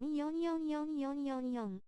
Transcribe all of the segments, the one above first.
んよんよんよんよんよんよん。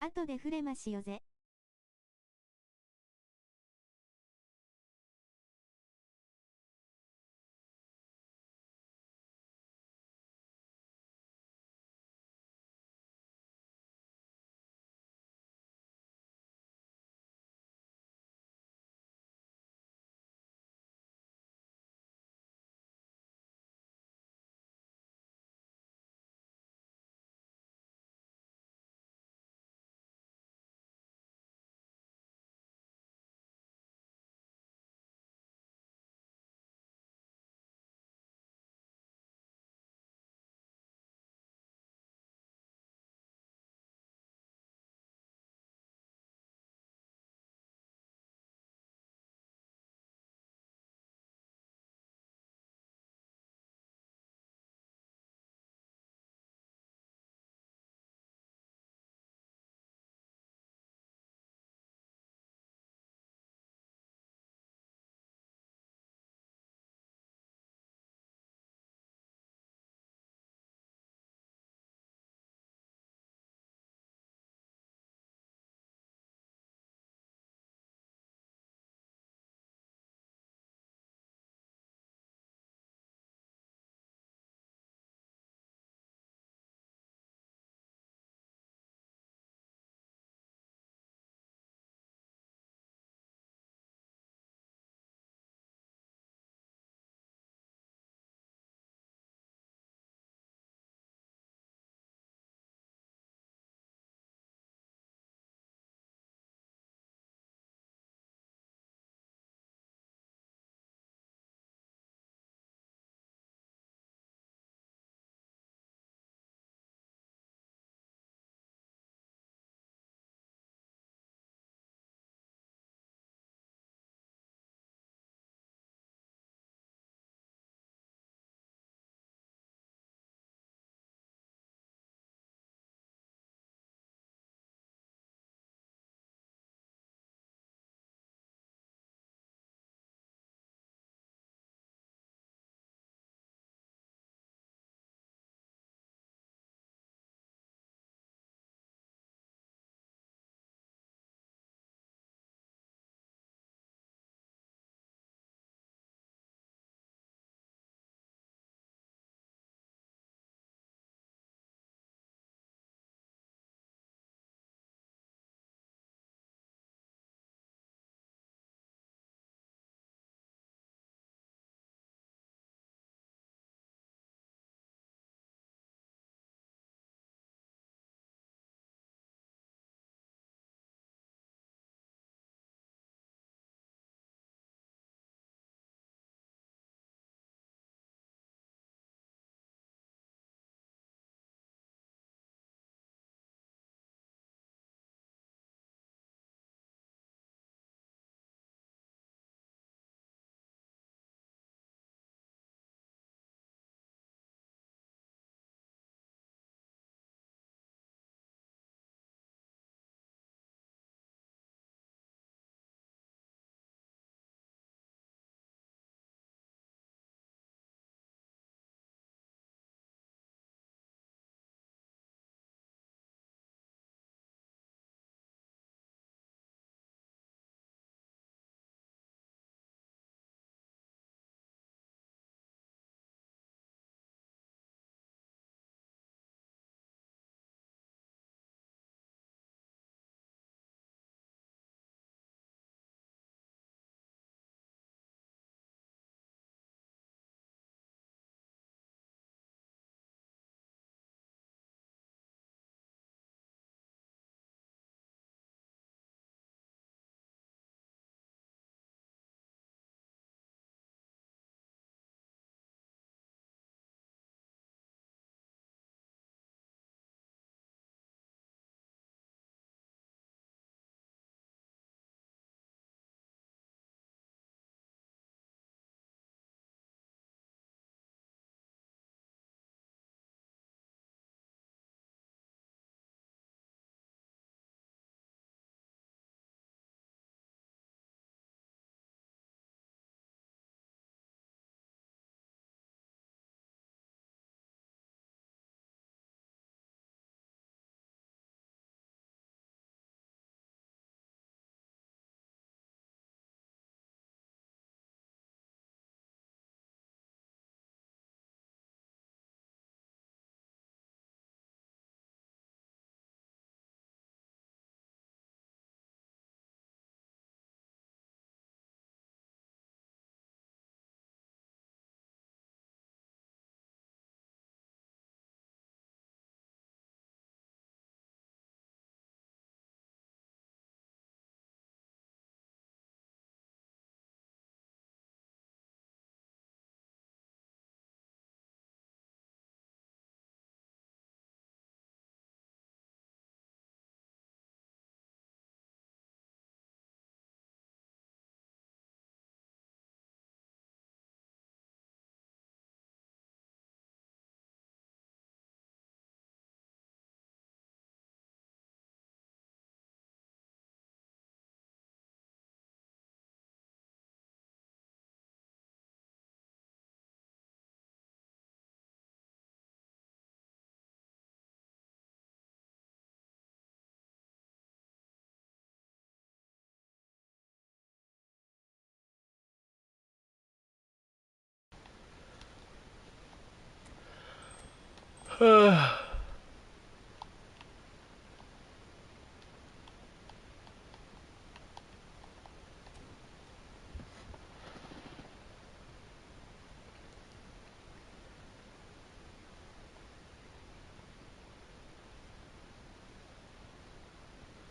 後で触れましよぜ。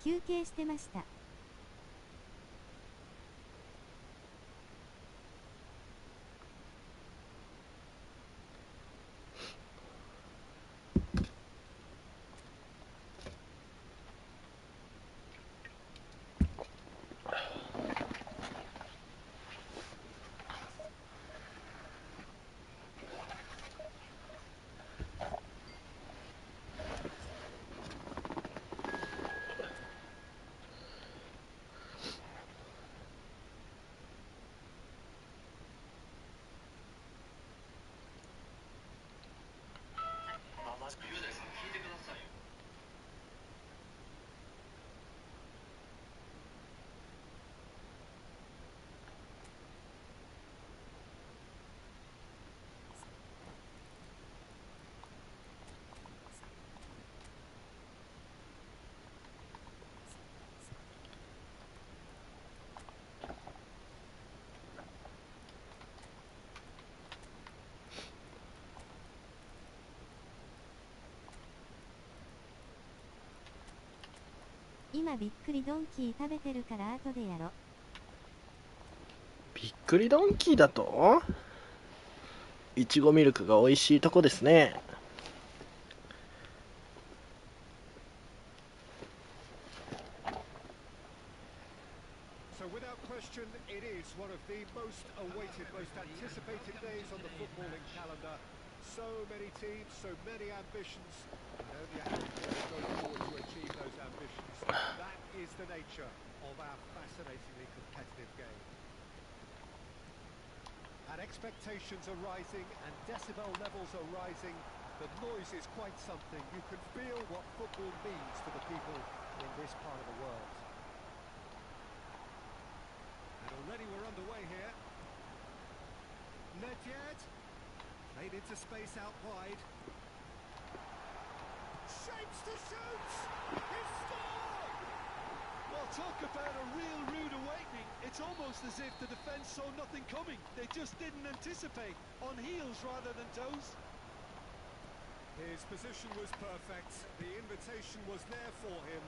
休憩してました。今びっくりドンキー食べてるから後でやろ。びっくりドンキーだといちごミルクが美味しいとこですね。So without question, it is one of the most awaited, most anticipated days on the footballing calendar. So many teams, so many ambitions, and only a handful will go forward to achieve those ambitions. That is the nature of our fascinatingly competitive game. And expectations are rising, and decibel levels are rising. The noise is quite something. You can feel what football means to the people in this part of the world. And already we're underway here. Nedved, played into space out wide. Shapes to shoot! He's scored! Well, talk about a real rude awakening. It's almost as if the defence saw nothing coming. They just didn't anticipate. On heels rather than toes. His position was perfect. The invitation was there for him,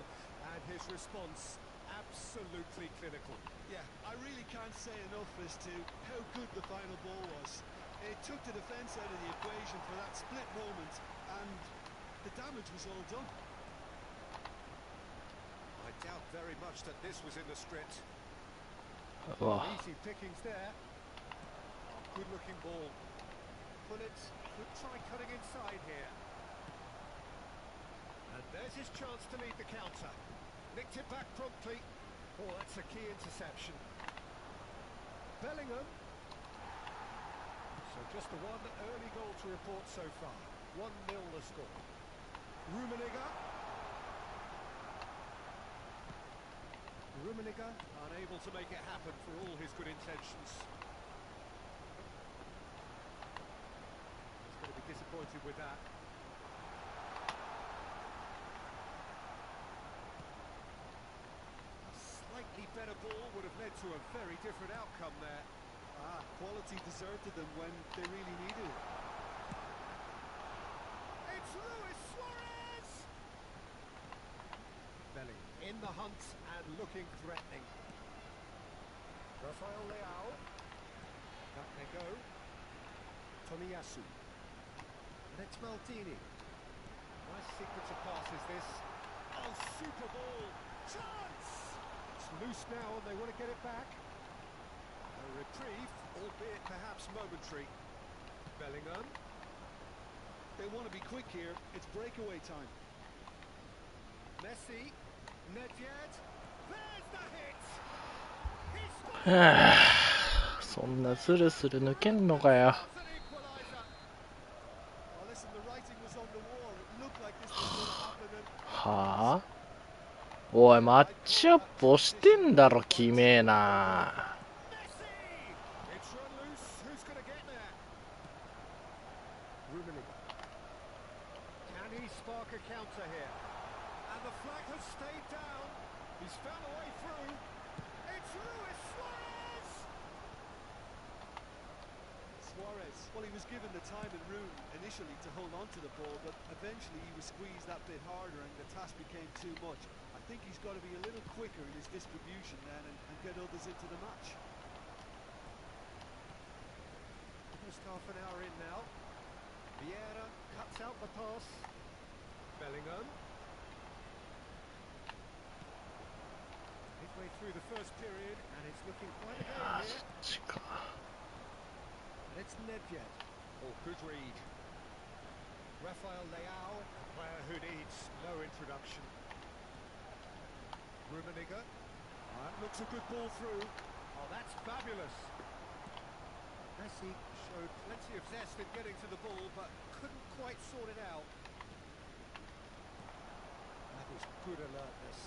and his response absolutely clinical. Yeah, I really can't say enough as to how good the final ball was. It took the defence out of the equation for that split moment, and the damage was all done. I doubt very much that this was in the script. Easy pickings there. Good looking ball. Pullet could try cutting inside here. And there's his chance to lead the counter. Nicked it back promptly. Oh, that's a key interception. Bellingham. So just the one early goal to report so far. 1-0 the score. Rummenigge unable to make it happen for all his good intentions. He's going to be disappointed with that. A slightly better ball would have led to a very different outcome there. Quality deserted them when they really needed it. It's Luis Suarez! Belly in the hunt and looking threatening. Rafael Leao. Back they go. Tomiyasu. Let's Maldini. Nice sequence of passes this. Oh, super ball. Chance! It's loose now and they want to get it back. A reprieve, albeit perhaps momentary. Bellingham. They want to be quick here. It's breakaway time. Messi. Nedved. There's the hit! He そんなスルスル抜けんのかよ。 Well, listen, the writing was on the wall. It looked like this was going to happen. はあ、おい、マッチアップ押してんだろ、きめえな。It's run loose. Who's going to get there? Rummenigge. Can he spark a counter here? And the flag has stayed down. He's found a way through. It's Luis Suarez! Suarez, well, he was given the time and room initially to hold on to the ball, but eventually he was squeezed that bit harder and the task became too much. I think he's got to be a little quicker in his distribution then and get others into the match. Almost half an hour in now. Vieira cuts out the pass. Bellingham. Midway through the first period, and it's looking quite a game here. And it's Nedved. Oh, good read. Rafael Leao, a player who needs no introduction. Rummenigge. That looks a good ball through. Oh, that's fabulous. Messi showed plenty of zest in getting to the ball, but couldn't quite sort it out. That was good alertness.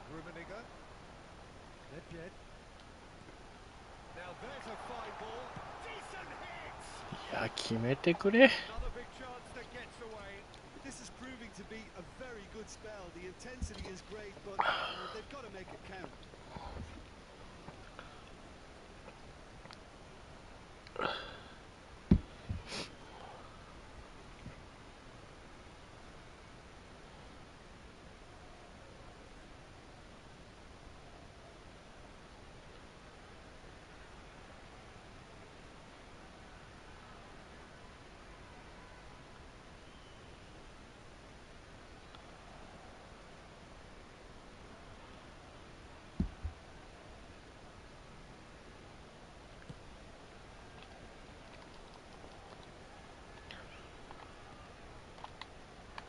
Rummenigge. Nedved. Now there's a fine ball. Decent hit! いや、決めてくれ。 Another big chance that gets away. This is proving to be a very good spell. The intensity is great, but they've got to make it count.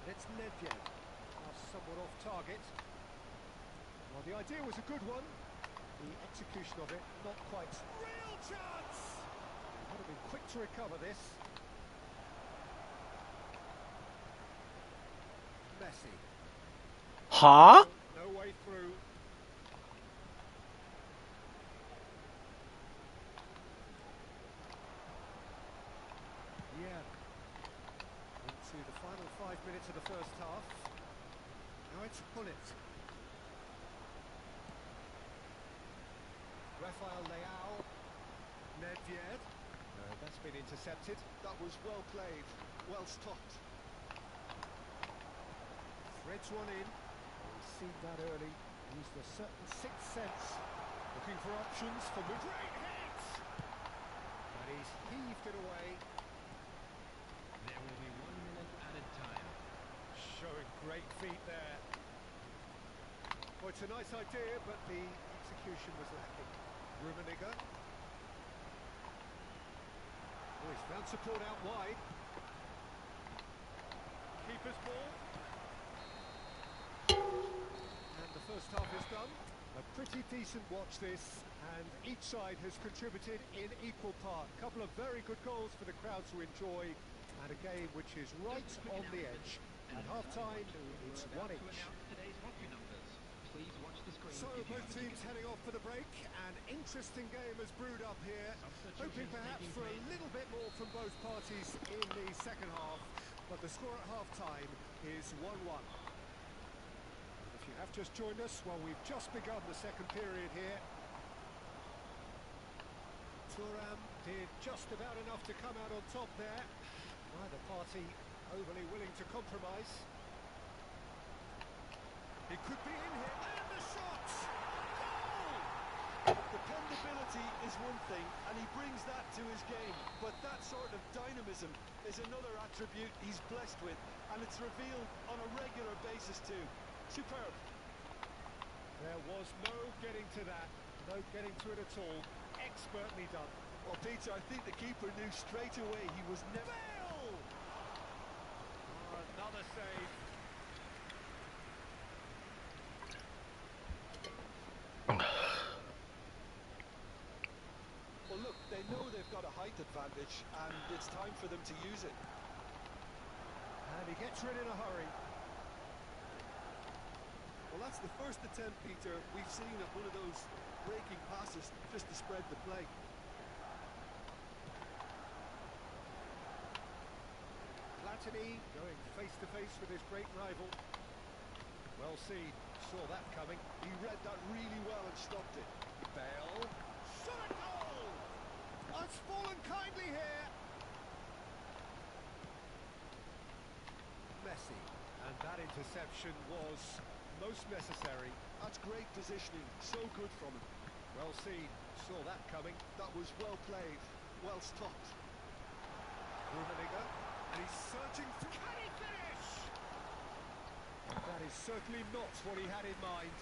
It's Nedved. Somewhat off target. Well, the idea was a good one. The execution of it, not quite. Real chance! He would have been quick to recover this. Messi. は No way through. Yeah. Into the final 5 minutes of the first half. Now it's Bullet. Rafael Leao. Nedved. That's been intercepted. That was well played, well stopped. Threads one in. He's seen that early. Used a certain sixth sense. Looking for options for the great hit! And he's heaved it away. There will be 1 minute added time. Showing great feet there. Well, it's a nice idea, but the execution was lacking. Rummenigge. Oh, he's found support out wide. Keeper's ball. And the first half is done. A pretty decent watch this, and each side has contributed in equal part. A couple of very good goals for the crowd to enjoy, and a game which is right on the edge. At half-time, it's 1 each. Today's hockey numbers. Please watch the screen. So both teams heading off for the break. An interesting game has brewed up here. Hoping perhaps for a little bit more from both parties in the second half, but the score at half-time is 1-1. If you have just joined us, well, we've just begun the second period here. Thuram did just about enough to come out on top there. Neither party overly willing to compromise. It could be in here, and the shot! Goal! Dependability is one thing, and he brings that to his game, but that sort of dynamism is another attribute he's blessed with, and it's revealed on a regular basis too. Superb. There was no getting to that, no getting to it at all. Expertly done. Well, Peter, I think the keeper knew straight away he was never... Bale! Another save. Well, look, they know they've got a height advantage, and it's time for them to use it. And he gets rid in a hurry. Well, that's the first attempt, Peter, we've seen at one of those breaking passes just to spread the play. Platini going face to face with his great rival. Well seen, saw that coming. He read that really well and stopped it. Bale, shot a goal! Oh, it's fallen kindly here. Messi, and that interception was most necessary. That's great positioning, so good from him. Well seen, saw that coming. That was well played, well stopped. Rummenigge, and he's searching for... Can he finish? And that is certainly not what he had in mind.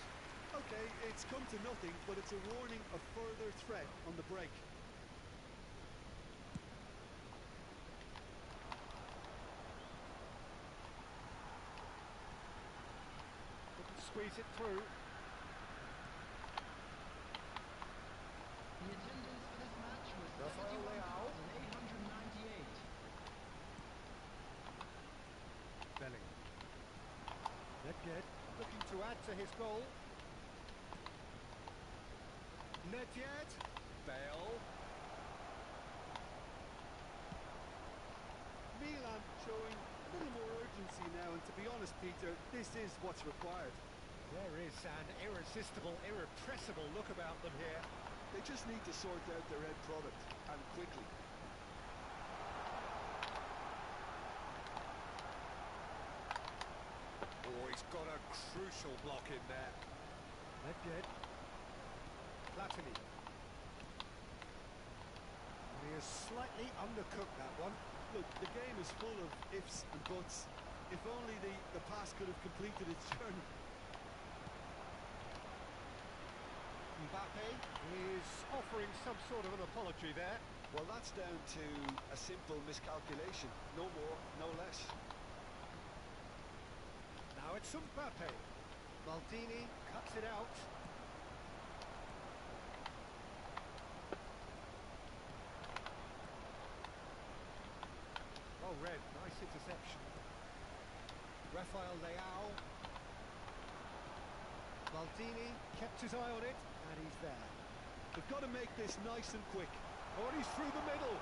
Okay, it's come to nothing, but it's a warning of further threat on the break. Couldn't squeeze it through. The attendance for this match was Rafael Leao. 71,898. Belling. Nedved looking to add to his goal. Nedved. Bale. Milan showing a little more urgency now, and to be honest, Peter, this is what's required. There is an irresistible, irrepressible look about them here. They just need to sort out their end product, and quickly. Oh, he's got a crucial block in there. Nedved. Platini. He has slightly undercooked that one. Look, the game is full of ifs and buts. If only the pass could have completed its journey. Mbappe is offering some sort of an apology there. Well, that's down to a simple miscalculation. No more, no less. Now it's Mbappe. Maldini cuts it out. Well read, nice interception. Rafael Leao. Maldini kept his eye on it, and he's there. They've got to make this nice and quick. Oh, and he's through the middle.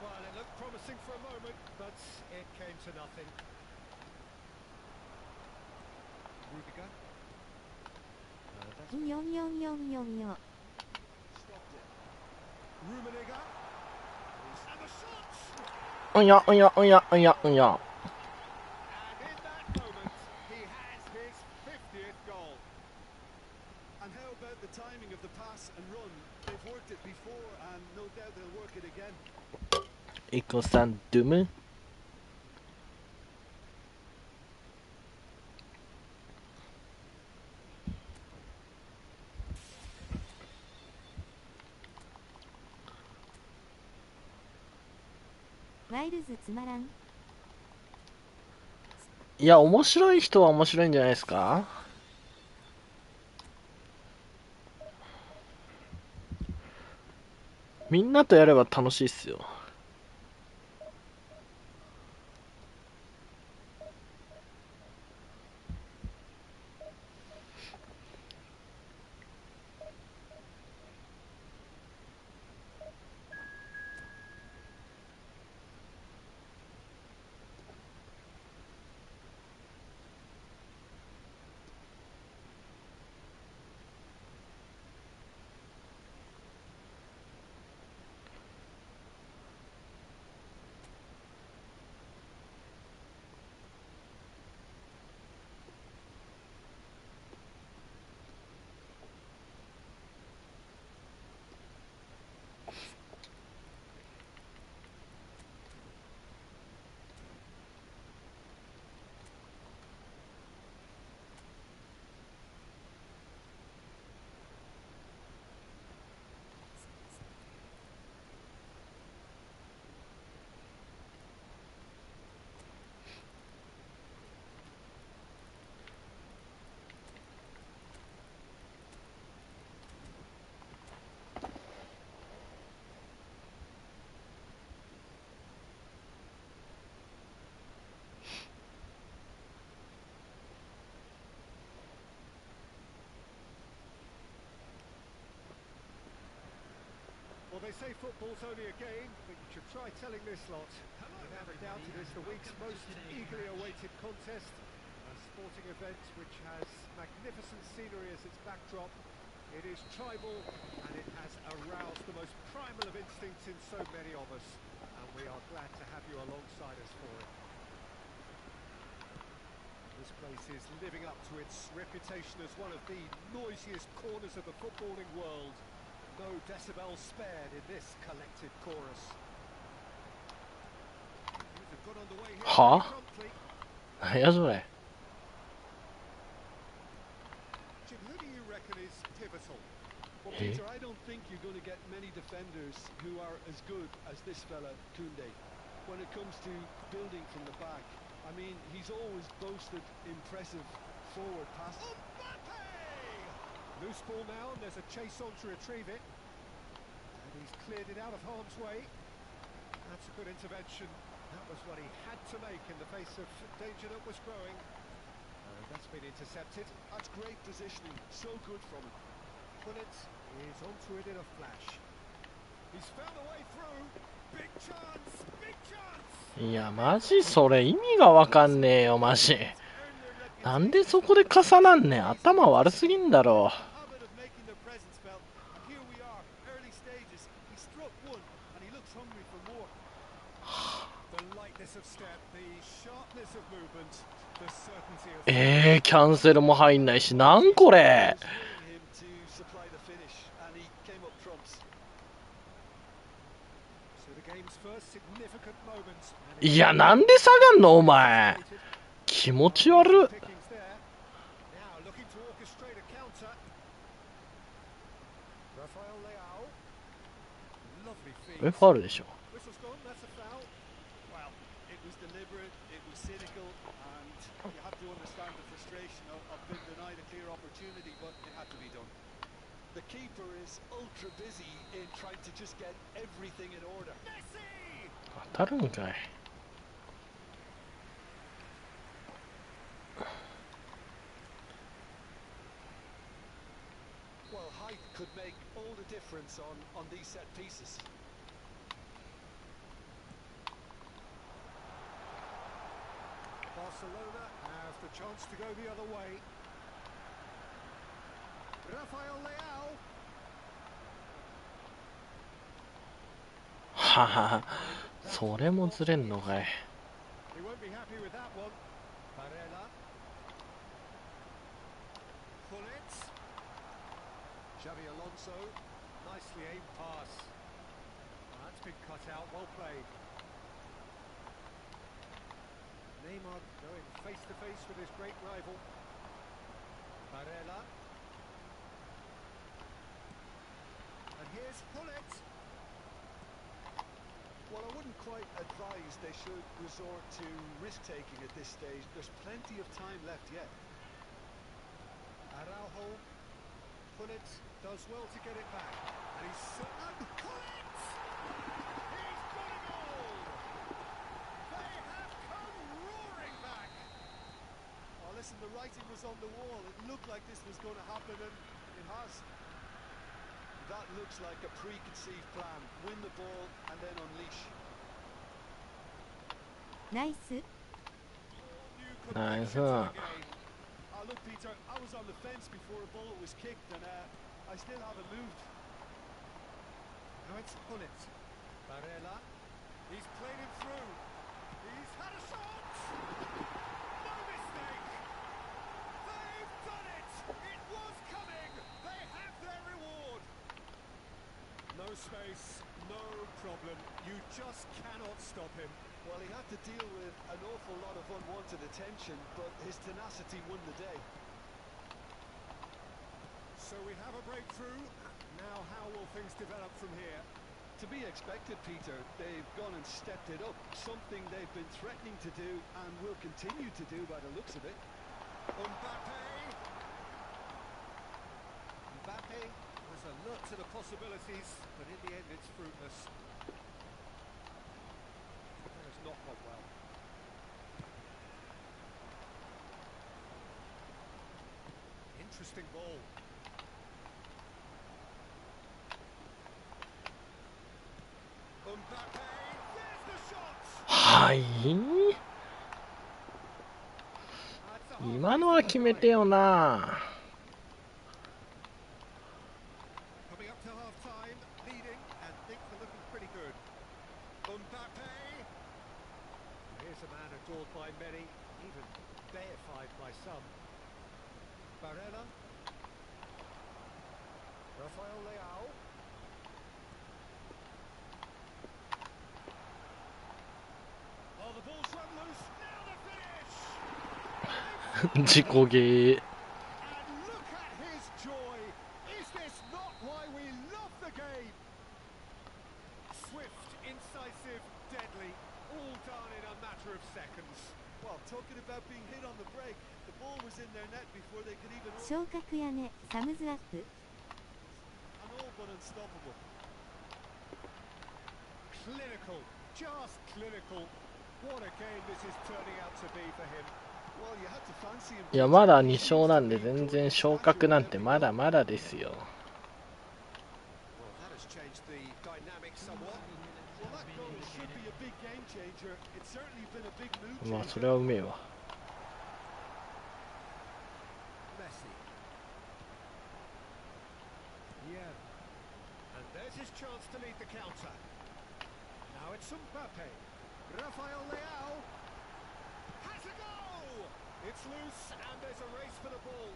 Well, it looked promising for a moment, but it came to nothing. Rudiger. That's んよんよんよんよんよ。 Stopped it. Rummenigge. And the shot! うんやうんやうんやうんやうんや。 And in that moment, he has his 50th goal. And how about the timing of the pass and run? They've worked it before, and no doubt they'll work it again. イコさんドゥム。ワイルズつまらん。いや、面白い人は面白いんじゃないですか。みんなとやれば楽しいっすよ。Well, they say football's only a game, but you should try telling this lot. Without a doubt, it is the week's most eagerly awaited contest. A sporting event which has magnificent scenery as its backdrop. It is tribal, and it has aroused the most primal of instincts in so many of us. And we are glad to have you alongside us for it. This place is living up to its reputation as one of the noisiest corners of the footballing world. No decibels spared in this collected chorus. Things have got underway here Huh? very promptly. なんやそれ。 Jim, who do you reckon is pivotal? Well, Peter, I don't think you're going to get many defenders who are as good as this fella, Koundé. When it comes to building from the back, I mean, he's always boasted impressive forward passes. Loose ball now, and there's a chase on to retrieve it. And he's cleared it out of harm's way. That's a good intervention. That was what he had to make in the face of danger that was growing. And that's been intercepted. That's great positioning, so good from him. Bullet is onto it in a flash. He's found a way through. Big chance! Big chance! いや、マジそれ意味がわかんねえよ、マジ。なんでそこで重なんねん。頭悪すぎんだろ。Habit of making their presence felt, and here we are, early stages. He struck one, and he looks hungry for more. The lightness of step, the sharpness of movement, the certainty of...キャンセルも入んないし、なんこれ。 Was willing him to supply the finish, and he came up trumps. So the game's first significant moment. いや、なんで下がんの、お前。気持ち悪っ。 Pickings there. Now looking to orchestrate a counter. Rafael Leao. Lovely feed. ファウルでしょ。 Whistle's gone, that's a foul. Well, it was deliberate, it was cynical, and you have to understand the frustration of being denied a clear opportunity, but it had to be done. The keeper is ultra busy in trying to just get everything in order. Messi! 当たるんかい。 Well, height could make all the difference on these set pieces. Barcelona have the chance to go the other way. Rafael Leao. ははは。それもずれんのかい。 He won't be happy with that one. Barella. Bullet. Xavi Alonso. Nicely aimed pass. That's been cut out, well played. Neymar going face to face with his great rival. Barella. And here's Bullet. Well, I wouldn't quite advise they should resort to risk-taking at this stage. There's plenty of time left yet. Araujo. Bullet does well to get it back. And he's... And Bullet! He's got a goal! They have come roaring back! Oh, listen, the writing was on the wall. It looked like this was going to happen, and it has. That looks like a preconceived plan. Win the ball and then unleash. ナイス。 New Nice, completion to huh? the game. Look, Peter, I was on the fence before a ball was kicked, and I still haven't moved. Now it's Bullet. Barella. He's played him through. He's had a shot! No mistake! They've done it! It was coming! They have their reward! No space, no problem. You just cannot stop him. Well, he had to deal with an awful lot of unwanted attention, but his tenacity won the day. So we have a breakthrough. Now how will things develop from here? To be expected, Peter. They've gone and stepped it up, something they've been threatening to do and will continue to do by the looks of it. Mbappe. Mbappe was alert to the possibilities, but in the end it's fruitless. That has not gone well. Interesting ball. はい。今のは決めてよな。Coming up to half time, leading, and things are looking pretty good. Mbappe. Here's a man adored by many, even deified by some. Barella. Rafael Leao. Oh, the ball's run loose. Now the finish. 自己ゲー。 And look at his joy. Is this not why we love the game? Swift, incisive, deadly, all done in a matter of seconds. Well, talking about being hit on the break, the ball was in their net before they could even... 昇格やね、サムズアップ。 And all but unstoppable. Clinical, just clinical. What a game this is turning out to be for him. Well, you had to fancy him. いや、まだ2勝なんで全然昇格なんてまだまだですよ。 Well, that has changed the dynamic somewhat. Well, that goal should be a big game changer. It's certainly been a big mood まあ changer. それはうめえわ。 Messi. Yeah. And there's his chance to lead the counter. Now it's Mbappe. Rafael Leao. Has a go! It's loose and there's a race for the ball.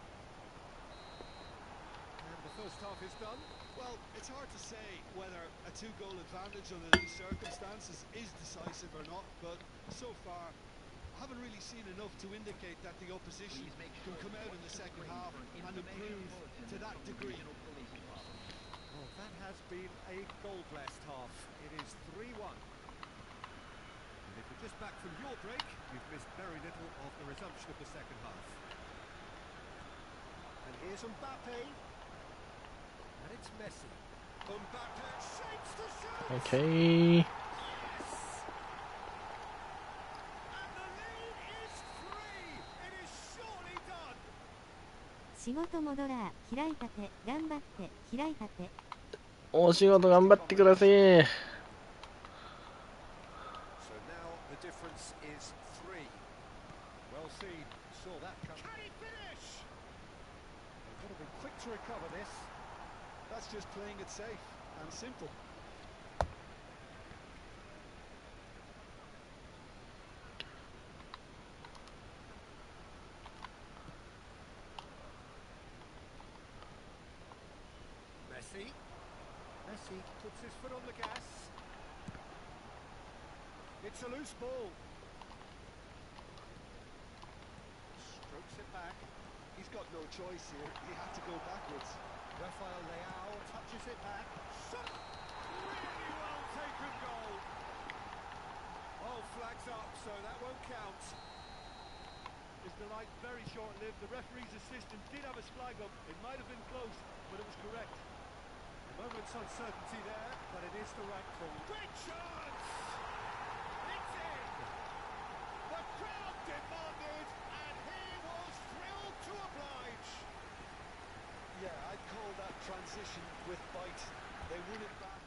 And the first half is done. Well, it's hard to say whether a two-goal advantage under these circumstances is decisive or not, but so far, I haven't really seen enough to indicate that the opposition can come out in the second half and improve to that degree. Well, that has been a goal-blessed half. It is 3-1. And if you're just back from your break, you've missed very little of the resumption of the second half. And here's Mbappe. And it's Messi. Mbappe shapes the shoot! OK。 Yes! And the lead is 3! It is surely done! 仕事戻らー、開いたて、頑張って、開いたて。お仕事頑張ってください。 So now the difference is 3. Well seen. Saw that come. Can he finish? They've got to be quick to recover this. That's just playing it safe and simple. Messi. Messi puts his foot on the gas. It's a loose ball. Strokes it back. He's got no choice here. He had to go backwards. Rafael Leao touches it back. Shot! Really well taken goal. Oh, flags up, so that won't count. His delight very short-lived. The referee's assistant did have his flag up. It might have been close, but it was correct. A moment's uncertainty there, but it is the right call. Great chance! It's in! The crowd demanded, and he was thrilled to oblige. Yeah, I'd call that transition with bite. They won it back.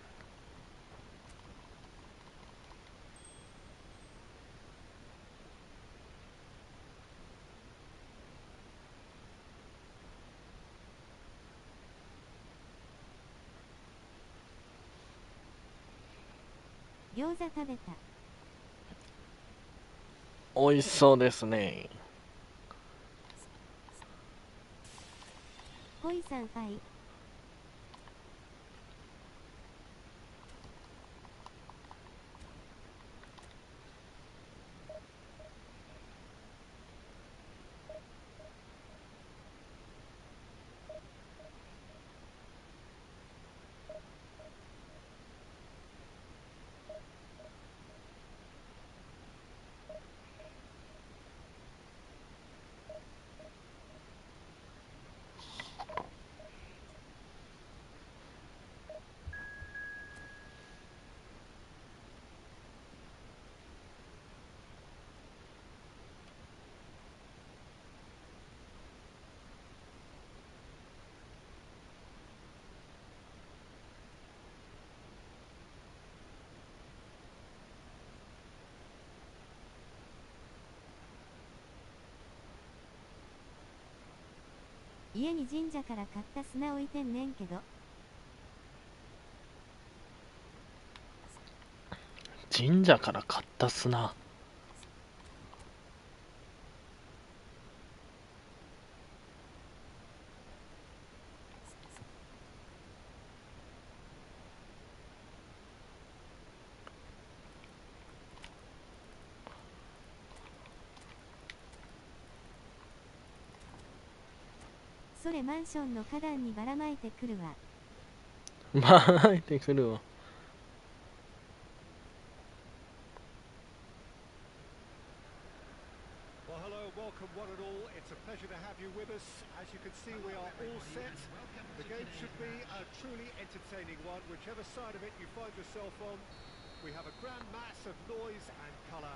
「餃子食べた。美味しそうですね。ホイさんファイ。家に神社から買った砂置いてんねんけど。神社から買った砂。それマンションの花壇にばらまいてくるわ。ばらいてくるわ。Well, hello and welcome one and all. It's a pleasure to have you with us. As you can see, we are all set. The game should be a truly entertaining one, whichever side of it you find yourself on. We have a grand mass of noise and colour,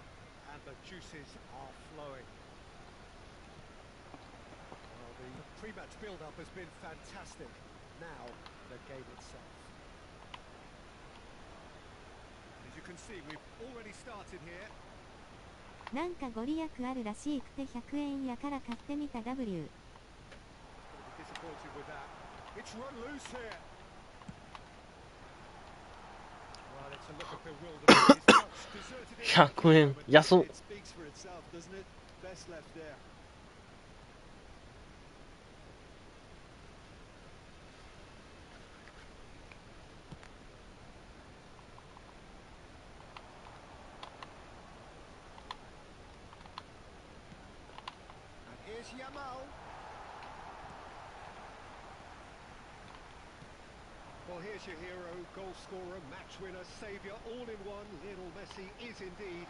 and the juices are flowing. Well, the pre-match build-up has been fantastic. Now, the game itself. As you can see, we've already started here. なんかご利益あるらしくて100円やから買ってみた W。 Disappointed with that. It's run loose here. Well, it's a look of bewilderment. It's not deserted in 100円。安っ。 It speaks for itself, doesn't it? Best left there. And here's Yamal. Well, here's your hero, goal scorer, match winner, saviour, all in one. Lionel Messi is indeed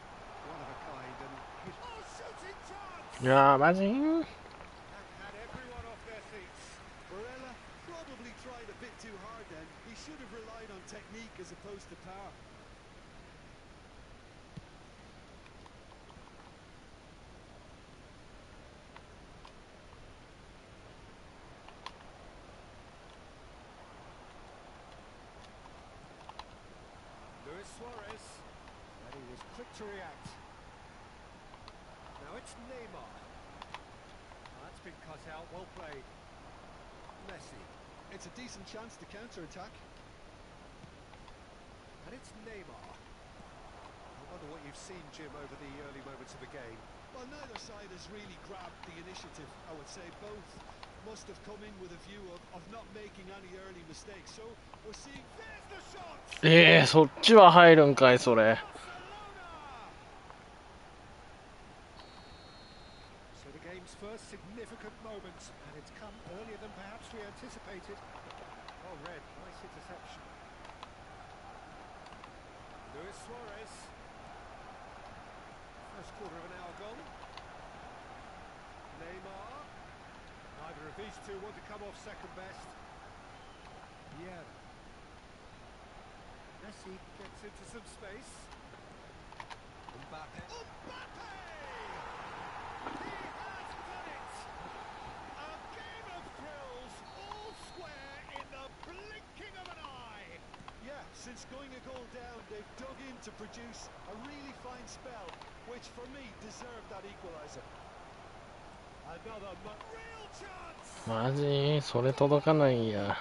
one of a kind, and he's shooting chance. いやーマジ And had everyone off their seats. Barella probably tried a bit too hard then. He should have relied on technique as opposed to power. Luis Suarez. And he was quick to react. Now it's Neymar. That's been cut out, well played. Messi. It's a decent chance to counter-attack. And it's Neymar. I wonder what you've seen, Jim, over the early moments of the game. Well, neither side has really grabbed the initiative, I would say. Both must have come in with a view of not making any early mistakes. So we're seeing... There's the shot! そっちは入るんかいそれ。 So the game's first significant moment, and it's come earlier than perhaps we anticipated. Oh, red, nice interception. Luis Suarez. First quarter of an hour gone. Neymar. Neither of these two want to come off second best. Yeah. Messi gets into some space. Mbappe. Mbappe! He has done it! A game of thrills, all square in the blinking of an eye! Yeah, since going a goal down, they've dug in to produce a really fine spell, which for me deserved that equaliser. Another real chance! マジそれ届かないんや。 Barcelona!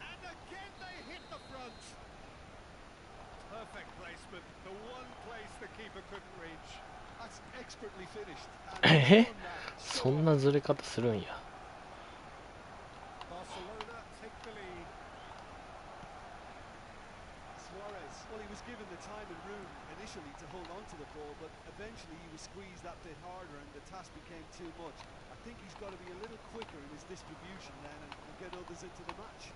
And again they hit the front. Perfect placement, the one place the keeper couldn't reach. That's expertly finished. え And they've done that そんなずれ方するんや。 Barcelona take the lead. Suarez, well, he was given the time and room initially to hold on to the ball, but eventually he was squeezed that bit harder and the task became too much. I think he's got to be a little quicker in his distribution then and get others into the match.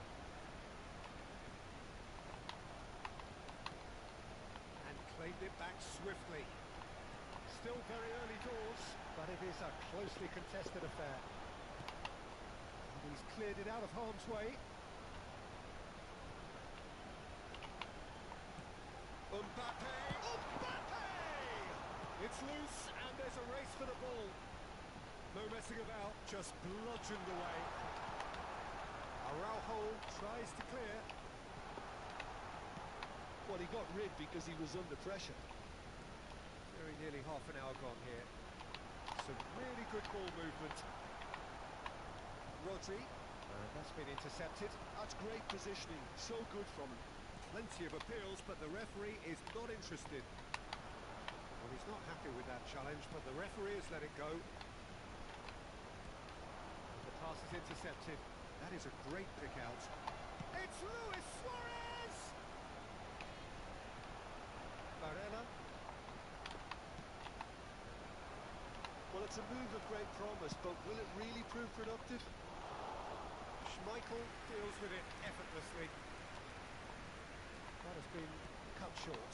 And claimed it back swiftly. Still very early doors, but it is a closely contested affair. And he's cleared it out of harm's way. Mbappe! Mbappe! It's loose and there's a race for the ball. No messing about, just bludgeoned away. Araujo tries to clear. Well, he got rid because he was under pressure. Very nearly half an hour gone here. Some really good ball movement. Rodri, and that's been intercepted. That's great positioning. So good from him. Plenty of appeals, but the referee is not interested. Well, he's not happy with that challenge, but the referee has let it go. The pass is intercepted. That is a great pick out. It's Luis Suarez! Varela. Well, it's a move of great promise, but will it really prove productive? Schmeichel deals with it effortlessly. That has been cut short.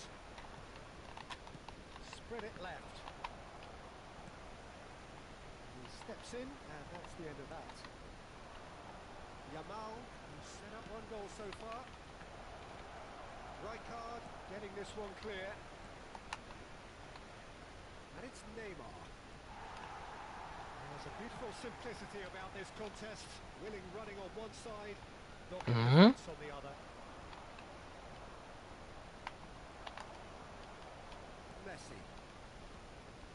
Spread it left. He steps in, and that's the end of that. Yamal, who's set up one goal so far. Right card, getting this one clear. And it's Neymar. There's a beautiful simplicity about this contest. Willing running on one side, not defense on the other. Messi.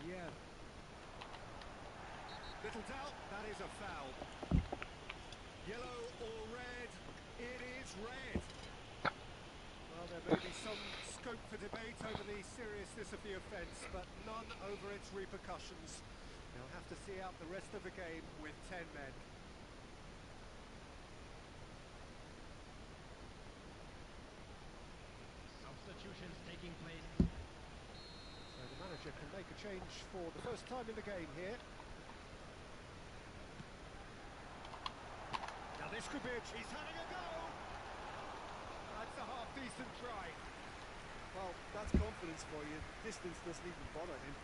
Yeah. Little doubt, that is a foul. Yellow or red? It is red. Well, there may be some scope for debate over the seriousness of the offence, but none over its repercussions. They'll have to see out the rest of the game with 10 men. Substitutions taking place. So the manager can make a change for the first time in the game here. Now this could be he's having a go! That's a half-decent try. Well, that's confidence for you. Distance doesn't even bother him.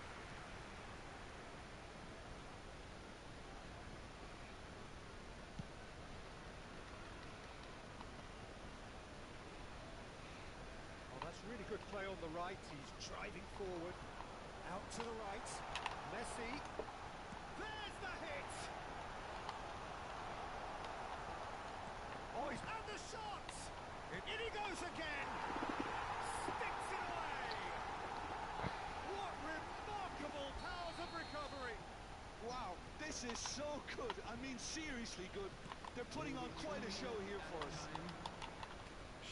Oh, that's really good play on the right. He's driving forward. Out to the right. Messi. There's the hit! Oh, he's and the shot! In he goes again! Sticks it away! What remarkable powers of recovery! Wow, this is so good. I mean, seriously good. They're putting on quite a show here for us.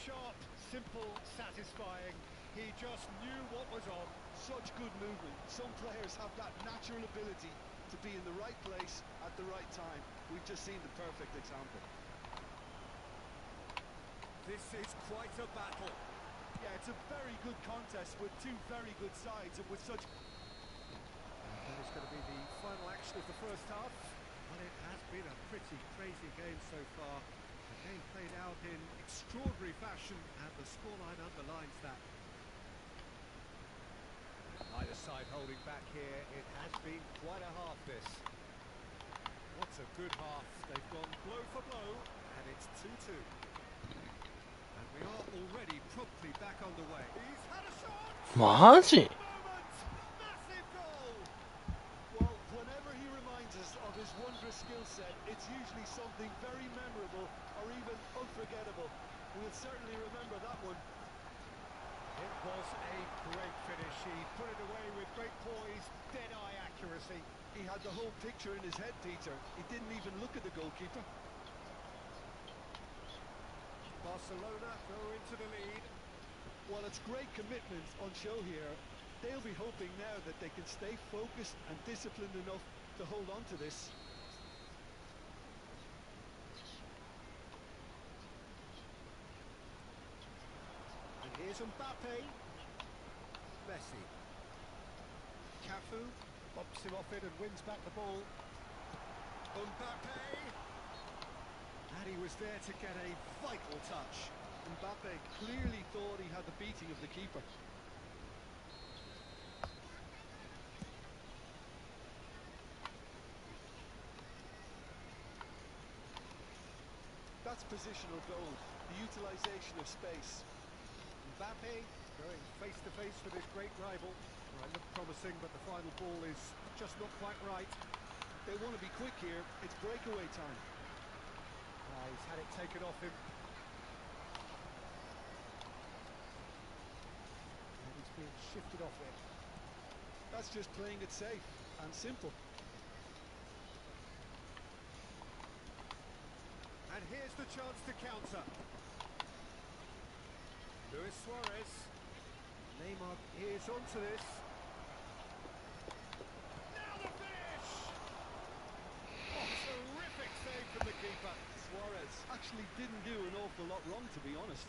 Sharp, simple, satisfying. He just knew what was on. Such good movement. Some players have that natural ability to be in the right place at the right time. We've just seen the perfect example. This is quite a battle. Yeah, it's a very good contest with two very good sides and with such... That is going to be the final action of the first half. But it has been a pretty crazy game so far. The game played out in extraordinary fashion, and the scoreline underlines that. Either side holding back here. It has been quite a half, this. What's a good half. They've gone blow for blow, and it's 2-2. And we are already promptly back underway. He's had a shot! マジ Moment! Massive goal! Well, whenever he reminds us of his wondrous skill set, it's usually something very memorable or even unforgettable. We'll certainly remember that one. It was a great finish. He put it away with great poise, dead-eye accuracy. He had the whole picture in his head, Peter. He didn't even look at the goalkeeper. Barcelona go into the lead. Well, it's great commitment on show here. They'll be hoping now that they can stay focused and disciplined enough to hold on to this. And here's Mbappe. Messi. Cafu bumps him off it and wins back the ball. Mbappe. And he was there to get a vital touch. Mbappe clearly thought he had the beating of the keeper. That's positional goal, the utilisation of space. Mbappe going face-to-face with his great rival. Well, it looked promising, but the final ball is just not quite right. They want to be quick here. It's breakaway time. He's had it taken off him. And he's being shifted off it. That's just playing it safe and simple. the chance to counter. Luis Suarez. Neymar is onto this. Now the finish! Oh, terrific save from the keeper. Suarez actually didn't do an awful lot wrong, to be honest.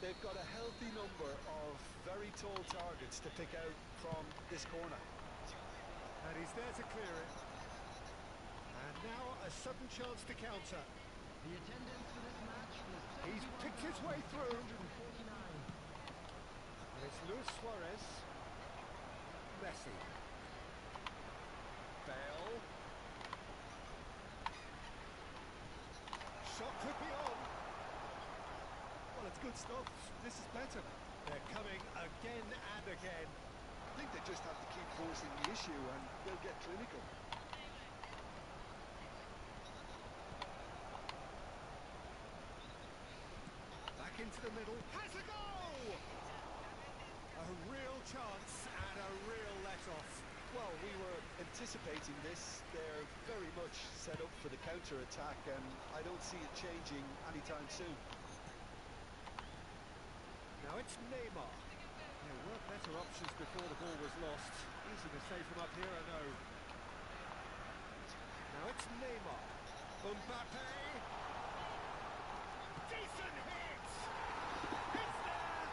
They've got a healthy number of very tall targets to pick out from this corner. And he's there to clear it. And now a sudden chance to counter. The attendance for this match was He's picked his way through. 749. And it's Luis Suarez. Messi. Bale. Shot could be on. Well, it's good stuff. This is better. They're coming again and again. I think they just have to keep forcing the issue and they'll get clinical. Back into the middle. Has a goal! A real chance and a real let-off. Well, we were anticipating this. They're very much set up for the counter-attack and I don't see it changing anytime soon. Now it's Neymar. There were better options before the ball was lost. Easy to save from up here, I know. Now it's Neymar. Mbappe. Decent hit! It's there!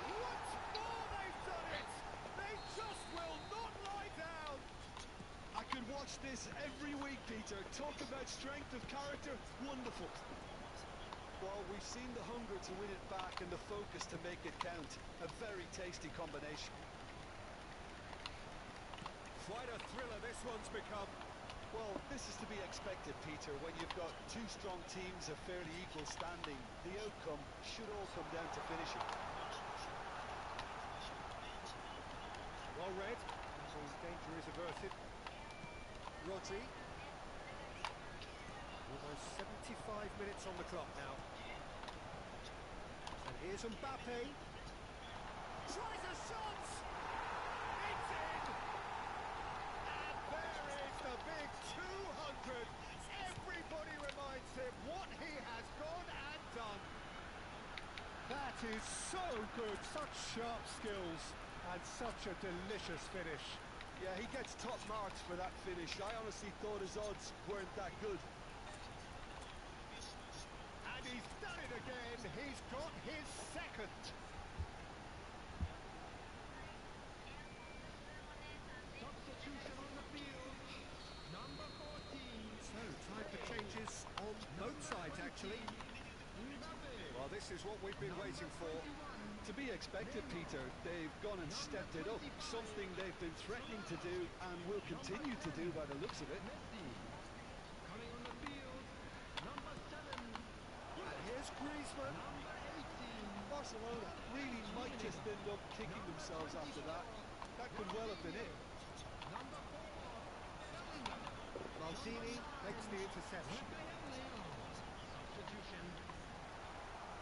Once more they've done it! They just will not lie down! I could watch this every week, Peter. Talk about strength of character. Wonderful. Well, we've seen the hunger to win it back and the focus to make it count. A very tasty combination. Quite a thriller this one's become. Well, this is to be expected, Peter. When you've got two strong teams of fairly equal standing, the outcome should all come down to finishing. Well read. His danger is averted. Rodri. Almost 75 minutes on the clock now. And here's Mbappe. Tries a shot! It's in! And there is the big 200. Everybody reminds him what he has gone and done. That is so good. Such sharp skills and such a delicious finish. Yeah, he gets top marks for that finish. I honestly thought his odds weren't that good. And he's done it again. He's got his second. Substitution on the field. Number 14. So, time for changes on both sides, actually. Mbappe. Well, this is what we've been waiting for. To be expected, Peter. They've gone and stepped it up. Something they've been threatening to do and will continue to do by the looks of it. Messi. Coming on the field. Number 7. And here's Griezmann. Number 18. Barcelona really might just end up kicking themselves after that. That could well have been it. Number 4. Bellingham. Maldini makes the interception. Substitution.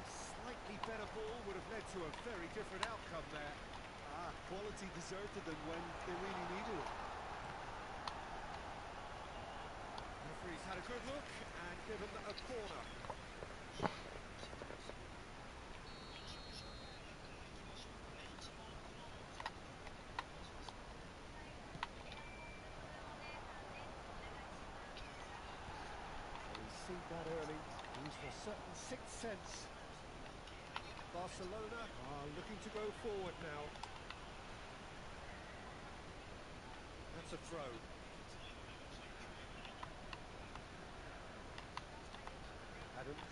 Slightly better ball would have led to a very different outcome there. Ah, quality deserted them when they really needed it. Referee's had a good look and given a corner. He's seen that early. Used a certain sixth sense. Barcelona are looking to go forward now. That's a throw. Adams.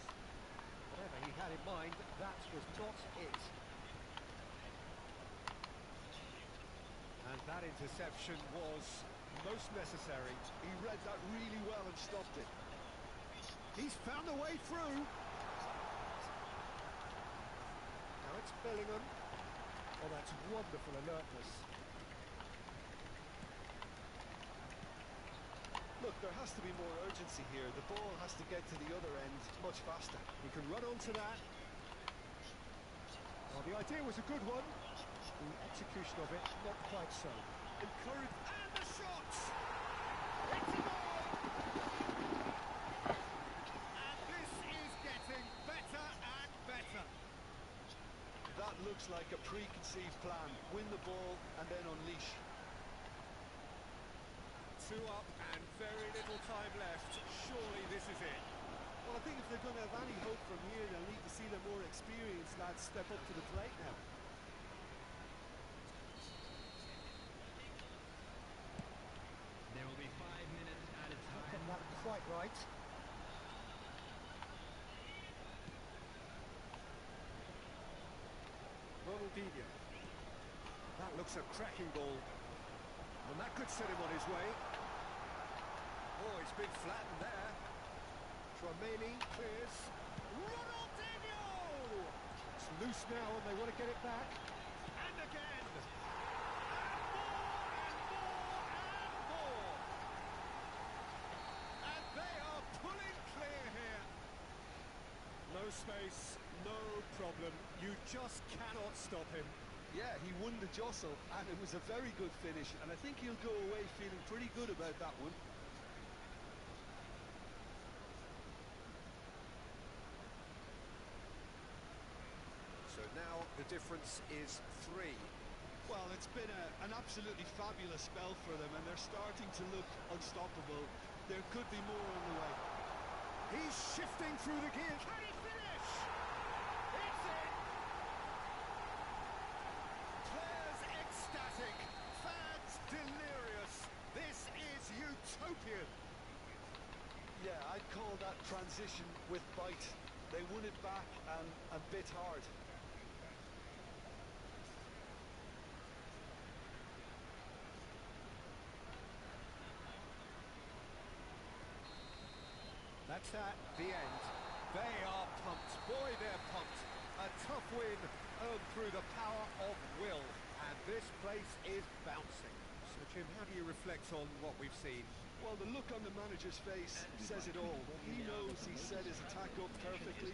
Whatever he had in mind, that was not it. And that interception was most necessary. He read that really well and stopped it. He's found a way through. Now it's Bellingham. Oh, that's wonderful alertness. Look, there has to be more urgency here. The ball has to get to the other end much faster. He can run onto that. Well, the idea was a good one. The execution of it, not quite so. Encourage. And the shot! It's a goal! looks like a preconceived plan. Win the ball and then unleash. 2 up and very little time left. Surely this is it. Well, I think if they're going to have any hope from here, they'll need to see the more experienced lads step up to the plate now. There will be 5 minutes added Not time. getting that quite right. Ronaldinho. That looks a cracking ball. And that could set him on his way. Oh, he's been flattened there. Tremaine clears. Ronaldinho! It's loose now and they want to get it back. And again! And more and more and more! And they are pulling clear here. No space, no problem. You just cannot stop him. Yeah, he won the jostle, and it was a very good finish, and I think he'll go away feeling pretty good about that one. So now the difference is 3. Well, it's been an absolutely fabulous spell for them, and they're starting to look unstoppable. There could be more on the way. He's shifting through the gear. Can he finish? It's in! Players ecstatic. Fans delirious. This is utopian. Yeah, I'd call that transition with bite. They won it back and bit hard. That's that, the end. They are pumped. Boy, they're pumped. A tough win earned through the power of will. And this place is bouncing. So, Jim, how do you reflect on what we've seen? Well, the look on the manager's face says it all. He knows he set his attack up perfectly.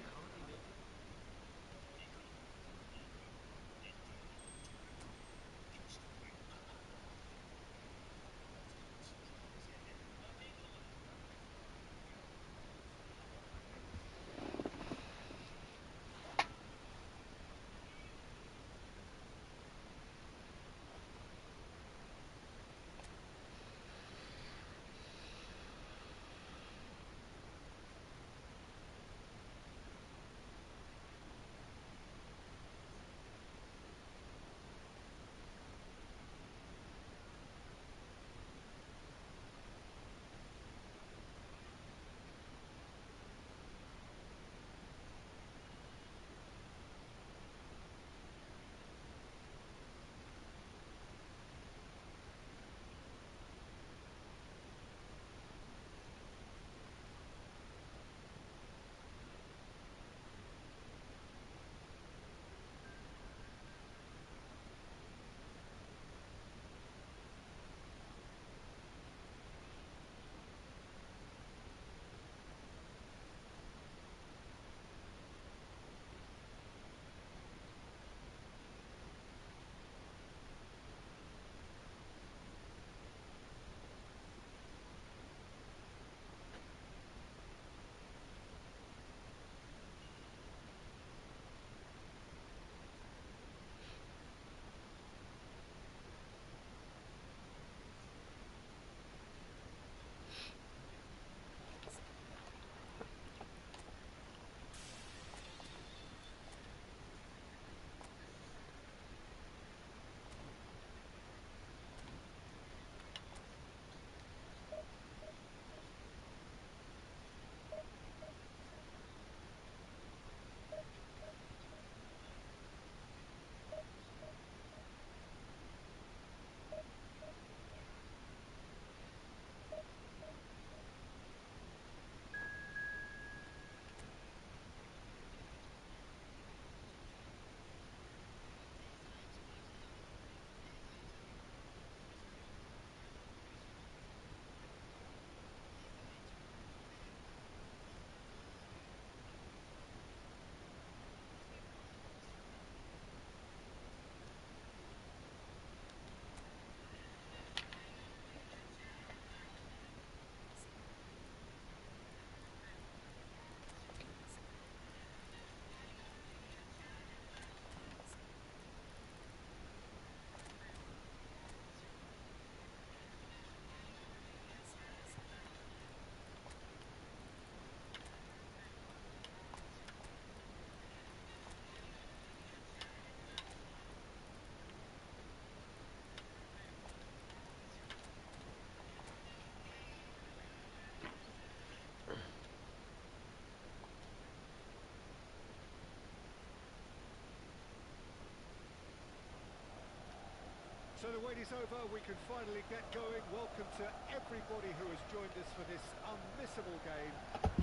So the wait is over, we can finally get going. Welcome to everybody who has joined us for this unmissable game.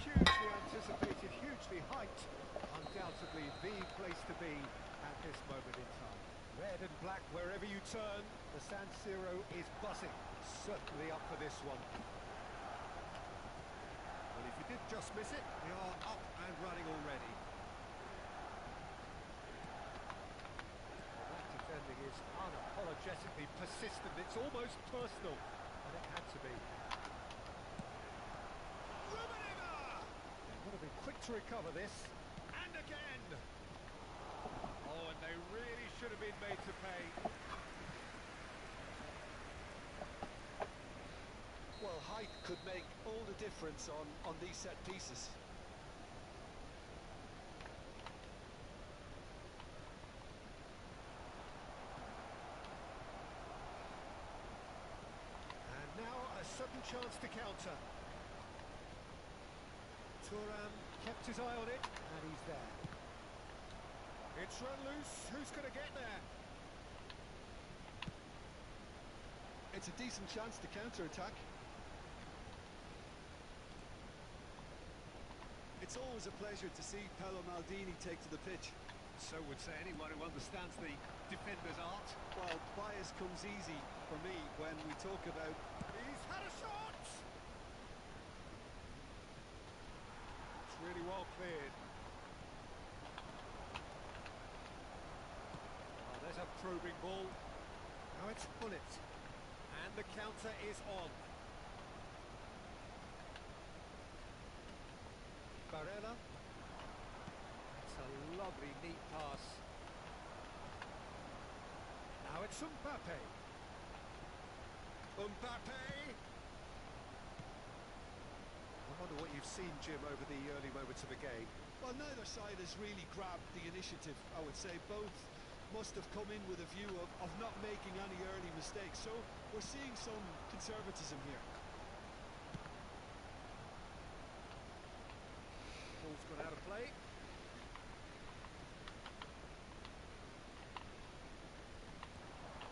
Hugely anticipated, hugely hyped. Undoubtedly the place to be at this moment in time. Red and black wherever you turn, the San Siro is buzzing. Certainly up for this one. Well, if you did just miss it, we are up and running already. That defending is unapologetically persistent. It's almost personal, and it had to be. They would have been quick to recover this. And again! Oh, and they really should have been made to pay. Well, height could make all the difference on these set pieces. And now a sudden chance to counter. Thuram kept his eye on it, and he's there. It's run loose. Who's going to get there? It's a decent chance to counter-attack. It's always a pleasure to see Paolo Maldini take to the pitch. So would say anyone who understands the defender's art. Well, bias comes easy for me when we talk about... He's had a shot! It's really well cleared. Oh, there's a probing ball. Now it's Bullet. And the counter is on. Barella. That's a lovely, neat pass. Now it's Mbappe. Mbappe! I wonder what you've seen, Jim, over the early moments of the game. Well, neither side has really grabbed the initiative, I would say. Both must have come in with a view of not making any early mistakes. So we're seeing some conservatism here. Ball's gone out of play.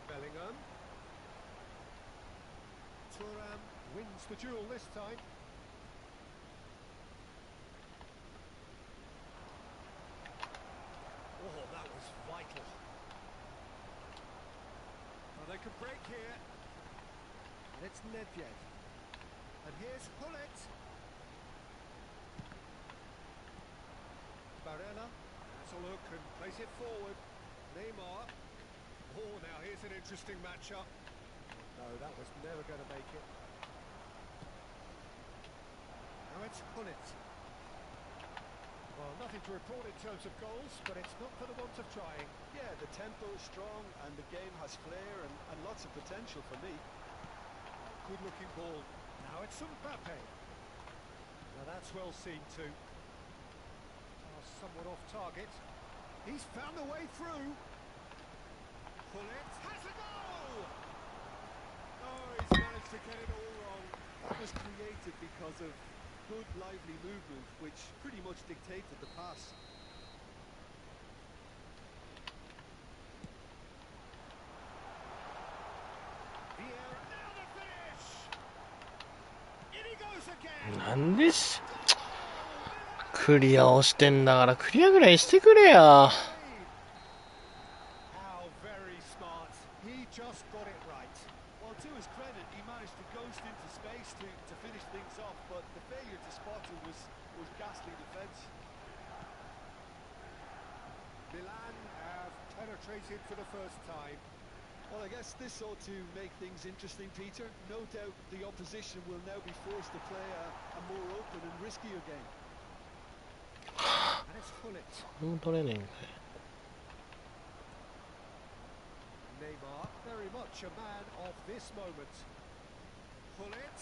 Bellingham. Thuram wins the duel this time. Oh, that was vital. Well, they can break here. And it's Nedved. And here's Hullet. Barella has a look and plays it forward. Neymar. Oh, now here's an interesting matchup. No, that was never going to make it. Now it's Hullet. Well, nothing to report in terms of goals, but it's not for the want of trying. Yeah, the tempo is strong and the game has flair and lots of potential for me. Good-looking ball. Now it's Mbappe. Now that's well seen too. Somewhat off target. He's found a way through. Hullet has a goal! Oh, he's managed to get it all wrong. That was created because of good, lively movement, which pretty much dictated the pass. Vieira, now the finish! In he goes again! なんでし、クリアをしてんだからクリアぐらいしてくれや。 How very smart. He just got it right. Well, to his credit, he managed to ghost into space to finish things off, but the failure to spot it was ghastly defence. Milan have penetrated for the first time. Well, I guess this ought to make things interesting, Peter. No doubt the opposition will now be forced to play a more open and riskier game. And it's Hullet. その取れねえんかい。 Neymar, very much a man of this moment. Hullet,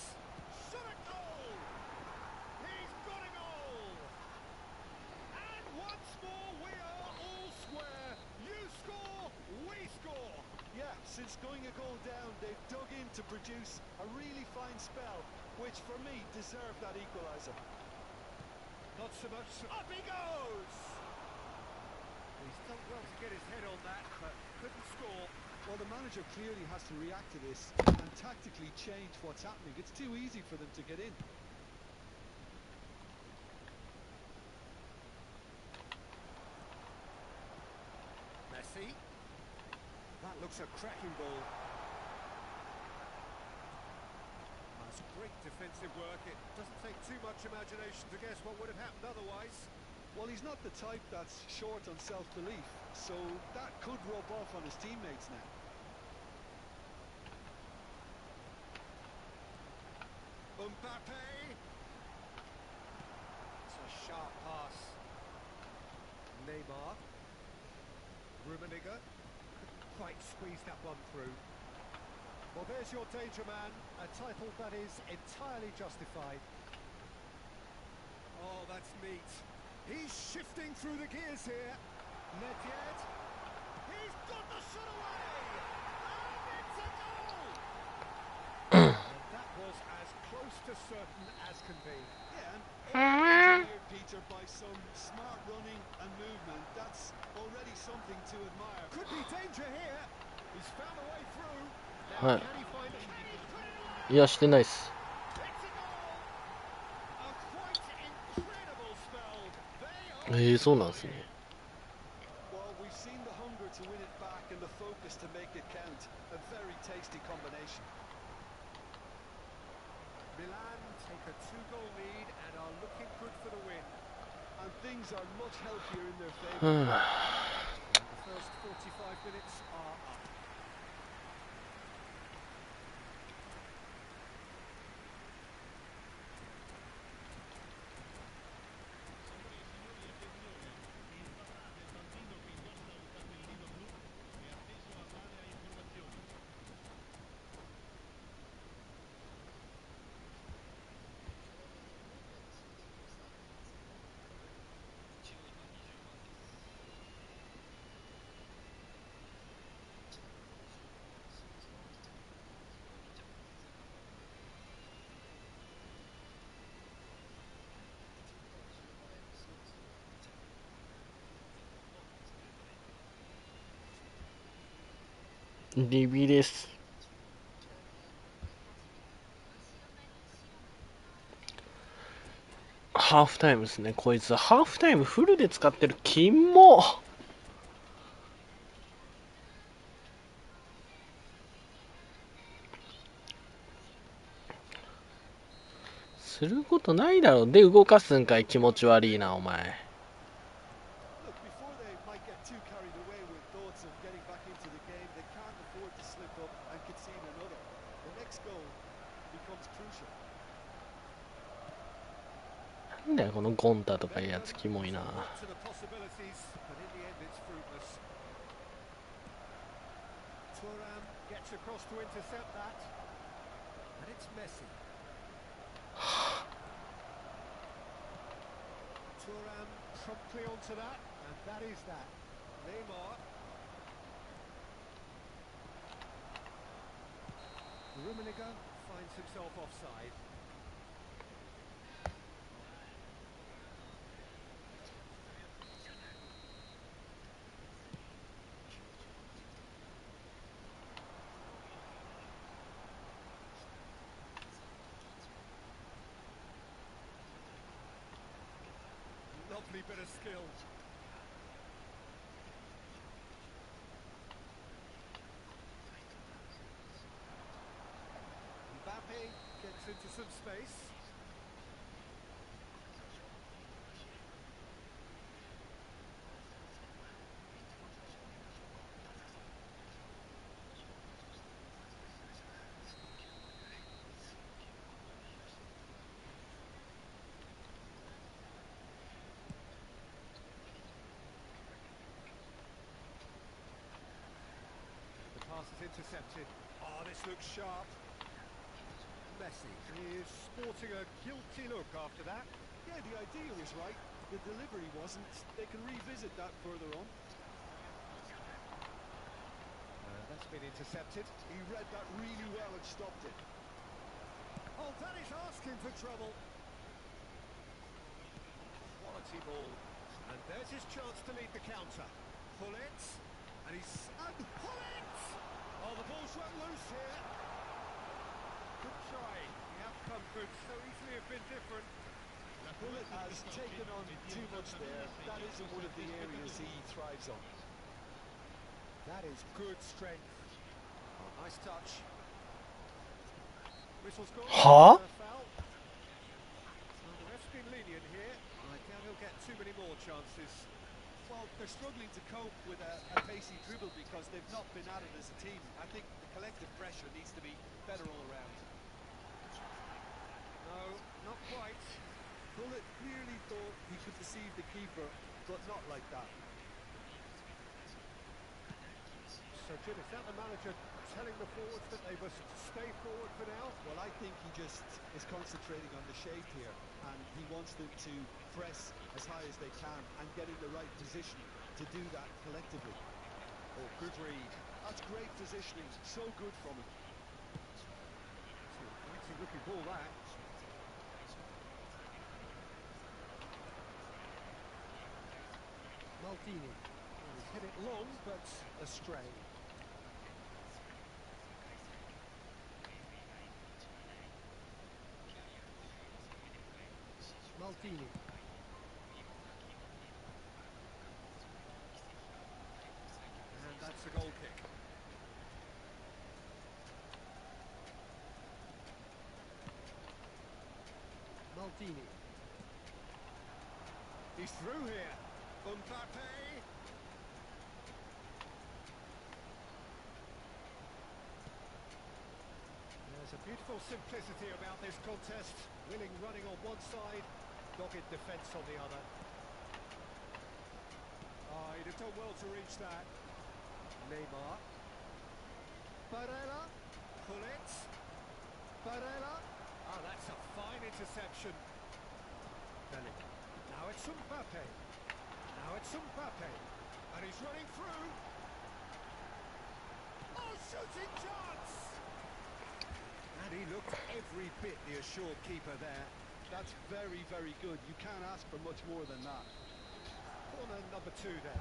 shot a goal! He's got a goal! And once more we are all square. You score, we score! Yeah, since going a goal down, they've dug in to produce a really fine spell, which for me deserved that equaliser. Not so much. Up he goes! He's done well to get his head on that, but couldn't score. Well, the manager clearly has to react to this and tactically change what's happening. It's too easy for them to get in. Messi. That looks a cracking ball. That's great defensive work. It doesn't take too much imagination to guess what would have happened otherwise. Well, he's not the type that's short on self-belief, so that could rub off on his teammates now. Mbappe! It's a sharp pass. Neymar. Rummenigge. Quite squeezed that one through. Well, there's your danger man, a title that is entirely justified. Oh, that's neat. He's shifting through the gears here. Not yet. He's got the shot away! And it's a goal! And that was as close to certain as can be. Yeah, and engineered, Peter, by some smart running and movement. That's already something to admire. Could be danger here. He's found a way through. Now, can he find it? いや、してないっす。そうなんですね。Well, we've seen the hunger to win it back and the focus to make it count. A very tasty combination. Milan take a 2-goal lead and are looking good for the win. And things are much healthier in their favour. The first 45 minutes are up.リビです。ハーフタイムですね。こいつハーフタイムフルで使ってる。金もすることないだろう。で動かすんかい。気持ち悪いなお前。なんだよこのゴンタとかいうやつ、キモいな。Thuram promptly onto that, and that is that. Neymar. Rummenigge finds himself offside. Lovely bit of skill. Mbappe gets into some space. Pass is intercepted. Oh, this looks sharp. Messi is sporting a guilty look after that. Yeah, the idea was right. The delivery wasn't. They can revisit that further on. That's been intercepted. He read that really well and stopped it. Oh, that is asking for trouble. Quality ball. And there's his chance to lead the counter. Pull it. And pull it! Oh, the ball's run loose here. Good try. The outcome could so easily have been different. Bullet has taken on too much there. That isn't one of the areas he thrives on. That is good strength. Oh, nice touch. Whistle's gone. Huh? Foul. Well, the ref's been lenient here. I doubt he'll get too many more chances. Well, they're struggling to cope with a pacey dribble because they've not been at it as a team. I think the collective pressure needs to be better all around. No, not quite. Bullet clearly thought he could deceive the keeper, but not like that. So, Jim, is that the manager telling the forwards that they must stay forward for now? Well, I think he just is concentrating on the shape here, and he wants them to press as high as they can and get in the right position to do that collectively. Oh, good read. That's great positioning, so good from him. Fancy looking ball, that. Maldini. Well, he's hit it long, but astray. Maldini. And that's a goal kick. Maldini. He's through here. Mbappe. There's a beautiful simplicity about this contest. Willing running on one side, dogged defence on the other. Oh, he'd have done well to reach that. Neymar. Barella. Pull it. Barella. Ah, that's a fine interception. Bellingham. Now it's Mbappe. Now it's Mbappe. And he's running through. Oh, shooting chance! And he looked every bit the assured keeper there. That's very, very good. You can't ask for much more than that. Corner number 2 then.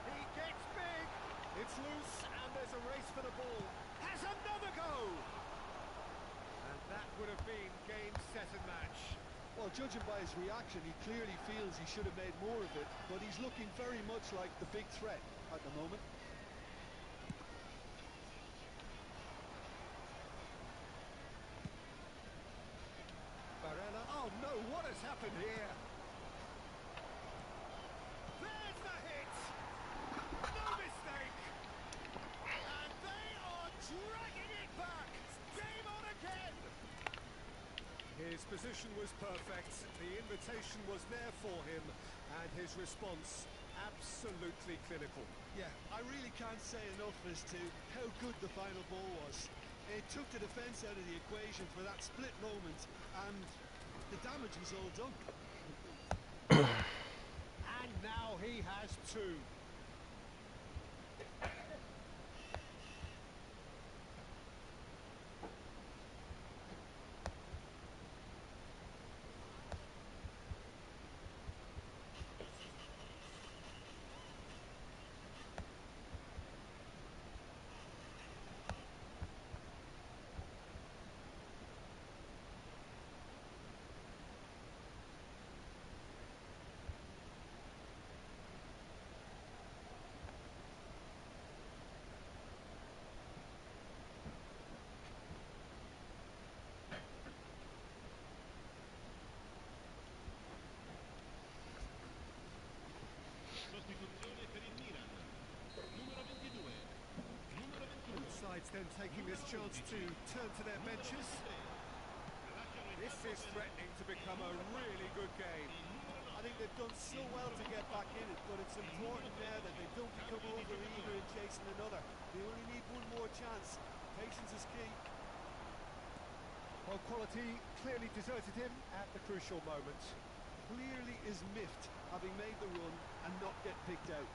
He gets big. It's loose and there's a race for the ball. Has another go! And that would have been game, set and match. Well, judging by his reaction, he clearly feels he should have made more of it, but he's looking very much like the big threat at the moment. Barella. Oh no, what has happened here? There's the hit! No mistake! And they are dragging it back! Game on again! His position was perfect, the invitation was there for him, and his response absolutely clinical. Yeah, I really can't say enough as to how good the final ball was. It took the defence out of the equation for that split moment, and the damage was all done. And now he has 2. Sostituzione per il Milan. Numero 22. Numero 21. Both sides then taking this chance to turn to their benches. This is threatening to become a really good game. I think they've done so well to get back in it, but it's important now that they don't become over-eager in chasing another. They only need one more chance. Patience is key. Well, quality clearly deserted him at the crucial moment. Clearly is miffed, having made the run and not get picked out.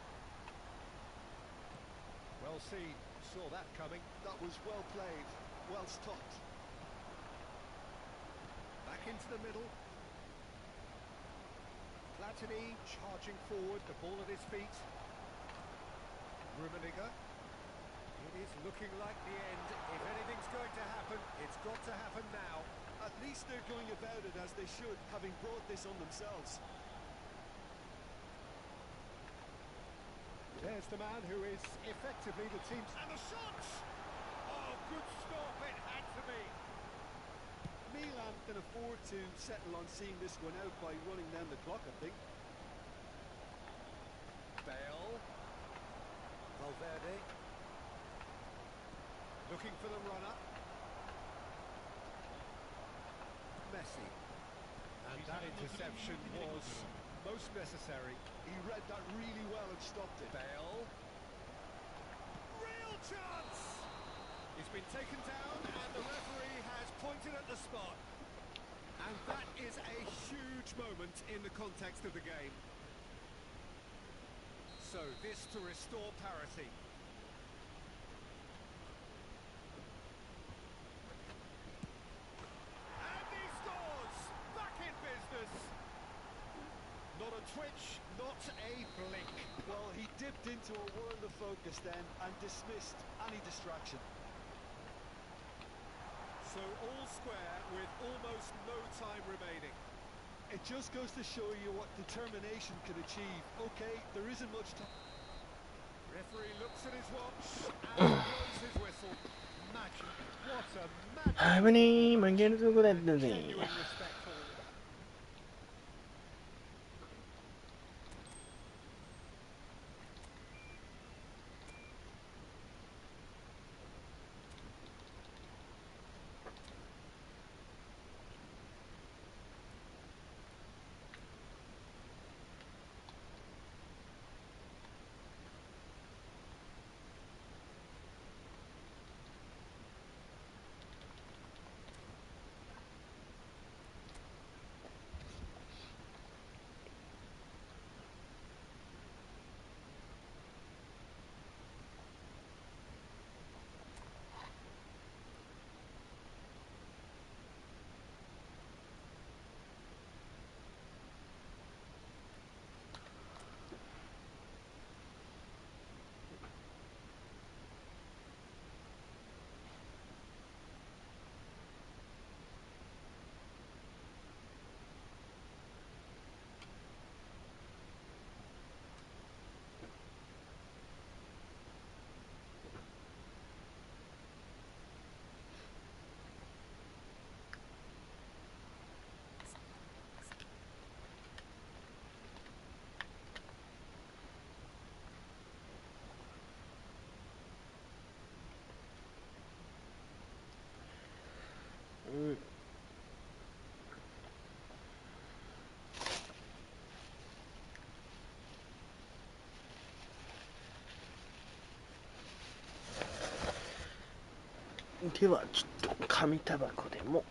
Well seen, saw that coming. That was well played, well stopped. Back into the middle. Platini charging forward, the ball at his feet. Rummenigge. It is looking like the end. If anything's going to happen, it's got to happen now. At least they're going about it as they should, having brought this on themselves. There's the man who is effectively the team's... And the shots! Oh, good stop, it had to be. Milan can afford to settle on seeing this one out by running down the clock, I think. Bale. Valverde. Looking for the runner. Messi. And that interception was most necessary. He read that really well and stopped it. Bale. Real chance! He's been taken down and the referee has pointed at the spot. And that is a huge moment in the context of the game. So this to restore parity. And he scores! Back in business! Not a twitch, not a blink. Well, he dipped into a world of focus then and dismissed any distraction. So all square with almost no time remaining. It just goes to show you what determination can achieve. Okay, there isn't much time. Referee looks at his watch and blows his whistle. Magic. What a magic. 危ねー、負けるとこだったぜ。 Genuine respect for him. ではちょっと紙タバコでも。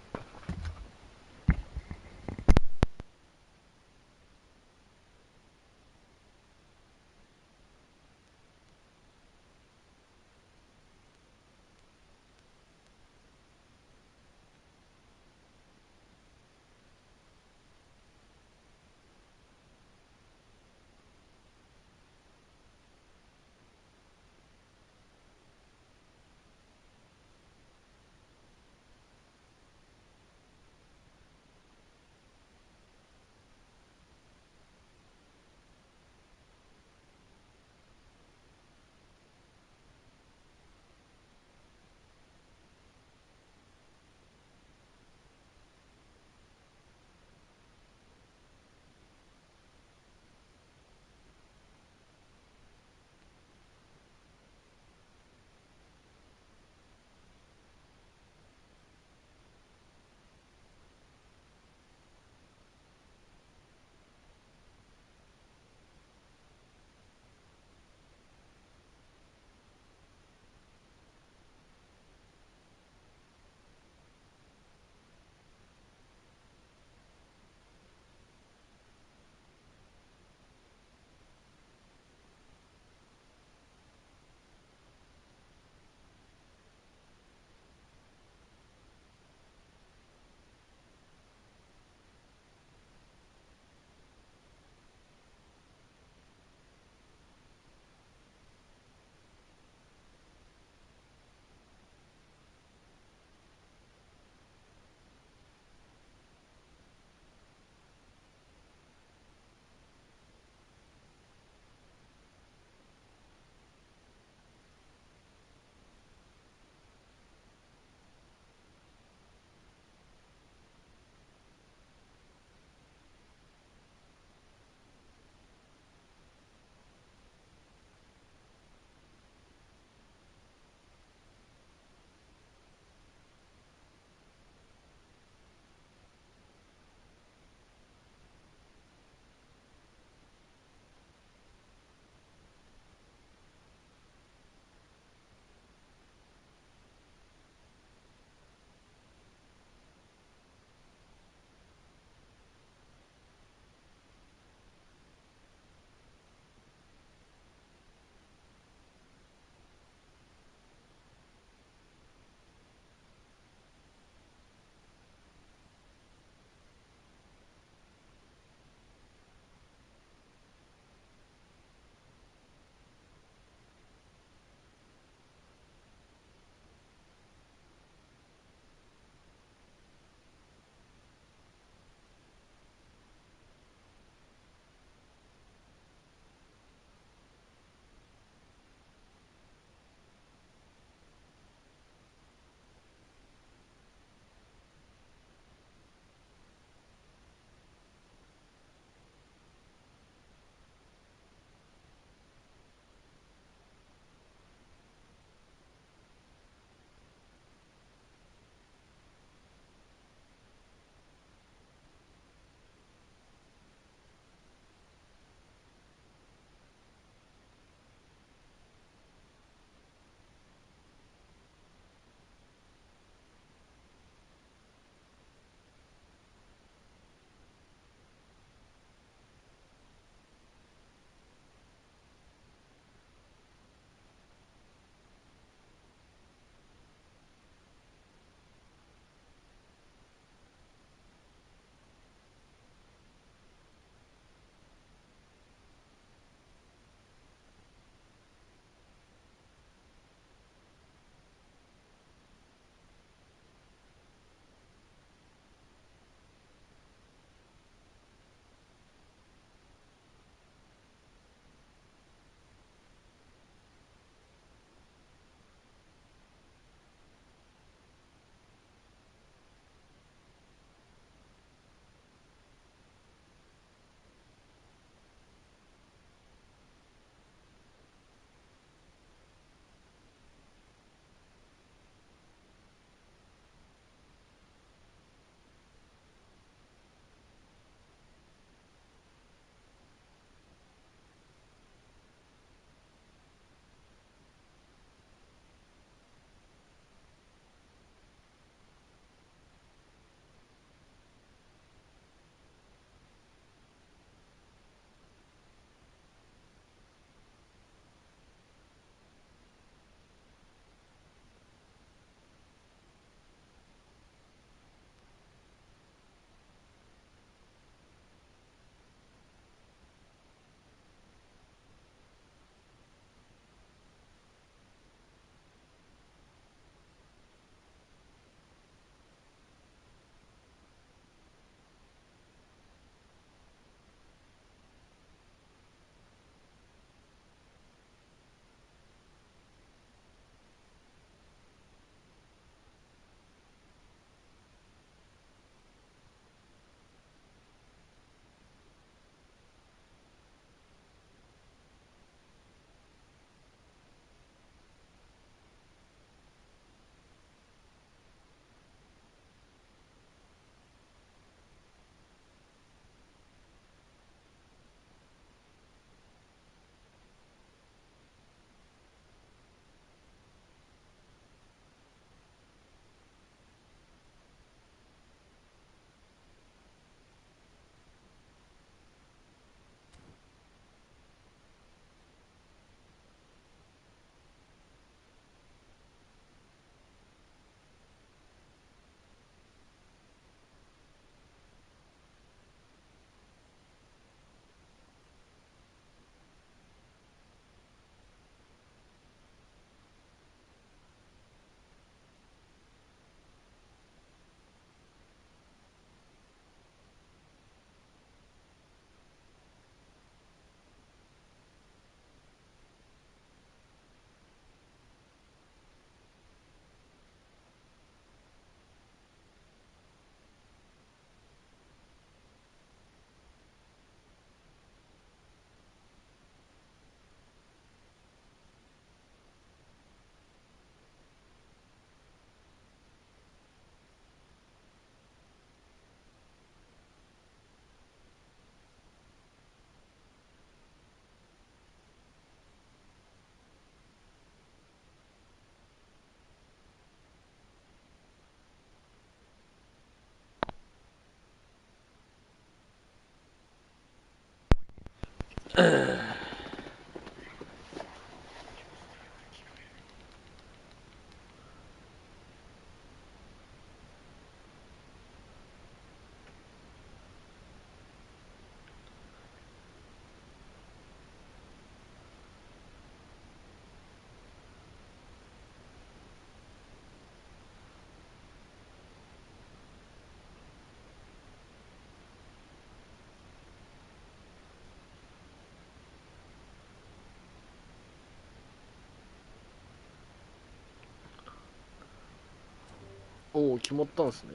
おお、決まったんですね。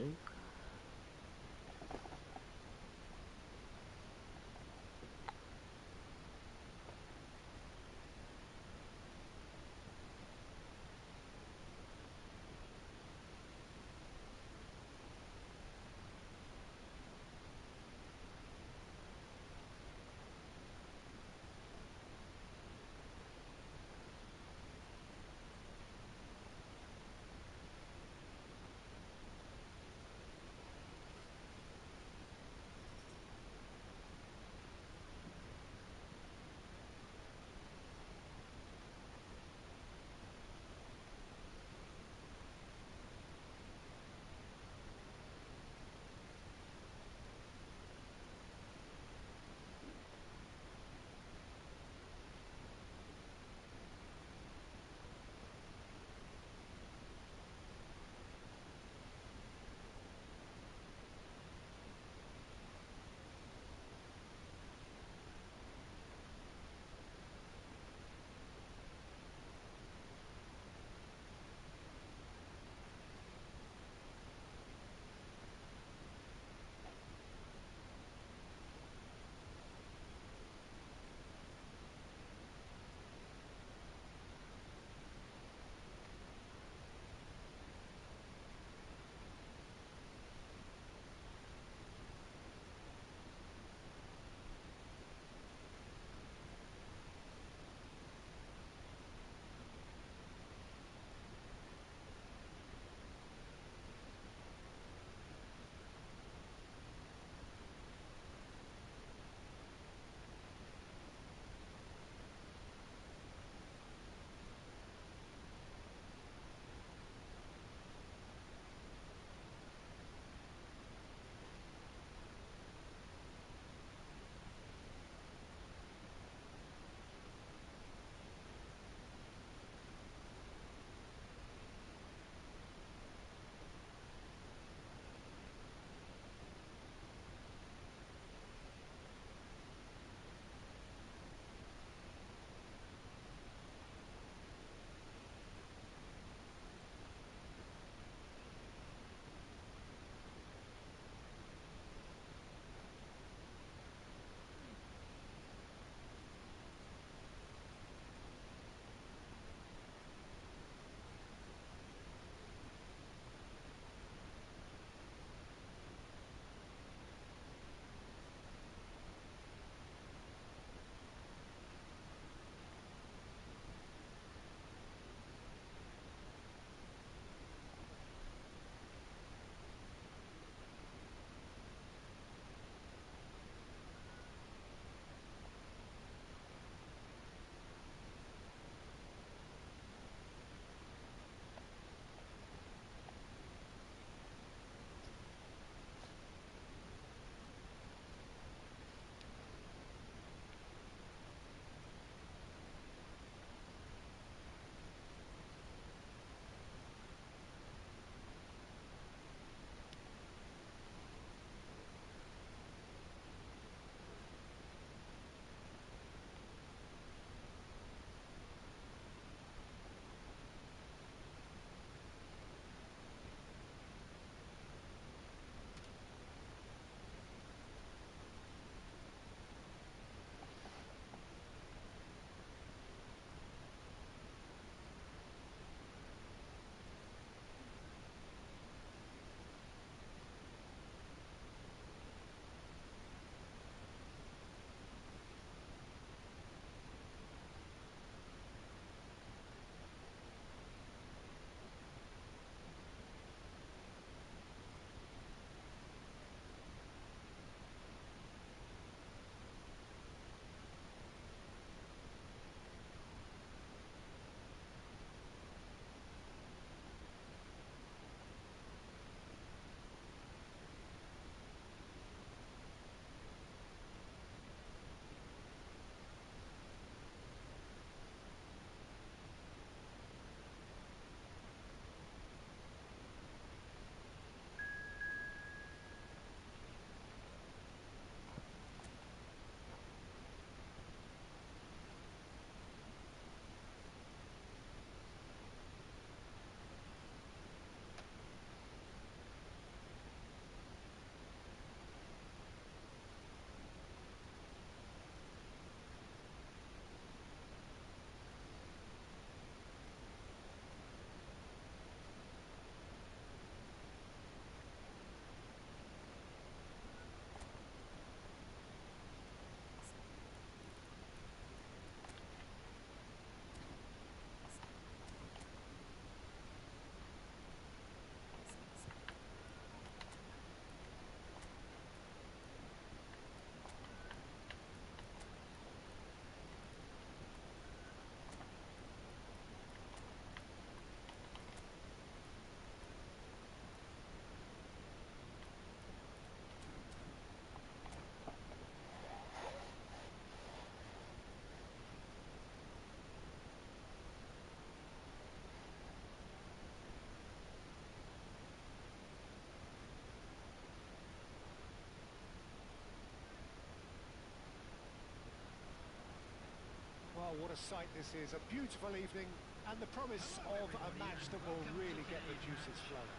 Oh, what a sight this is. A beautiful evening and the promise of a match that will really get the juices flowing.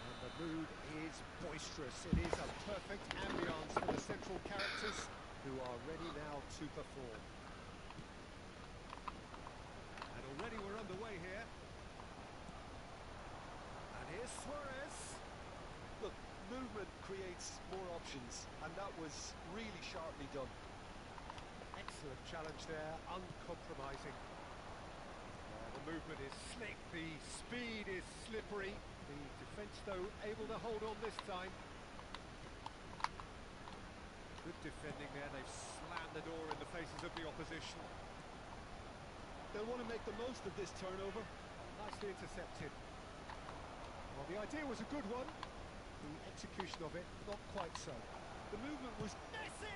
And the mood is boisterous. It is a perfect ambience for the central characters who are ready now to perform. And already we're underway here. And here's Suarez. Look, movement creates more options, and that was really sharply done. Excellent challenge there, uncompromising. The movement is slick, the speed is slippery. The defence, though, able to hold on this time. Good defending there, they've slammed the door in the faces of the opposition. They'll want to make the most of this turnover. Nicely intercepted. Well, the idea was a good one. The execution of it, not quite so. The movement was Messi!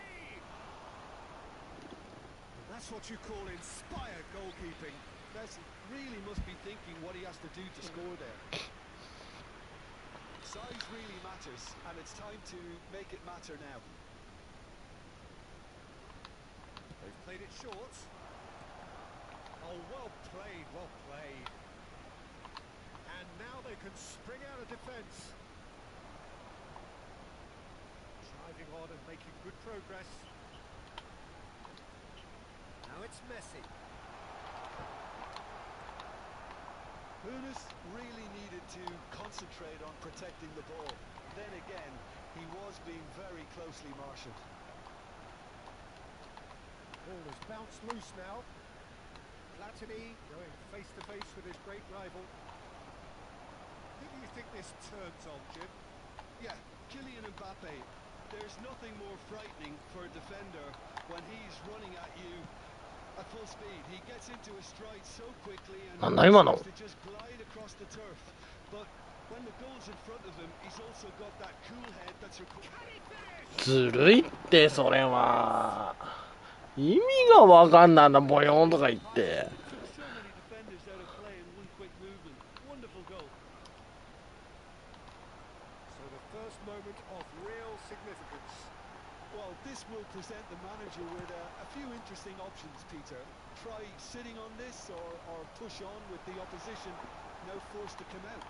And that's what you call inspired goalkeeping. Messi really must be thinking what he has to do to score there. Size really matters, and it's time to make it matter now. They've played it short. Oh, well played, well played. And now they can spring out of defence. Driving on and making good progress. Now it's Messi. Nunes really needed to concentrate on protecting the ball. Then again, he was being very closely marshalled. Ball is bounced loose now. Platini going face to face with his great rival. Who do you think this turns on, Jim? Yeah, Kylian Mbappe. There's nothing more frightening for a defender when he's running at you at full speed. He gets into a stride so quickly and seems to just glide across the turf. But when the goal's in front of him, he's also got that cool head that's required. ずるいってそれは意味がわかんないんだボヨンとか言って So many defenders out of play in one quick movement. Wonderful goal. So the first moment of real significance. Well, this will present the manager with a few interesting options, Peter. Try sitting on this or push on with the opposition, now forced to come out.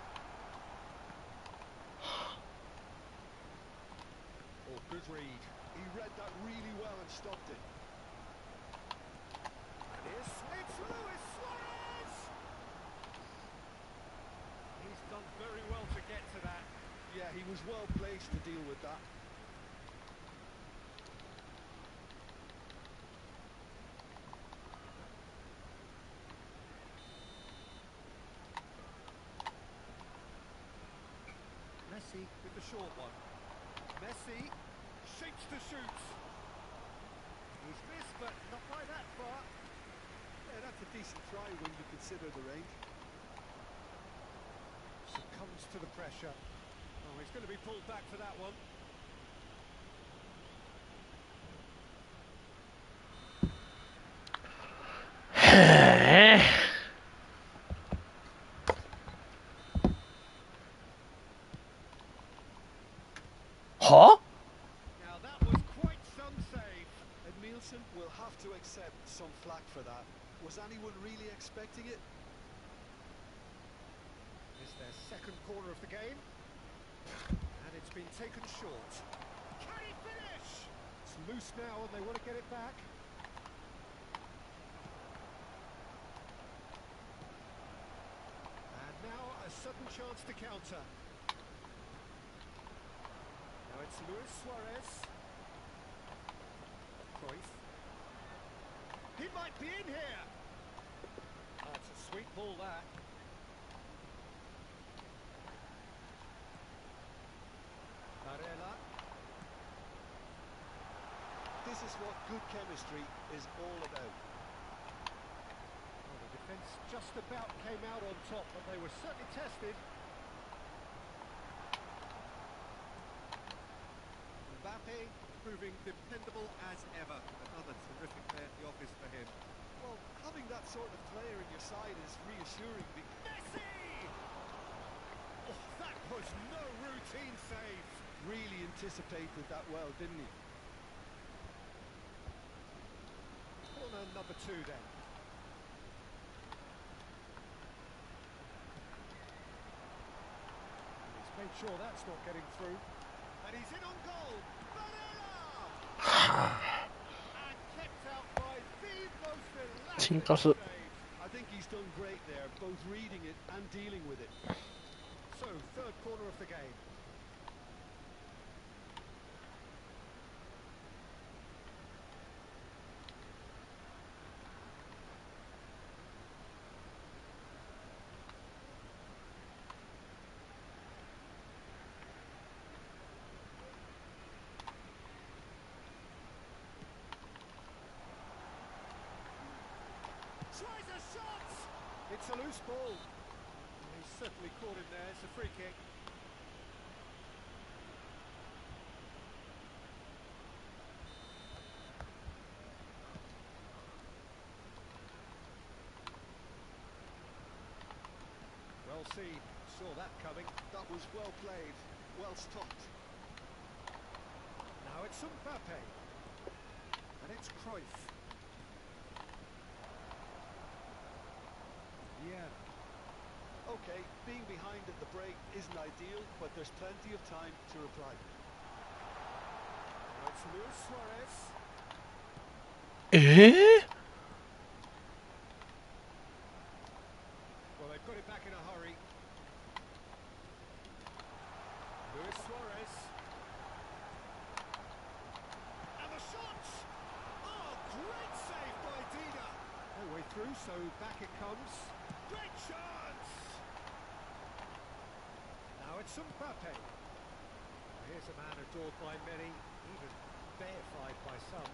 Oh, good read. He read that really well and stopped it. And it's Luis Suarez! He's done very well to get to that. Yeah, he was well placed to deal with that. Messi with the short one. Messi shapes to shoot. He's missed, but not by that far. Yeah, that's a decent try when you consider the range. Succumbs to the pressure. Oh, he's going to be pulled back for that one. Huh? Now that was quite some save. And Nielsen will have to accept some flack for that. Was anyone really expecting it? It's their second corner of the game. And it's been taken short. Can he finish? It's loose now and they want to get it back. And now a sudden chance to counter. Now it's Luis Suarez. Cruyff. He might be in here. That's a sweet ball, that. Barella. This is what good chemistry is all about. Well, the defence just about came out on top, but they were certainly tested. Mbappe proving dependable as ever. Another terrific day at the office for him. Well, having that sort of player in your side is reassuring. Messi! Oh, that was no routine save. Really anticipated that well, didn't he? number 2 then. He's made sure that's not getting through. And he's in on goal. Barella! And kept out by the most Chinkasu. elaborate save. I think he's done great there, both reading it and dealing with it. So, third corner of the game. Tries a shot! It's a loose ball. He's certainly caught him there. It's a free kick. Well seen. Saw that coming. That was well played, well stopped. Now it's Mbappe. And it's Cruyff. Yeah. Okay, being behind at the break isn't ideal, but there's plenty of time to reply. Now it's Luis Suarez. え Well, they've got it back in a hurry. Luis Suarez. And the shot! Oh, great save by Dida. No way through, so back it comes. Great chance! Now it's Mbappe. Here's a man adored by many, even deified by some.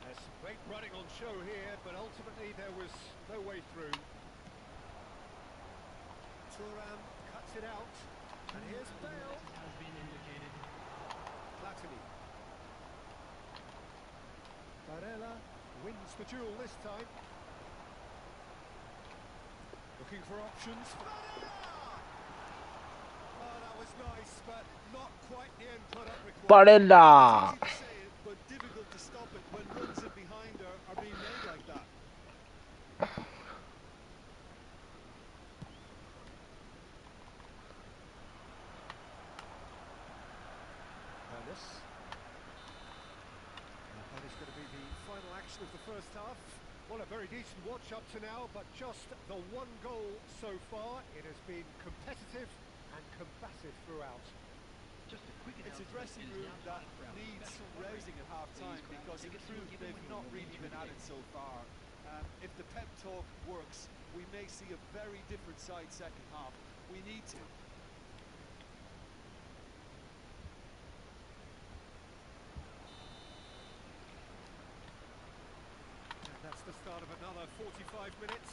There's some great running on show here, but ultimately there was no way through. Thuram cuts it out, and here's Bale. Platini. Barella wins the duel this time. Looking for options. Barella! Oh, that was nice, but not quite the end product required. バレラ Easy to say it, but difficult to stop it when runs in behind are being made like that. Ernest. And that is going to be the final action of the first half. Well, a very decent watch up to now, but just the one goal so far. It has been competitive and combative throughout. It's a dressing room that needs rousing at half-time because in truth they've not really been at it so far. If the pep talk works, we may see a very different side second half. We need to. And that's the start of another 45 minutes.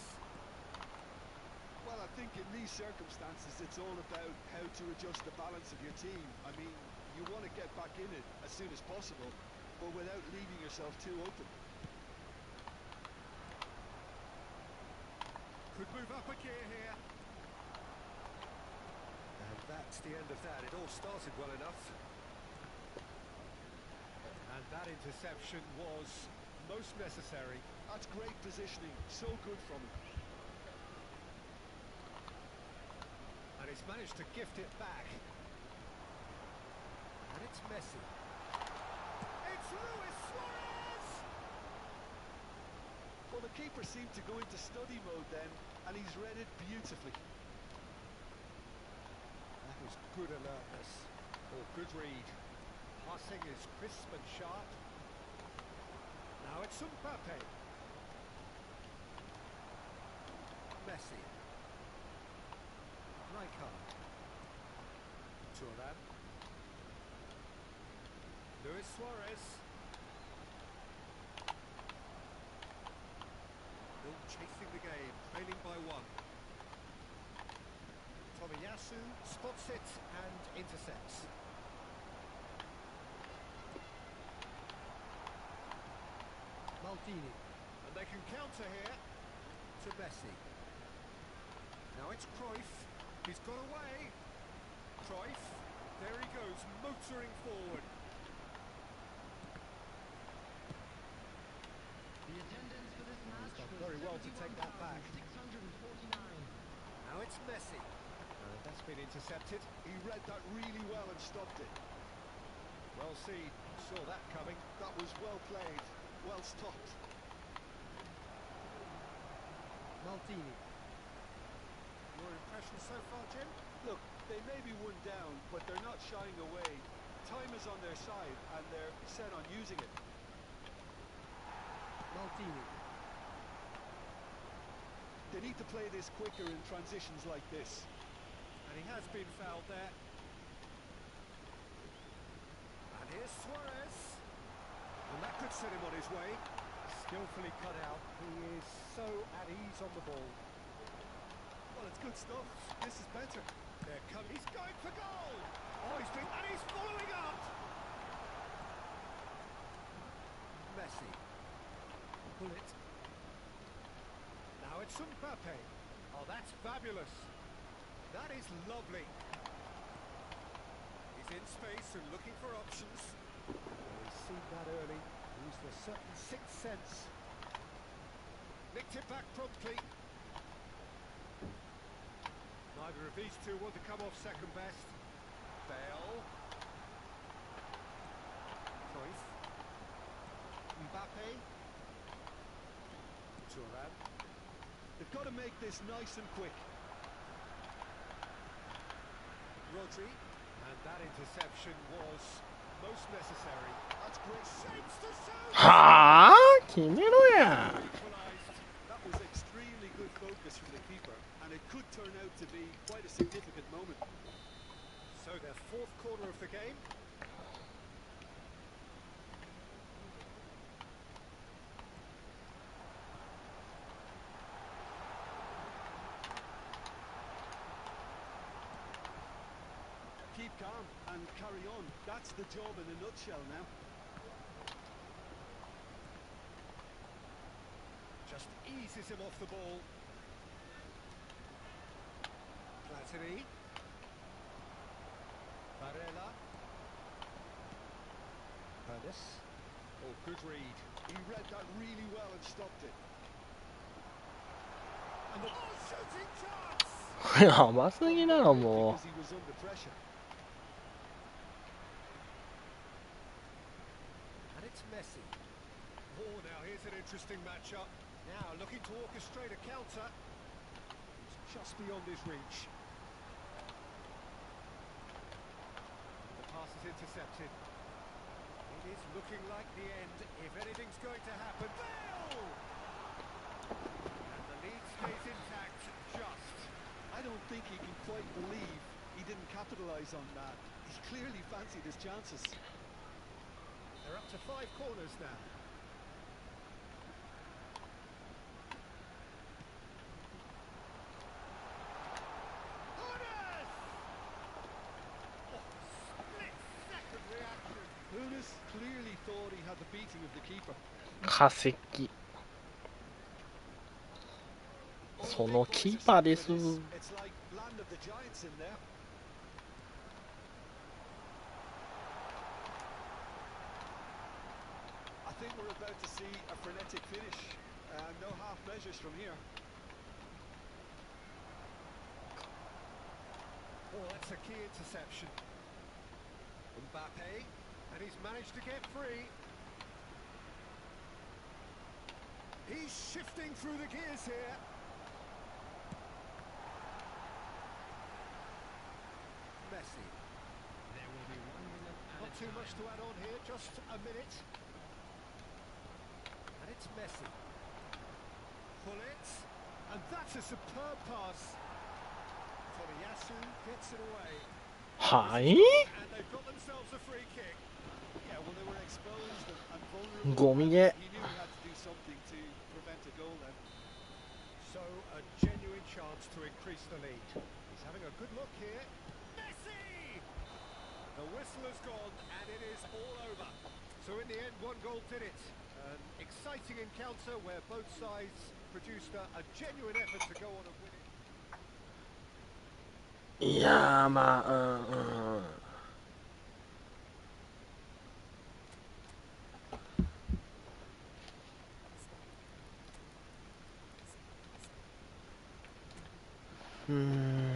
Well, I think in these circumstances it's all about how to adjust the balance of your team. I mean, you want to get back in it as soon as possible, but without leaving yourself too open. Could move up a gear here. And that's the end of that. It all started well enough. And that interception was most necessary. That's great positioning, so good from him. And he's managed to gift it back. And it's Messi. It's Luis Suarez! Well, the keeper seemed to go into study mode then, and he's read it beautifully. That was good alertness, or good read. Passing is crisp and sharp. Now it's Mbappe. Messi. Rijkaard. Thuram. Luis Suarez. Still chasing the game, trailing by one. Tomiyasu spots it and intercepts. Maldini. And they can counter here to Messi. Now it's Cruyff. He's got away. Cruyff. There he goes, motoring forward. The attendance for this match done was very well to take that back. 71,649. Now it's Messi. That's been intercepted. He read that really well and stopped it. Well seen. Saw that coming. That was well played. Well stopped. Maldini. Your impression so far, Jim? Look, they may be one down, but they're not shying away. Time is on their side, and they're set on using it. Maldini. They need to play this quicker in transitions like this. And he has been fouled there. And here's Suarez. And that could set him on his way. Skillfully cut out. He is so at ease on the ball. Well, it's good stuff. This is better. He's going for goal. Oh, and he's following up. Messi. Bullet. Now it's Mbappe. Oh, that's fabulous. That is lovely. He's in space and looking for options. Well, he's seen that early. Used a certain sixth sense. Nicked it back promptly. Neither of these two want to come off second best. Bale. Cruyff. Mbappe. Thuram. They've got to make this nice and quick. Rodri. And that interception was most necessary. That's great. Shapes to show. はあ決めろや Equalised. That was extremely good focus from the keeper, and it could turn out to be quite a significant moment. So their fourth corner of the game. Keep calm and carry on. That's the job in a nutshell now. Just eases him off the ball. Platini. Barella. Pernis. Oh, good read. He read that really well and stopped it. And the shooting chance! やばすぎだろも Because he was under pressure. And it's Messi. Oh, now here's an interesting matchup. Now looking to orchestrate a counter. It's just beyond his reach. The pass is intercepted. It is looking like the end, if anything's going to happen. Bale! And the lead stays intact, just. I don't think he can quite believe he didn't capitalise on that. He clearly fancied his chances. They're up to 5 corners now. Nunes clearly thought he had the beating of the keeper. 化石そのキーパーです It's like land of the giants in there. I think we're about to see a frenetic finish. No half measures from here. Oh, that's a key interception. Mbappe, and he's managed to get free. He's shifting through the gears here. Messi. There will be 1 minute Not too much to add on here, just a minute. And it's Messi. Pull it. And that's a superb pass. Tomiyasu gets it away. はい And they've got themselves a free kick. Yeah, well, they were exposed and vulnerable. ゴミゲ He knew he had to do something to prevent a goal then. So a genuine chance to increase the lead. He's having a good look here. Messi! The whistle has gone and it is all over. So in the end, 1 goal did it. An exciting encounter where both sides produced a genuine effort to go on and win it. いやーまあうんうーん。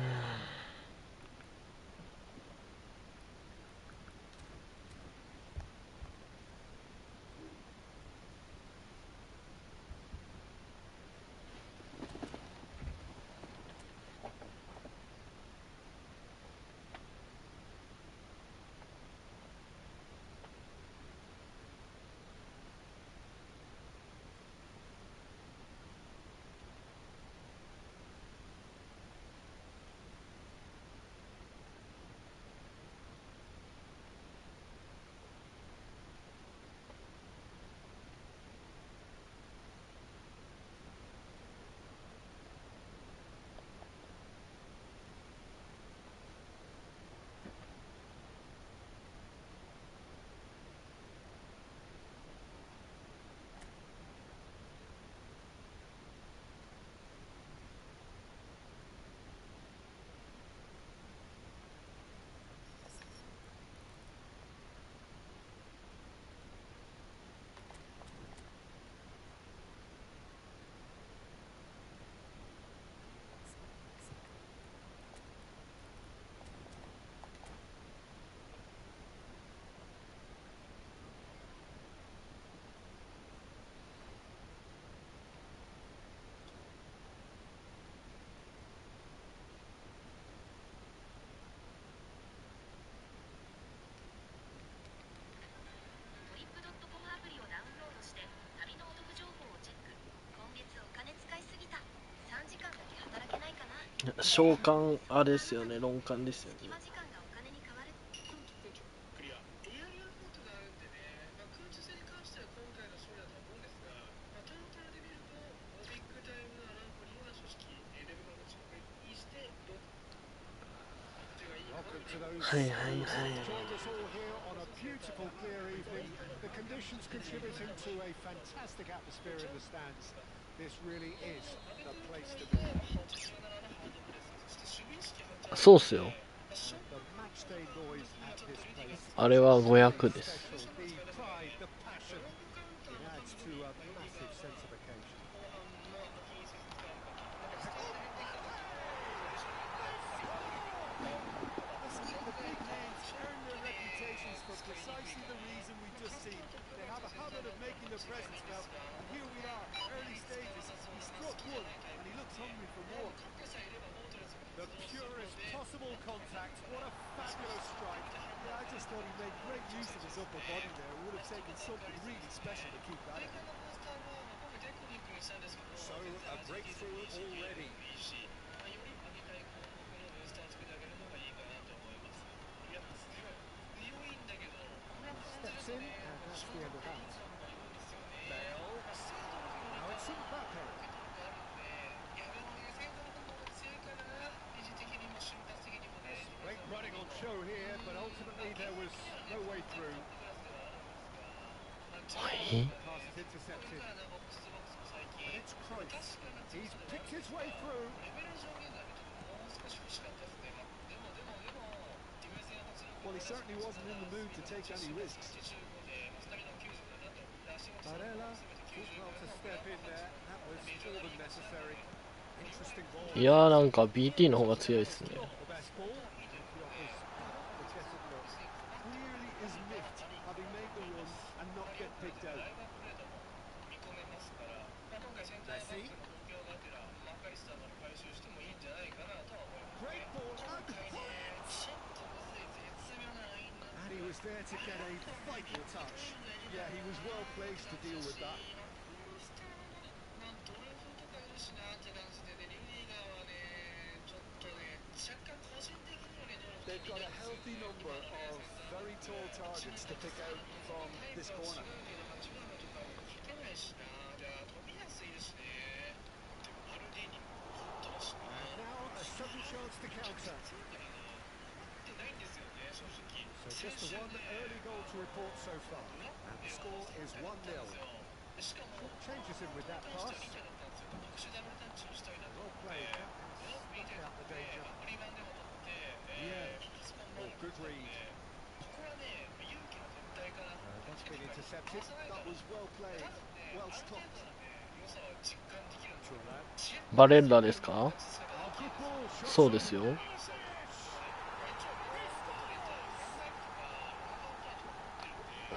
召喚あれですよね、論艦ですよね。クリア。エアリアルポートがあるんでね、空中戦に関しては今回の勝利だと思うんですが、トータルで見ると、ビッグタイムのアランコリーは正直、レベルが落ちにしてどっちがいいかな Welcome って to いう。 those Hey, who hey, have hey. joined us all here on a beautiful, clear evening. The conditions contributing to a fantastic atmosphere in the stands. This really is the place to be. 87のハードプレス、そして守備意識8そうっすよ。 And the matchday noise at this place あれは is 500です。 special. The pride, the passion, it adds to a massive sense of occasion. 後半の品質使うのか、スタートで変化だけど、Listen, the big names earn their reputations for precisely the reason we just seen. They have a habit of making their presence felt, and here we are, early stages. He struck one, and he looks hungry for more. 勝ってさえいればモートレスが The purest possible contact. What a fabulous strike. Yeah, I just thought he made great use of his upper body there. It would have taken something really special to keep that in. このモンスターも今回テクニックにしたんですけど、 So a breakthrough already. いいし、より上げたい項目のブースターを作ってあげるのがいいかなと思います。いや、強いんだけど、これは感じる Steps と in, ね、 and that's the end of that. いるんですよね。 Bale. 精度の方 Now が it's Mbappe. あるんで、いやでもね、精度の方が強いかな。維持的にも瞬発的にもね。 There's late running on show here, but ultimately there was no way through. はい。 Pass is intercepted. ボックスとボックスも最近 And it's Cruyff. 確かな He's picked his way through. レベル上限がもう少し欲しかったですね。でもディフェンスが発力 Well, he certainly wasn't in the mood to take any risks. 85でスタミナも97と足元 Barella 全て did 95 well to step in there. That was more than necessary. Interesting ball. いやーなんか BT の方が強いですね。 The best ball. The offers majestic look. Clearly is miffed, having made the run and not get picked out. ライバープレートも見込めますから、今回センターバックの本業がてらマッカリスターまで回収してもいいんじゃないかなとは思います。 Great ball. 今回ね、ちょっとむずい絶妙なラインなん And he was there to get a vital touch. Yeah, he was well placed to deal with that. ドルフとかいるしなって感じでね、リュディガーはね、ちょっとね、若干個人的にはね、ドルフ They've got a healthy number of very tall targets to pick out from this corner. 8番とかも勝てないしな。じゃあ、飛びやすいですね。でも、マルディーニも勝ってますしな。 And now a sudden chance to counter. ってないんですよね、正直。 So just the one early goal to report so far. And the score is 1-0. しかも、 Changes in with that 本当 pass. はリタだったんですよ。特殊ダブルタッチをしたいなと Well 思って、 played. ブロック見て Stuck た out ん the で、 danger. リバウンドも取って、 Yeah. パスも Oh, 前に good 来たん read. で、ここはね、勇気の絶対かな。 That's been intercepted. That was well played, 多分ね、 well ある程 stopped. 度のね、良さは実感できるんですよ。 Thuram. バレッラですか？ Oh, good そうですよ。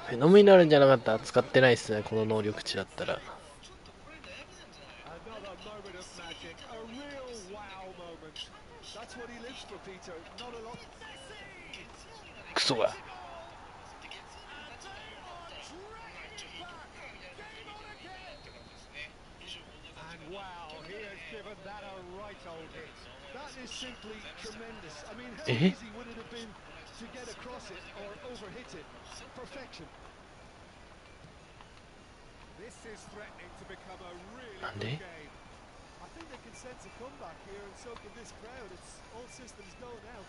フェノメナルじゃなかったら使ってないですね、この能力値だったら。Another moment of magic, a real wow moment. That's what he lives for, Peter. Not a lot. クソが。And wow, he has given that a right old hit. That is simply tremendous. I mean, how easy would it have been to get across it or overhit it? Perfection. This is threatening to become a really なん good で game. I think they can sense a comeback here, and so can this crowd. It's all systems go now.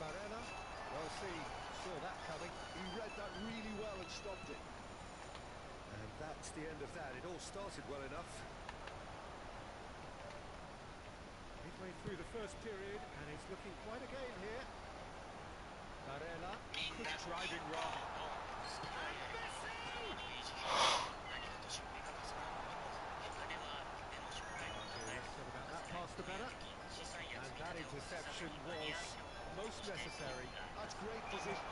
Barella, well, saw that coming. He read that really well and stopped it. And that's the end of that. It all started well enough. Midway through the first period, and it's looking quite a game here. Barella, quick driving run. About that pass to better. And that interception was most necessary. That's great position.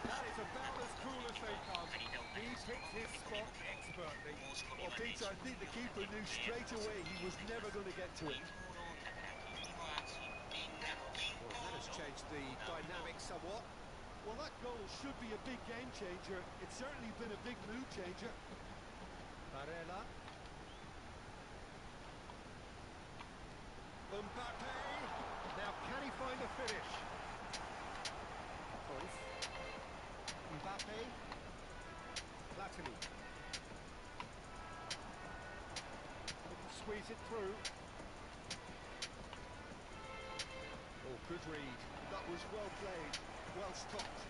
That is about as cool as they come. He picked his spot expertly. Well, Peter, I think the keeper knew straight away he was never going to get to it. Well, that has changed the dynamic somewhat. Well, that goal should be a big game changer. It's certainly been a big mood changer. Barella. Mbappe. Now, can he find a finish? Cruyff. Mbappe. Platini. Couldn't squeeze it through. Oh, good read. That was well played, well stopped.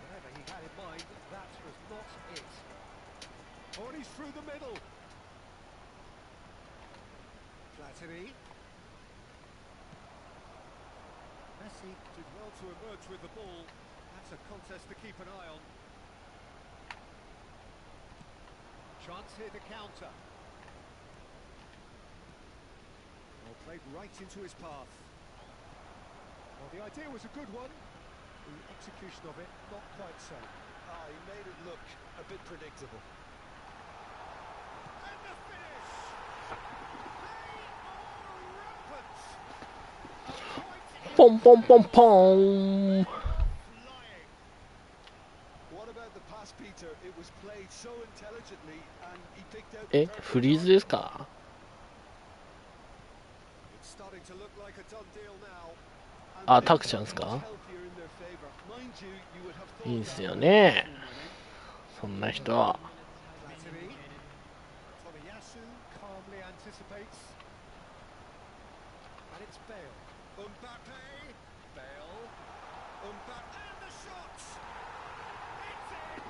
Whatever he had in mind, that was not it. Oh, and he's through the middle. Platini. Messi did well to emerge with the ball. That's a contest to keep an eye on. Chance here to counter. Well, played right into his path. Well, the idea was a good one. The execution of it, not quite so. He made it look a bit predictable. And the finish! They are rampant! A point ポンポンポンポン。 flying! What about the pass, Peter? It was played so intelligently, and he picked out. え、フリーズですか？ It's starting to look like a done deal now. あ、タクちゃんですか？いいんすよね、そんな人は。 Platini. Tomiyasu calmly anticipates. And it's Bale. Mbappe. Bale. Mbappe. And the shot! It's in!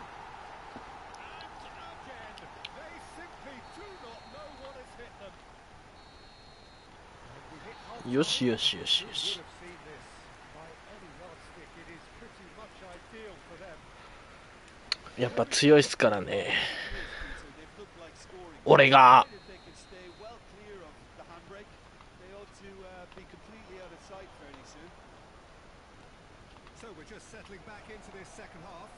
And again, they simply do not know what has hit them. And we hit half-time. よしよしよしよ Would し。 have seen this by any yardstick. It is pretty much ideal for them. やっぱ強いっすからね。俺が。 So we're just settling back into this second half.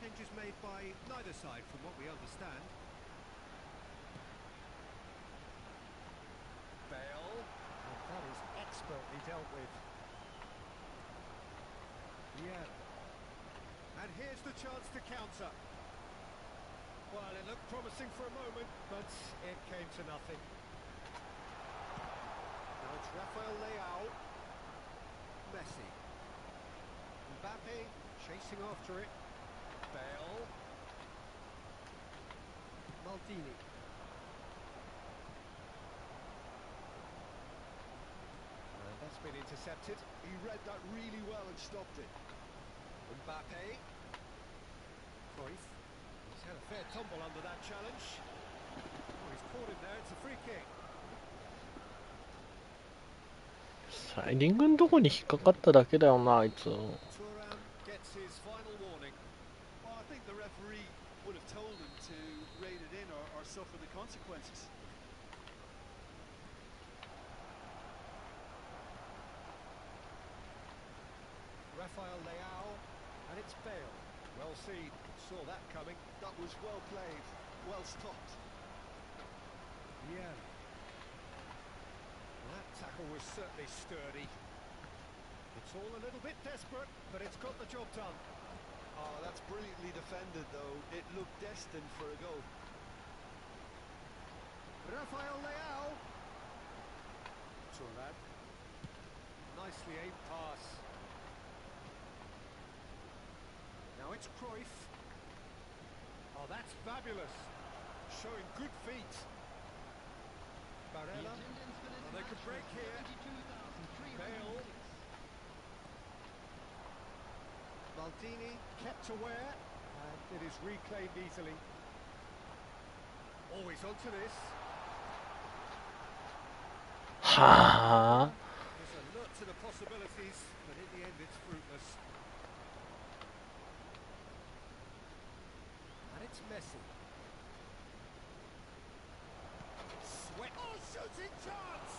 Changes made by neither side from what we understand. Bale. And that is expertly dealt with. Yeah. And here's the chance to counter. Well, it looked promising for a moment, but it came to nothing. Now it's Rafael Leao. Messi. Mbappe chasing after it. Bale. Maldini. And that's been intercepted. He read that really well and stopped it. Mbappe. Cruyff. He's had a fair tumble under that challenge. Oh, he's caught him there. It's a free kick. サイディングのとこに引っかかっただけだよな、あいつ。 Thuram gets his final warning. Well, I think the referee would have told him to rein it in or suffer the consequences. Rafael Leao, and it's Bale. Well seen, saw that coming. That was well played, well stopped. Yeah. That tackle was certainly sturdy. It's all a little bit desperate, but it's got the job done. Oh, that's brilliantly defended, though. It looked destined for a goal. Rafael Leao. Turad. Nicely aimed pass. Now it's Cruyff. Oh, that's fabulous. Showing good feet. Barella. Oh, they could break here. Bale. Maldini kept aware, and it is reclaimed easily. Always onto this. Ha. There's a lot to the possibilities, but in the end it's fruitless. And it's Messi. Sweat. Oh, shooting chance!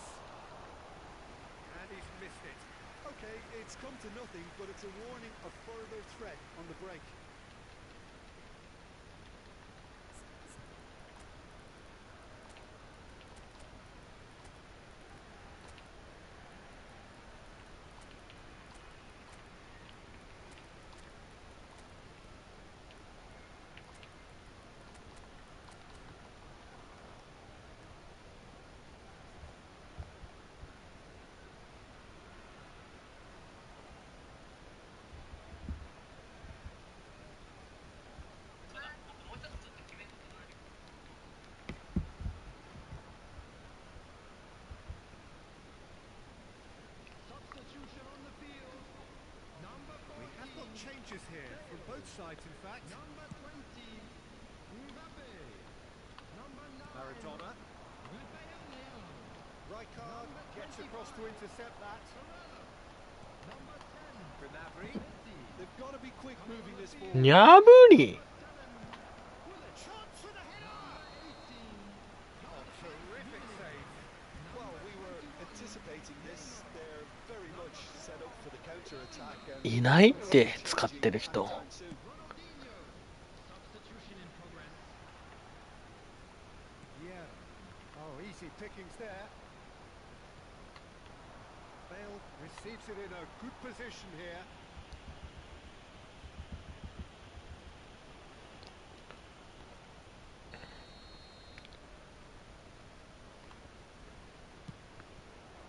And he's missed it. Okay, it's come to nothing, but it's a warning of further threat on the break. We have got changes here from both sides, in fact. Maradona. Rijkaard gets across to intercept that. Gnabry. They've got to be quick moving this forward. にゃぶり。 Chance for the header! Oh, terrific save. Well, we were anticipating this. They're very much set up for the counter-attack. いないって使ってる人。 Yeah. Oh, easy pickings there. Bale receives it in a good position here.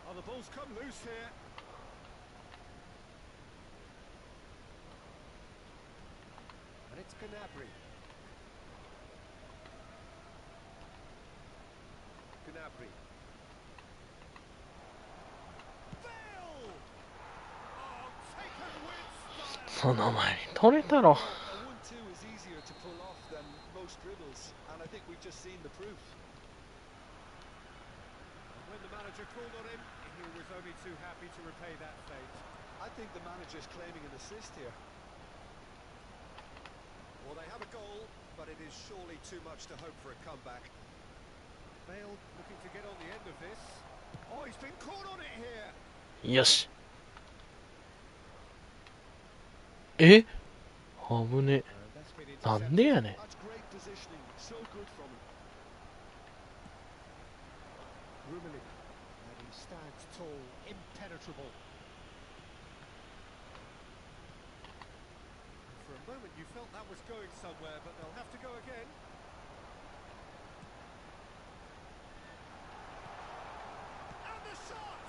Oh, the ball's come loose here. And it's Gnabry. Gnabry. Bale! Oh, taken with style. その前に取れたろ。 A 1-2 is easier to pull off than most dribbles, and I think we've just seen the proof. And when the manager called on him, he was only too happy to repay that fate. I think the manager's claiming an assist here. Well, they have a goal, but it is surely too much to hope for a comeback. Bale looking to get on the end of this. Oh, he's been caught on it here. よし。え、危ね。 That's been なんでやねん。 That's great positioning, so good from him. Rummenigge, and he stands tall, impenetrable. For a moment you felt that was going somewhere, but they'll have to go again. And the shot!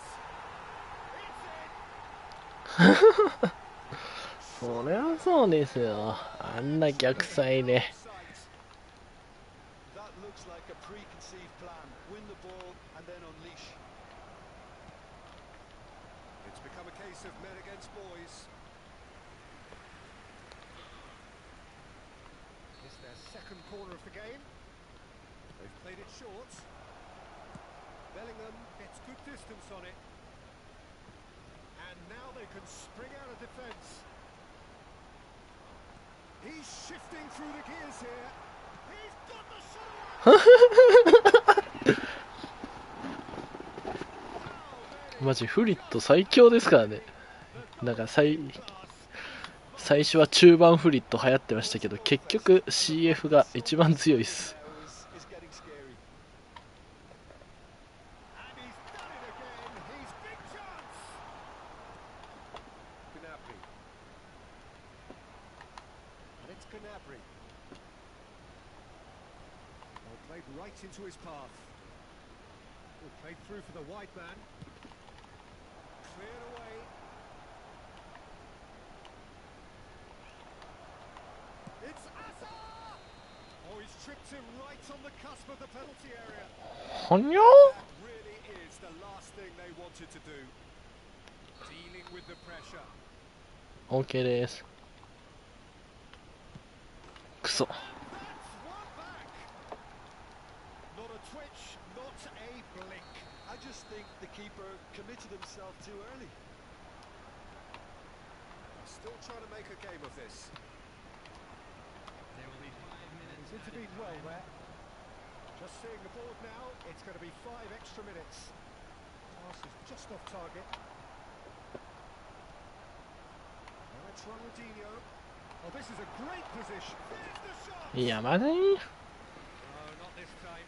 It's in! そりゃそうですよ。あんな逆サイで。 That looks like a preconceived plan. Win the ball and then unleash. It's become a case of men against boys. It's their second corner of the game. They've played it short. Bellingham gets good distance on it. And now they can spring out of defence. He's shifting through the gears here. He's got the shot away. マジフリット最強ですからね。なんか最初は中盤フリット流行ってましたけど、結局 CF が一番強いっす。Is getting scary. And he's done it again. He's big chance. Gnabry. And it's Gnabry. Well, played right into his path. Well, played through for the wide man. Cleared away. It's Asa! Oh, he's tripped him right on the cusp of the penalty area. はにゃ That really is the last thing they wanted to do. Dealing with the pressure. OK です。クソ。 That's one back. Not a twitch, not a blink. I just think the keeper committed himself too early. Still trying to make a game of this. He's intervened well there. Just seeing the board now, it's going to be 5 extra minutes. Pass is just off target. Now it's Ronaldinho. Oh, this is a great position. There's the shot. いや、まだいい。 No, not this time.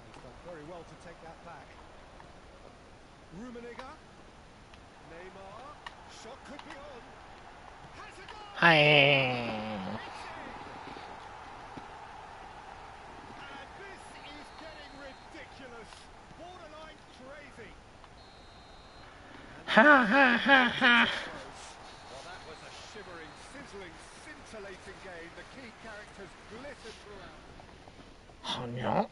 He's done very well to take that back. Rummenigge. Neymar. Shot could be on. Has a goal. はい。 And this is getting ridiculous. Borderline crazy. はあはあはあはあ。 Well, that was a shimmering, sizzling, scintillating game. The key characters glittered throughout. はにゃ。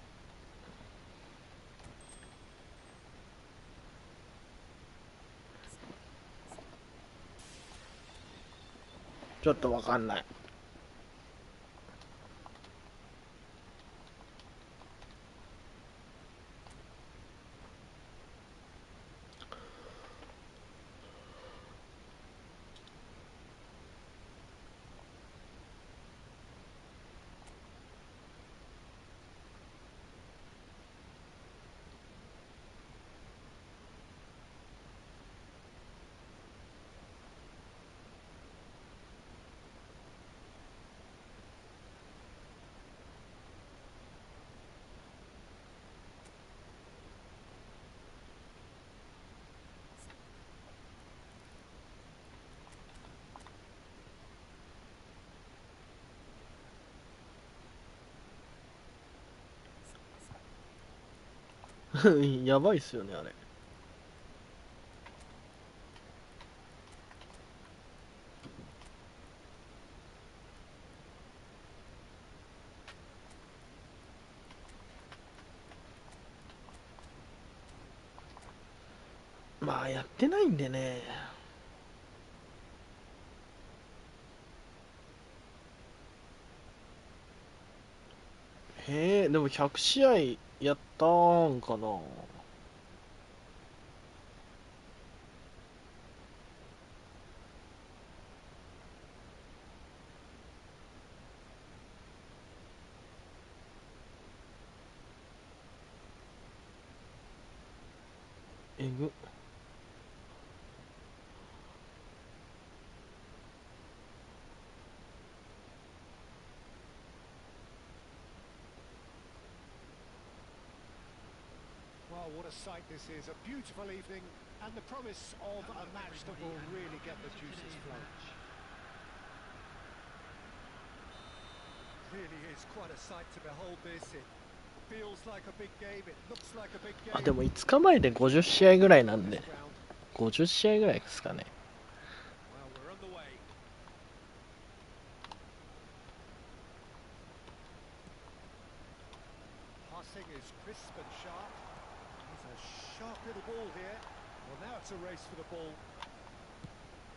ちょっとわかんない。やばいっすよね、あれ。まあやってないんでね。でも100試合やったんかな。えぐ。Well, what a sight this is. A beautiful evening and the promise of a match that will really get the juices flowing. Really is quite a sight to behold this. It feels like a big game. It looks like a big game. あ、でも5日前で50試合ぐらいなんで、50試合ぐらいですかね。 Well, we're on the way. Passing is crisp and sharp. He's a sharp little ball here. Well, now it's a race for the ball.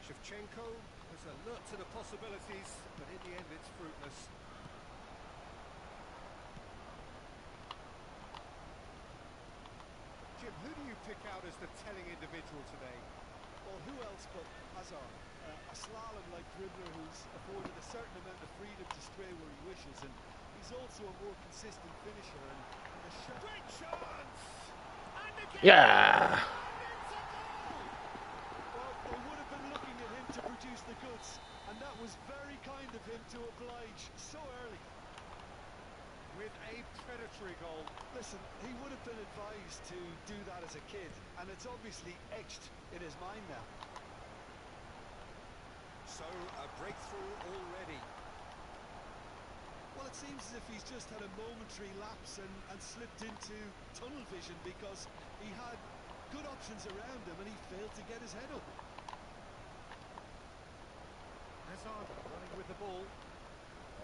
Shevchenko. Was alert to the possibilities, but in the end it's fruitless. Jim, who do you pick out as the telling individual today? Well, who else but Hazard? A slalom-like dribbler who's afforded a certain amount of freedom to stray where he wishes, and he's also a more consistent finisher. And the shot. Great chance! And again! Yeah. Well, they would have been looking at him to produce the goods, and that was very kind of him to oblige so early. With a predatory goal. Listen, he would have been advised to do that as a kid, and it's obviously etched in his mind now. So, a breakthrough already. Well, it seems as if he's just had a momentary lapse and slipped into tunnel vision, because he had good options around him and he failed to get his head up. Hazard running with the ball.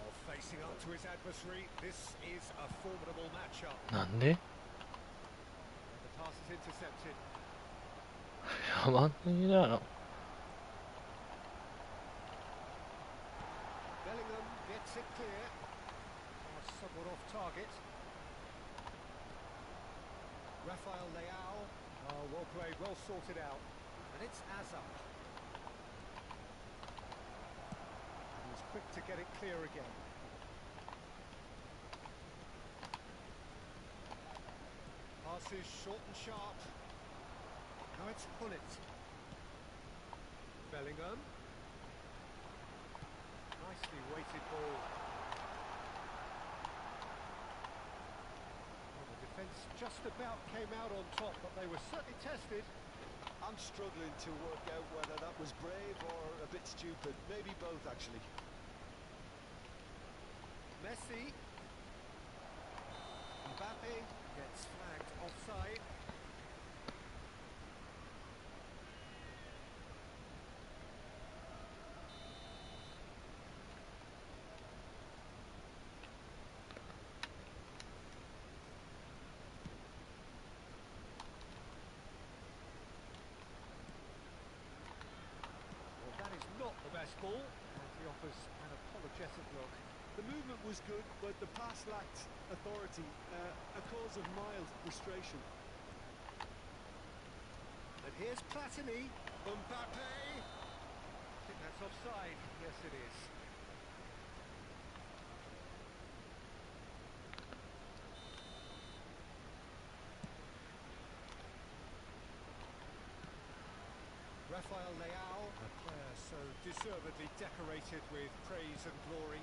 While facing up to his adversary, this is a formidable matchup. なんで And the pass is intercepted. やばすぎだろ。 Bellingham gets it clear. Somewhat off target. Rafael Leao. Oh, well played, well sorted out. And it's Hazard. And he's quick to get it clear again. Passes short and sharp. Now it's Hullet. Bellingham. Nicely weighted ball. Well, the defence just about came out on top, but they were certainly tested. I'm struggling to work out whether that was brave or a bit stupid. Maybe both, actually. Messi. Mbappe gets flagged offside. Well, that is not the best ball, and he offers an apologetic look. The movement was good, but the pass lacked authority, a cause of mild frustration. And here's Platini. Mbappe. I think that's offside. Yes, it is. Rafael Leao, a player so deservedly decorated with praise and glory.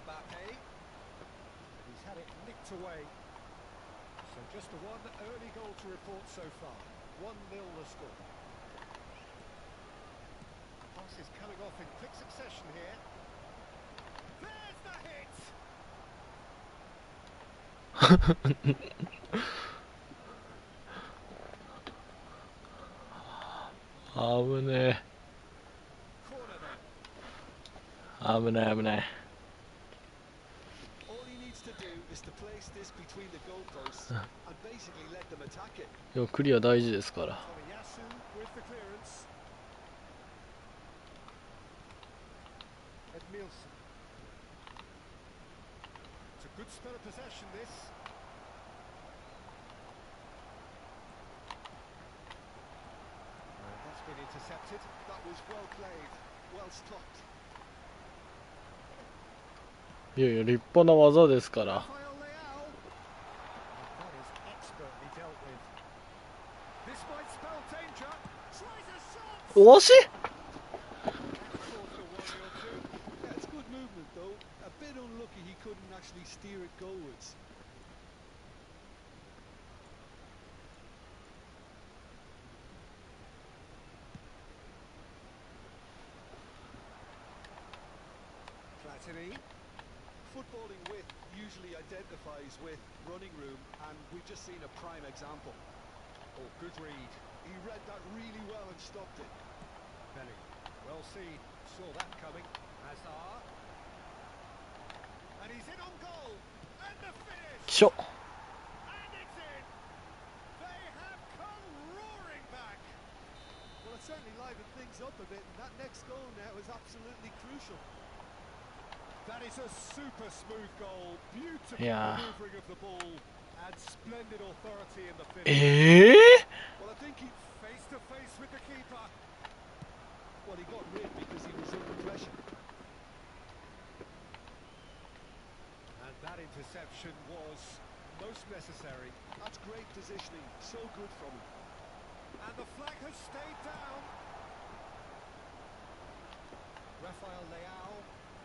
Mbappe. He's had it nicked away. So just a one early goal to report so far. 1-0 the score. Pass is coming off in quick succession here. There's the hit!危ね Corner then. え。危ない危ない。 All he needs to do is to place this between the goalposts and basically let them attack it. でもクリア大事ですから。 Tomiyasu with the clearance. Edmilson. It's a good spell of possession, this. And that's been intercepted. That was well played, well stopped. いやいや、立派な技ですから。 Rafael Leao. That is expertly dealt with. This might spell danger. Tries a shot. 惜しい Caught the worry or two. Yeah, it's good movement though. A bit unlucky he couldn't actually steer it goalwards. Platini. Footballing width usually identifies with running room, and we've just seen a prime example. Oh, good read. He read that really well and stopped it. Bellingham. Well seen. Saw that coming. Hazard. And he's in on goal. And the finish. きしょ And it's in. They have come roaring back. Well, it certainly livened things up a bit, and that That is a super smooth goal. Beautiful Yeah. maneuvering of the ball and splendid authority in the finish. ええ Well, I think he face to face with the keeper. Well, he got rid because he was under pressure. And that interception was most necessary. That's great positioning. So good from him. And the flag has stayed down. Rafael Leao,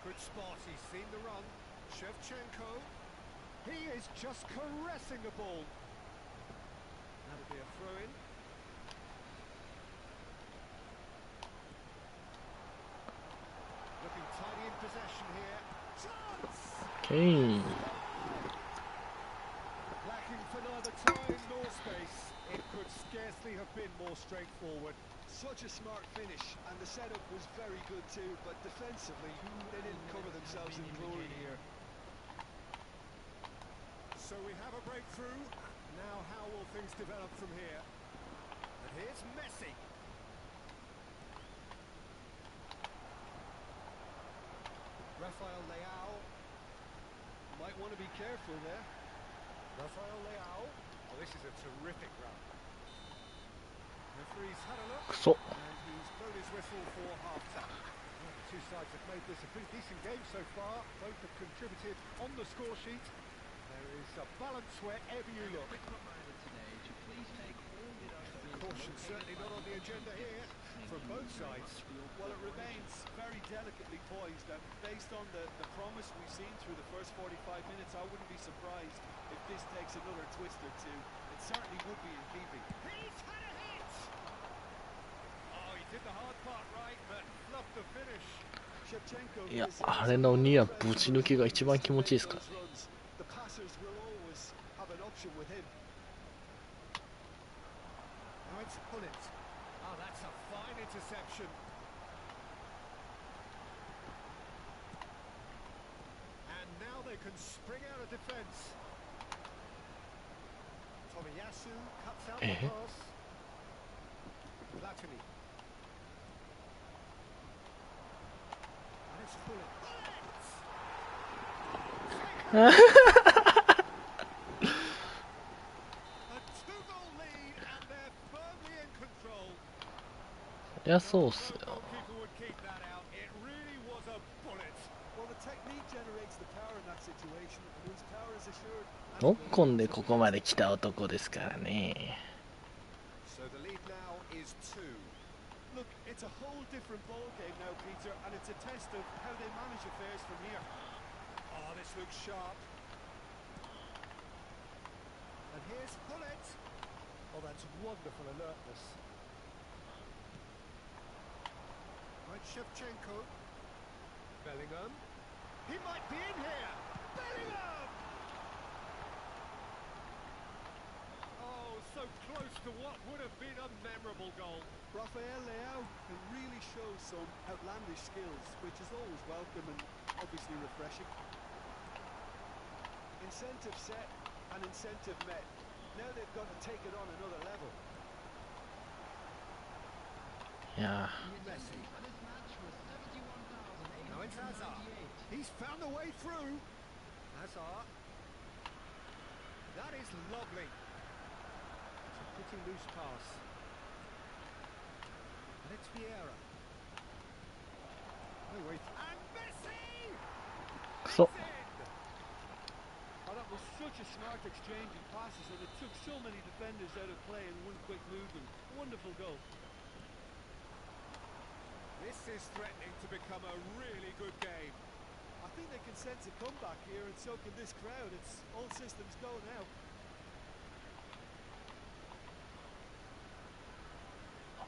good spot. He's seen the run. Shevchenko, he is just caressing the ball. That'll be a throw-in. Looking tidy in possession here. Chance! オッケー。 Lacking for neither time nor space. It could scarcely have been more straightforward. Such a smart finish, and the setup was very good too, but defensively, they didn't cover themselves in glory here. So we have a breakthrough. Now how will things develop from here? And here's Messi. Rafael Leao. Might want to be careful there. Rafael Leao. Oh, this is a terrific run. Referee's had a look. クソ。 And he's blown his whistle for half-time. Well, the two sides have made this a pretty decent game so far. Both have contributed on the score sheet. There is a balance wherever you look. Caution certainly not on the agenda here from both sides. Well, it remains very delicately poised, and based on the promise we've seen through the first 45 minutes, I wouldn't be surprised if this takes another twist or two. It certainly would be in keeping. He's had a hit! Oh, he did the hard part right, but fluffed the finish. Shevchenko いや、 is あれのニアぶち抜きが一番気持ちいいですからね。 The passers will always have an option with him. Now it's Pullet. Oh, that's a fine interception. And now they can spring out of defence. Tomiyasu cuts out the pass. Platini. And it's Pullet. A two-goal lead, and they're firmly in control. そりゃそうっすよ。 Goalkeeper would keep that out. It really was a bullet. Well, the technique generates the power in that situation, and once power is assured... ノッコンでここまで来た男ですからね。 So the lead now is 2. Look, it's a whole different ball game now, Peter, and it's a test of how they manage affairs from here. Oh, this looks sharp. And here's Pullet. Oh, that's wonderful alertness. Right, Shevchenko. Bellingham. He might be in here. Bellingham! Oh, so close to what would have been a memorable goal. Rafael Leao can really show some outlandish skills, which is always welcome and obviously refreshing. Incentive set and incentive met. Now they've got to take it on another level. いや Messi. Now it's Hazard. He's found a way through. Hazard. That is lovely. It's a pretty loose pass. And it's Vieira. No way. And Messi! クソ。 It's in! Oh, that was such a smart exchange of passes, and it took so many defenders out of play in one quick movement. Wonderful goal. This is threatening to become a really good game. I think they can sense a comeback here, and so can this crowd. It's all systems go now.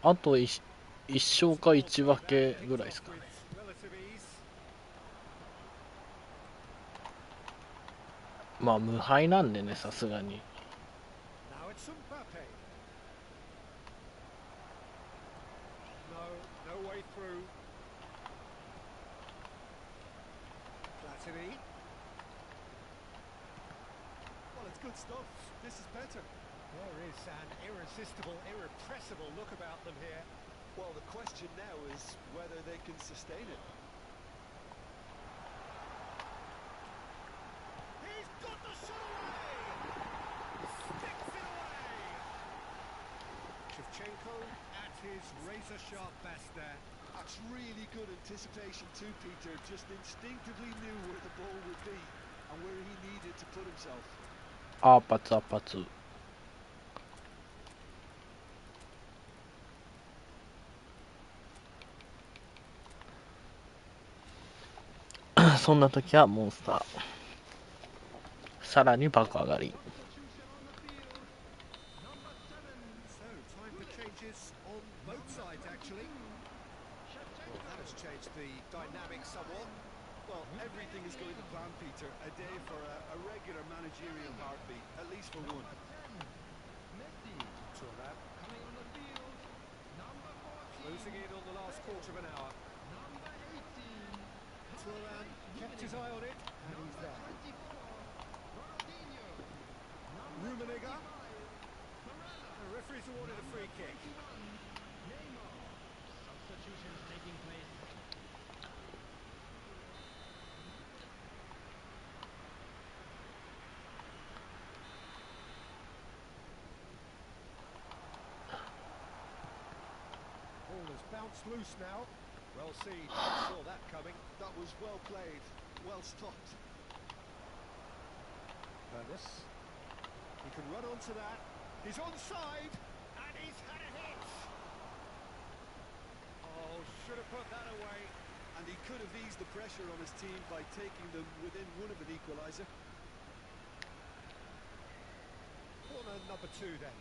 あと一勝か一分けぐらいですかね。 Relative ease. まあ無敗なんでね、さすがに。 Now it's Mbappe. No way through. Platini. Well, it's good stuff. This is better. There is an irresistible, irrepressible look about them here. Well, the question now is whether they can sustain it. Tactical at his razor-sharp best there. That's really good anticipation too, Peter. Just instinctively knew where the ball would be and where he needed to put himself. あーパツあーパツ。そんな時はモンスター。さらに爆上がり。So, time for changes on both sides, actually. Well, that has changed the dynamic somewhat. Well, everything is going to plan, Peter. A day for a regular managerial heartbeat, at least for one. Turan closing in on the last quarter of an hour. Turan kept his eye on it, and he's there. Rummenigge. The referee's awarded a free kick. Substitutions taking place. 'Ball has bounced loose now. Well seen. Saw that coming. That was well played, well stopped. Berners. He can run onto that. He's onside, and he's had a hit. Oh, should have put that away. And he could have eased the pressure on his team by taking them within one of an equaliser. Corner number 2 then.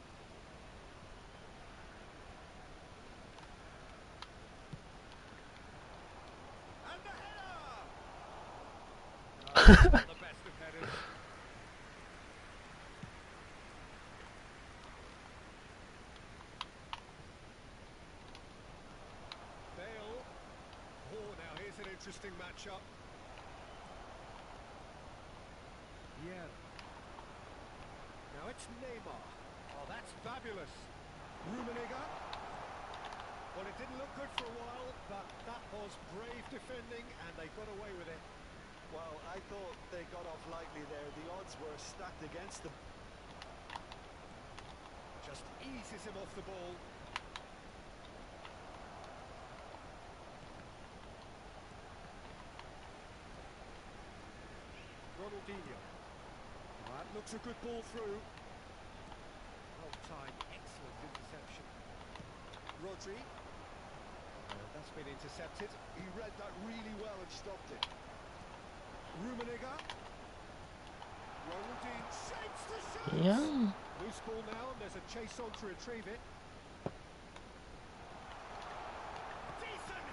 And the header! Oh, not the best of headers. Bale. Oh, now here's an interesting matchup. Yeah. Now it's Neymar. Oh, that's fabulous. Rummenigge. Well, it didn't look good for a while, but that was brave defending, and they got away with it. Well, I thought they got off lightly there. The odds were stacked against them. Just eases him off the ball. Ronaldinho. That looks a good ball through. Well timed, excellent interception. Rodri, That's been intercepted. he read that really well and stopped it. Rummenigge. Ronaldinho shapes the shot. いや Loose ball now, and there's a chase on to retrieve it. Decent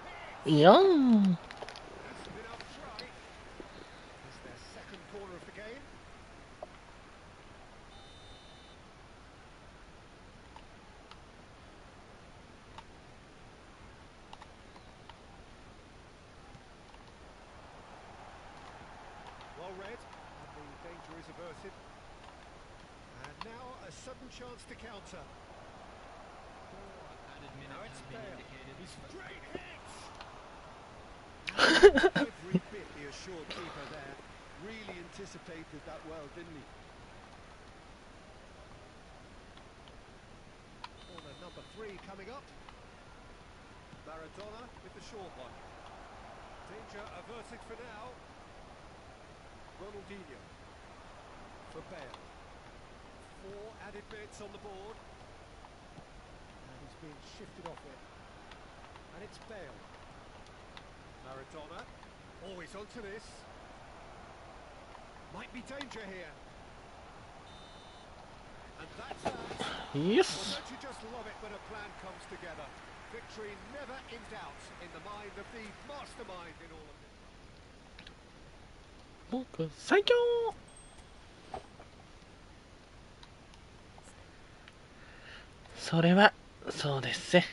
hit. いや That's an enough try. It's their second corner of the game. Well read, and the danger is averted. And now a sudden chance to counter. Added Now minutes it's have been Bale. indicated. He's great hits. Every bit the assured keeper there. Really anticipated that well, didn't he? Corner number 3 coming up. Maradona with the short one. Danger averted for now. Ronaldinho for Bale. 4 added minutes on the board. And he's been shifted off it. And it's Bale. Maradona. Always onto this. Might be danger here. And that's that. イエ Well, ス don't you just love it when a plan comes together? Victory never in doubt in the mind of the mastermind in all of this. 僕最強それはそうですね。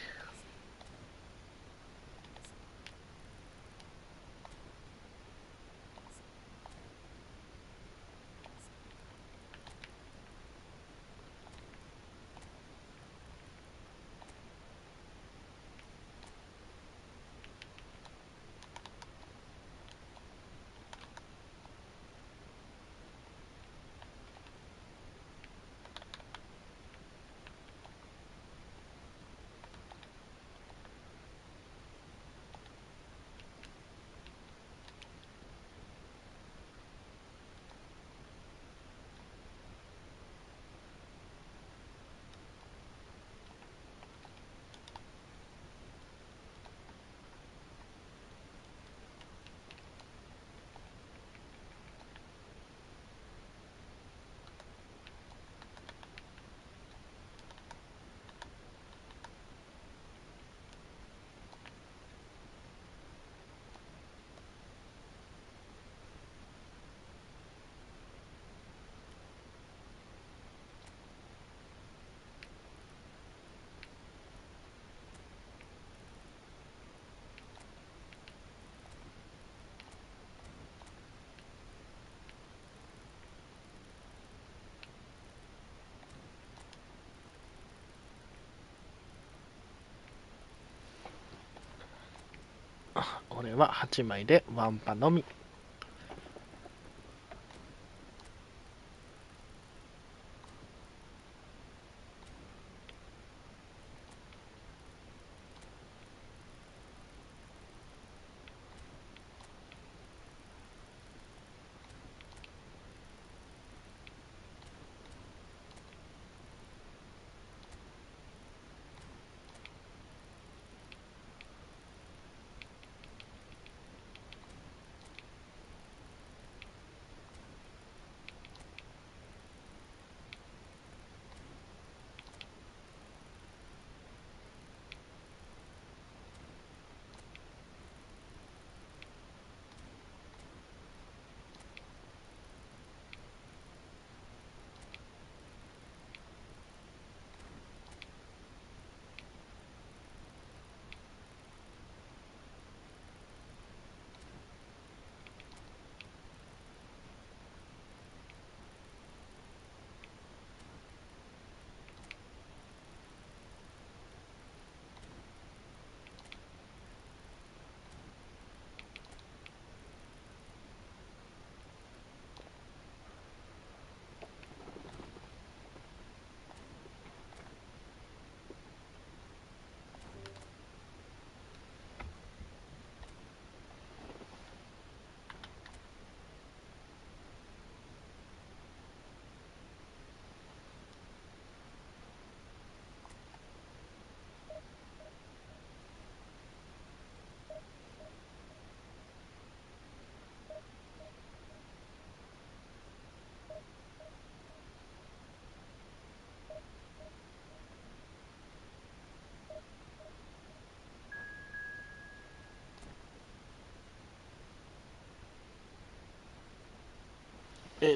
俺は8枚でワンパのみ。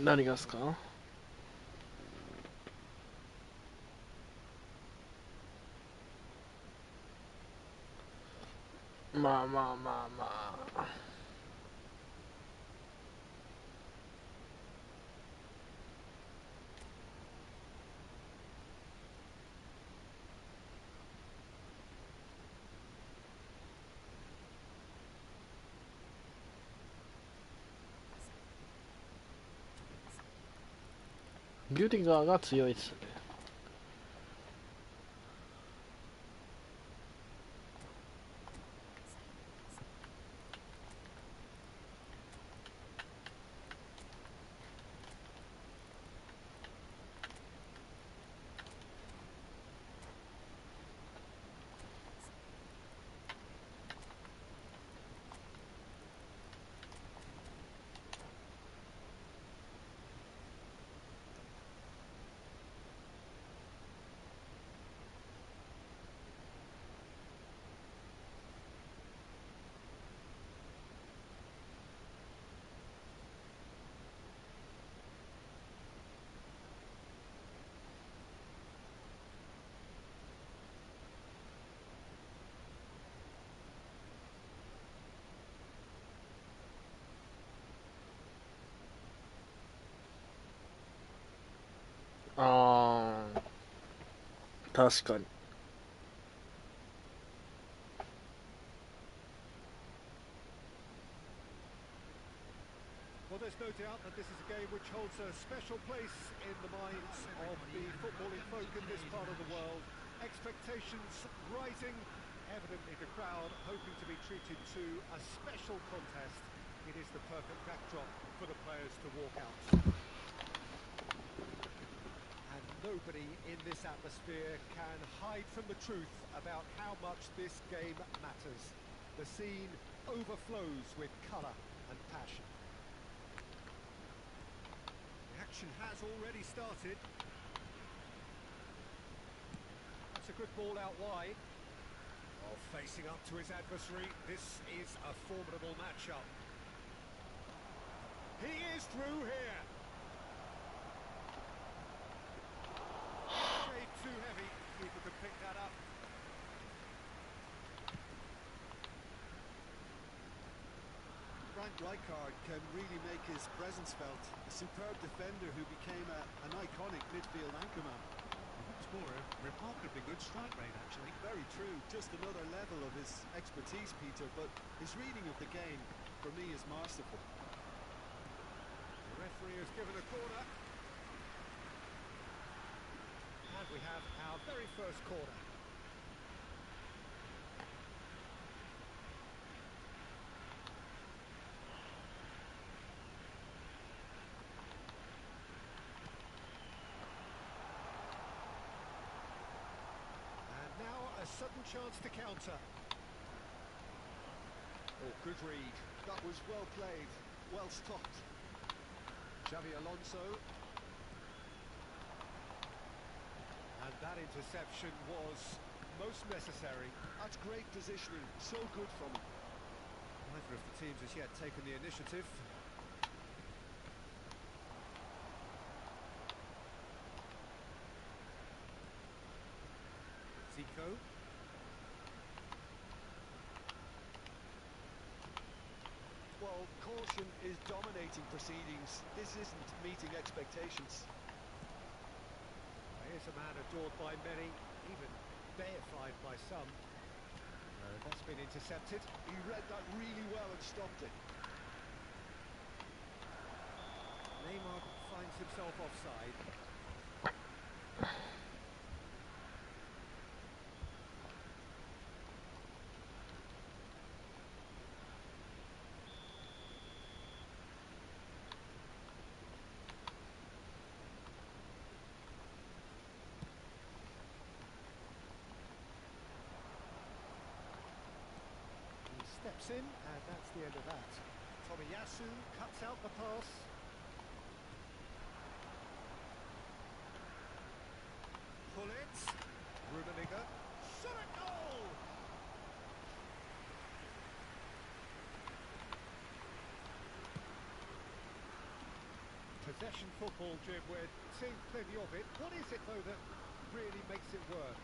何がですか？まあまあまあまあ。リュディガーが強いですね。ああ、確かに。Well, there's no doubt that this is a game which holds a special place in the minds of the footballing folk in this part of the world. Expectations rising, evidently the crowd hoping to be treated to a special contest. It is the perfect backdrop for the players to walk out. And nobody in this atmosphere can hide from the truth about how much this game matters. The scene overflows with colour and passion. The action has already started. That's a good ball out wide. Oh, facing up to his adversary, this is a formidable matchup. He is through here. Shade too heavy. Keeper could pick that up. Frank Rijkaard can really make his presence felt. A superb defender who became an iconic midfield anchorman. scorer, remarkably good strike rate actually. Very true, just another level of his expertise, Peter, but his reading of the game, for me, is masterful. The referee has given a corner. And we have our very first corner. And now a sudden chance to counter. Oh, good read. That was well played, well stopped. Xavi Alonso. And that interception was most necessary. That's great positioning, so good from him. Neither of the teams has yet taken the initiative. Zico. Well, caution is dominating proceedings. This isn't meeting expectations. Here's a man adored by many, even deified by some. That's been intercepted. He read that really well and stopped it. Neymar finds himself offside. Steps in, and that's the end of that. Tomiyasu cuts out the pass. Pull it. Rummenigge. Shot at goal! Possession football, Jim, we're seeing plenty of it. What is it, though, that really makes it work?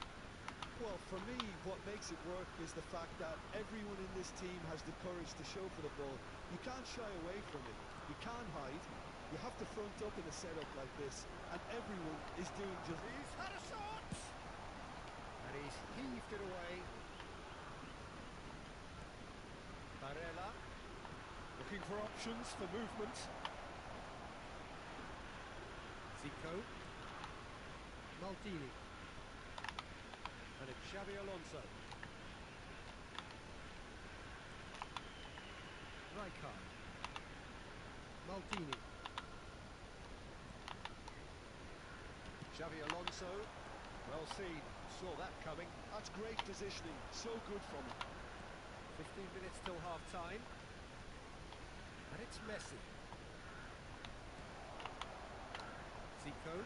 Well, for me, what makes it work is the fact that everyone in this team has the courage to show for the ball. You can't shy away from it. You can't hide. You have to front up in a setup like this, and everyone is doing just... He's had a shot! And he's heaved it away. Barella looking for options for movement. Zico. Maldini. And it's Xavi Alonso. Rijkaard. Maldini. Xavi Alonso. Well seen. Saw that coming. That's great positioning. So good from him. 15 minutes till half-time. And it's Messi. Zico.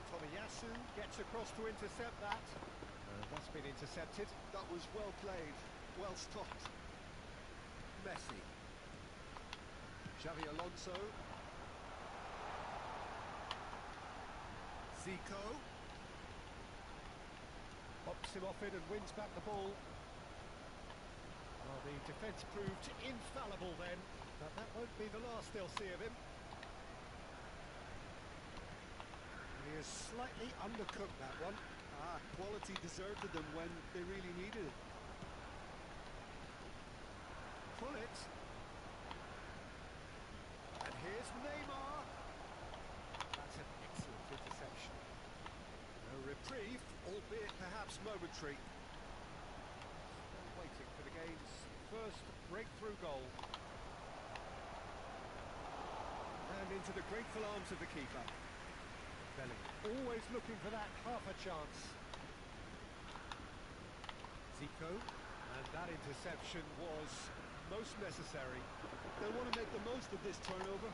Tomiyasu gets across to intercept that. That's been intercepted. That was well played, well stopped. Messi. Xavi Alonso. Zico. Pops him off it and wins back the ball. Well, the defence proved infallible then, but that won't be the last they'll see of him. He has slightly undercooked that one. Quality deserted them when they really needed it. Pull it. And here's Neymar. That's an excellent interception. No reprieve, albeit perhaps momentary. Still waiting for the game's first breakthrough goal. And into the grateful arms of the keeper. Always looking for that half a chance. Zico, and that interception was most necessary. They want to make the most of this turnover.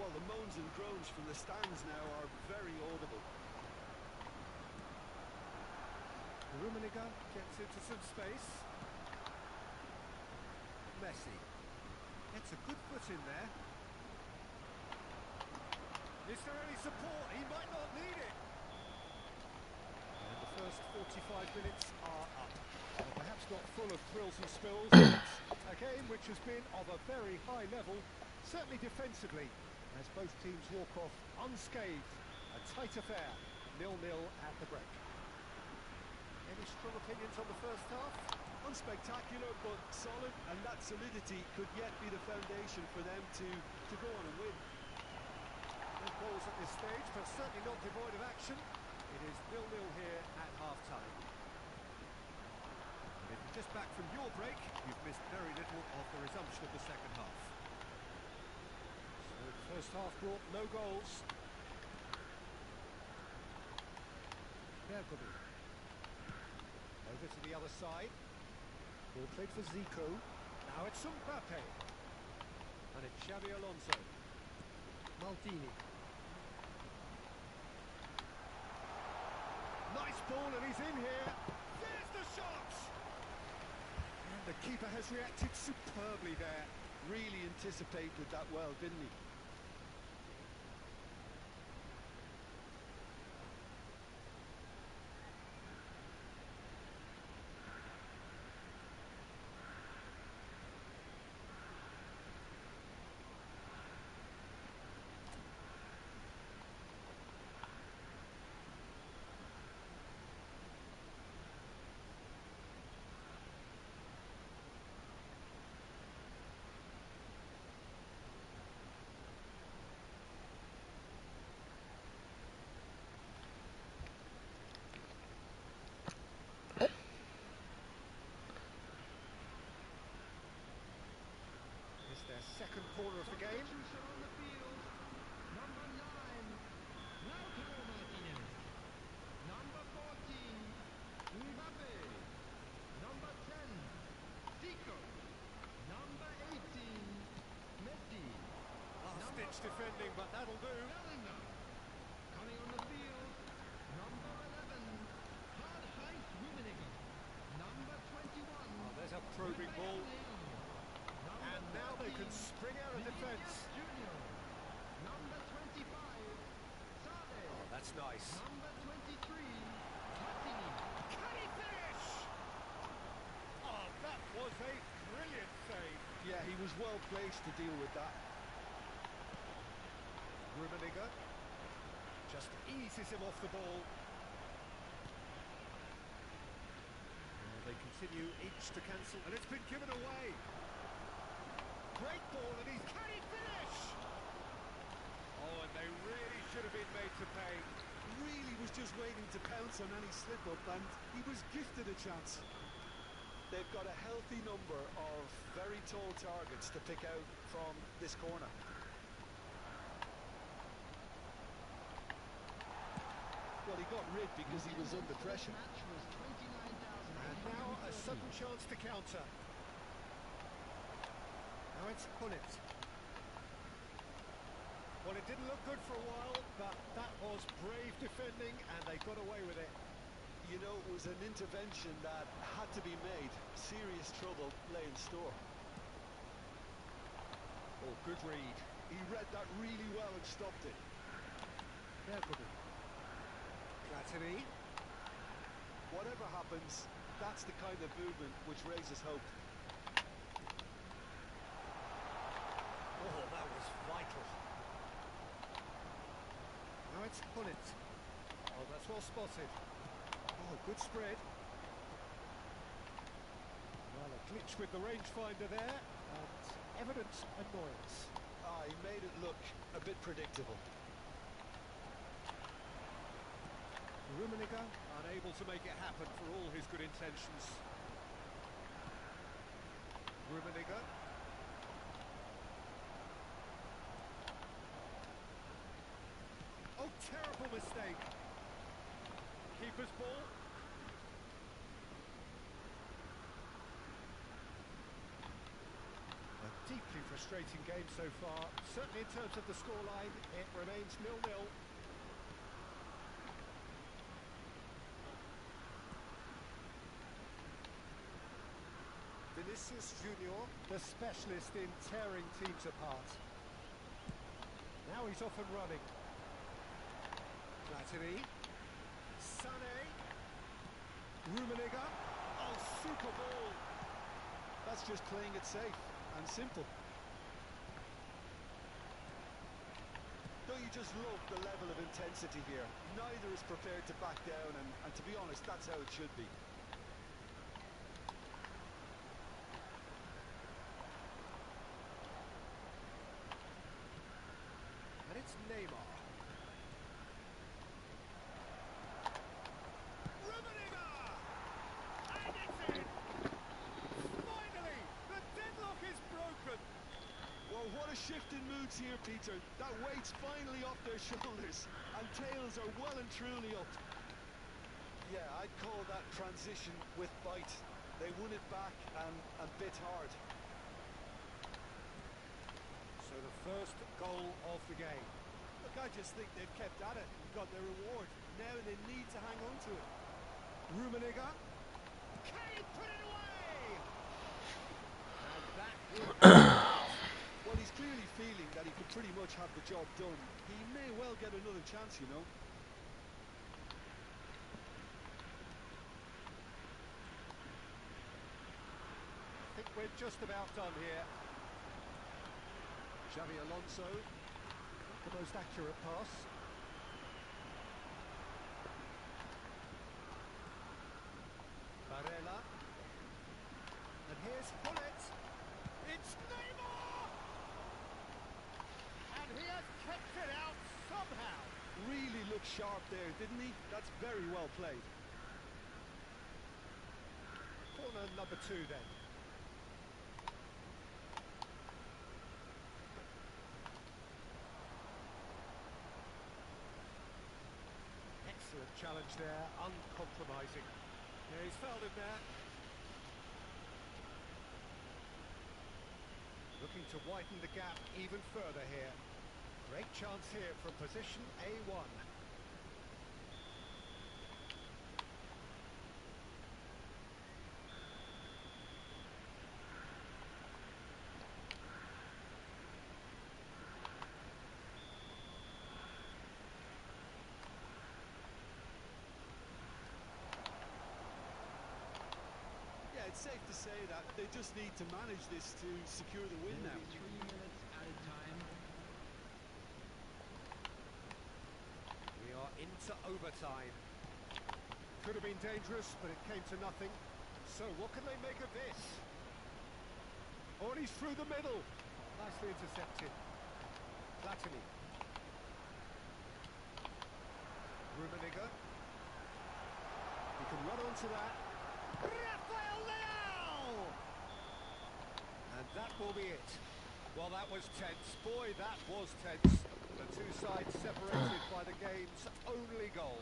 Well, the moans and groans from the stands now are very audible. Rummenigge gets into some space. Messi gets a good foot in there. Is there any support? He might not need it. And the first 45 minutes are up. Perhaps not full of thrills and spills, but a game which has been of a very high level, certainly defensively, as both teams walk off unscathed. A tight affair, 0-0 at the break. Any strong opinions on the first half? Unspectacular, but solid, and that solidity could yet be the foundation for them to go on and win. No goals at this stage, but certainly not devoid of action. It is 0-0 here at half-time. And if you're just back from your break, you've missed very little of the resumption of the second half. So the first half brought no goals. Bergamo. Over to the other side. Ball played for Zico. Now it's Mbappe. And it's Xabi Alonso. Maldini. Nice ball and he's in here. There's the shot! And the keeper has reacted superbly there. Really anticipated that well, didn't he? It's their second corner of the game. Last-ditch defending, but that'll do. Oh, there's a probing ball. And now they can spring out of defence. Oh, that's nice. Can he finish? Oh, that was a brilliant save. Yeah, he was well placed to deal with that. Rummenigge just eases him off the ball. Well, they continue each to cancel, and it's been given away. Great ball, and can he finish? Oh, and they really should have been made to pay. Really was just waiting to pounce on any slip-up, and he was gifted a chance. They've got a healthy number of very tall targets to pick out from this corner. Well, he got rid because he was under pressure. And now a sudden chance to counter. Now it's Hullet. Well, it didn't look good for a while, but that was brave defending, and they got away with it. You know, it was an intervention that had to be made. Serious trouble lay in store. Oh, good read. He read that really well and stopped it. Bergamo. Platini. Whatever happens, that's the kind of movement which raises hope. Oh, that was vital. Now it's Hullet. Oh, that's well spotted. Oh, good spread. Well, a glitch with the rangefinder there, and evident annoyance. He made it look a bit predictable. Rummenigge unable to make it happen for all his good intentions. Rummenigge. Oh, terrible mistake. Keeper's ball. A deeply frustrating game so far. Certainly in terms of the scoreline, it remains 0-0. Vinicius Junior, the specialist in tearing teams apart. Now he's off and running. Platini. Sané. Rummenigge. Oh, super ball. That's just playing it safe and simple. Don't you just love the level of intensity here? Neither is prepared to back down, and to be honest, that's how it should be. And it's Neymar. Rummenigge! And it's in! Finally, the deadlock is broken. Well, what a shift in moods here, Peter. That weight's finally off their shoulders, and tails are well and truly up. Yeah, I'd call that transition with bite. They won it back and bit hard. So the first goal of the game. Look, I just think they've kept at it and got their reward. Now they need to hang on to it. Rummenigge. Can he put it away? And that will have Well, he's clearly feeling that he could pretty much have the job done. He may well get another chance, you know. I think we're just about done here. Xavi Alonso, not the most accurate pass. Barella. And here's Hullet. It's Neymar! And he has kept it out somehow. Really looked sharp there, didn't he? That's very well played. Corner number 2 then. Excellent challenge there, uncompromising. Yeah, he's fouled him there. Looking to widen the gap even further here. Great chance here from position A1. Yeah, it's safe to say that they just need to manage this to secure the win now. 3 minutes added time. We are into overtime. Could have been dangerous, but it came to nothing. So what can they make of this? Oh, and he's through the middle. Nicely intercepted. Platini. Rummenigge. He can run onto that. Rafael Leao! And that will be it. Well, that was tense. Boy, that was tense. The two sides separated by the game's only goal.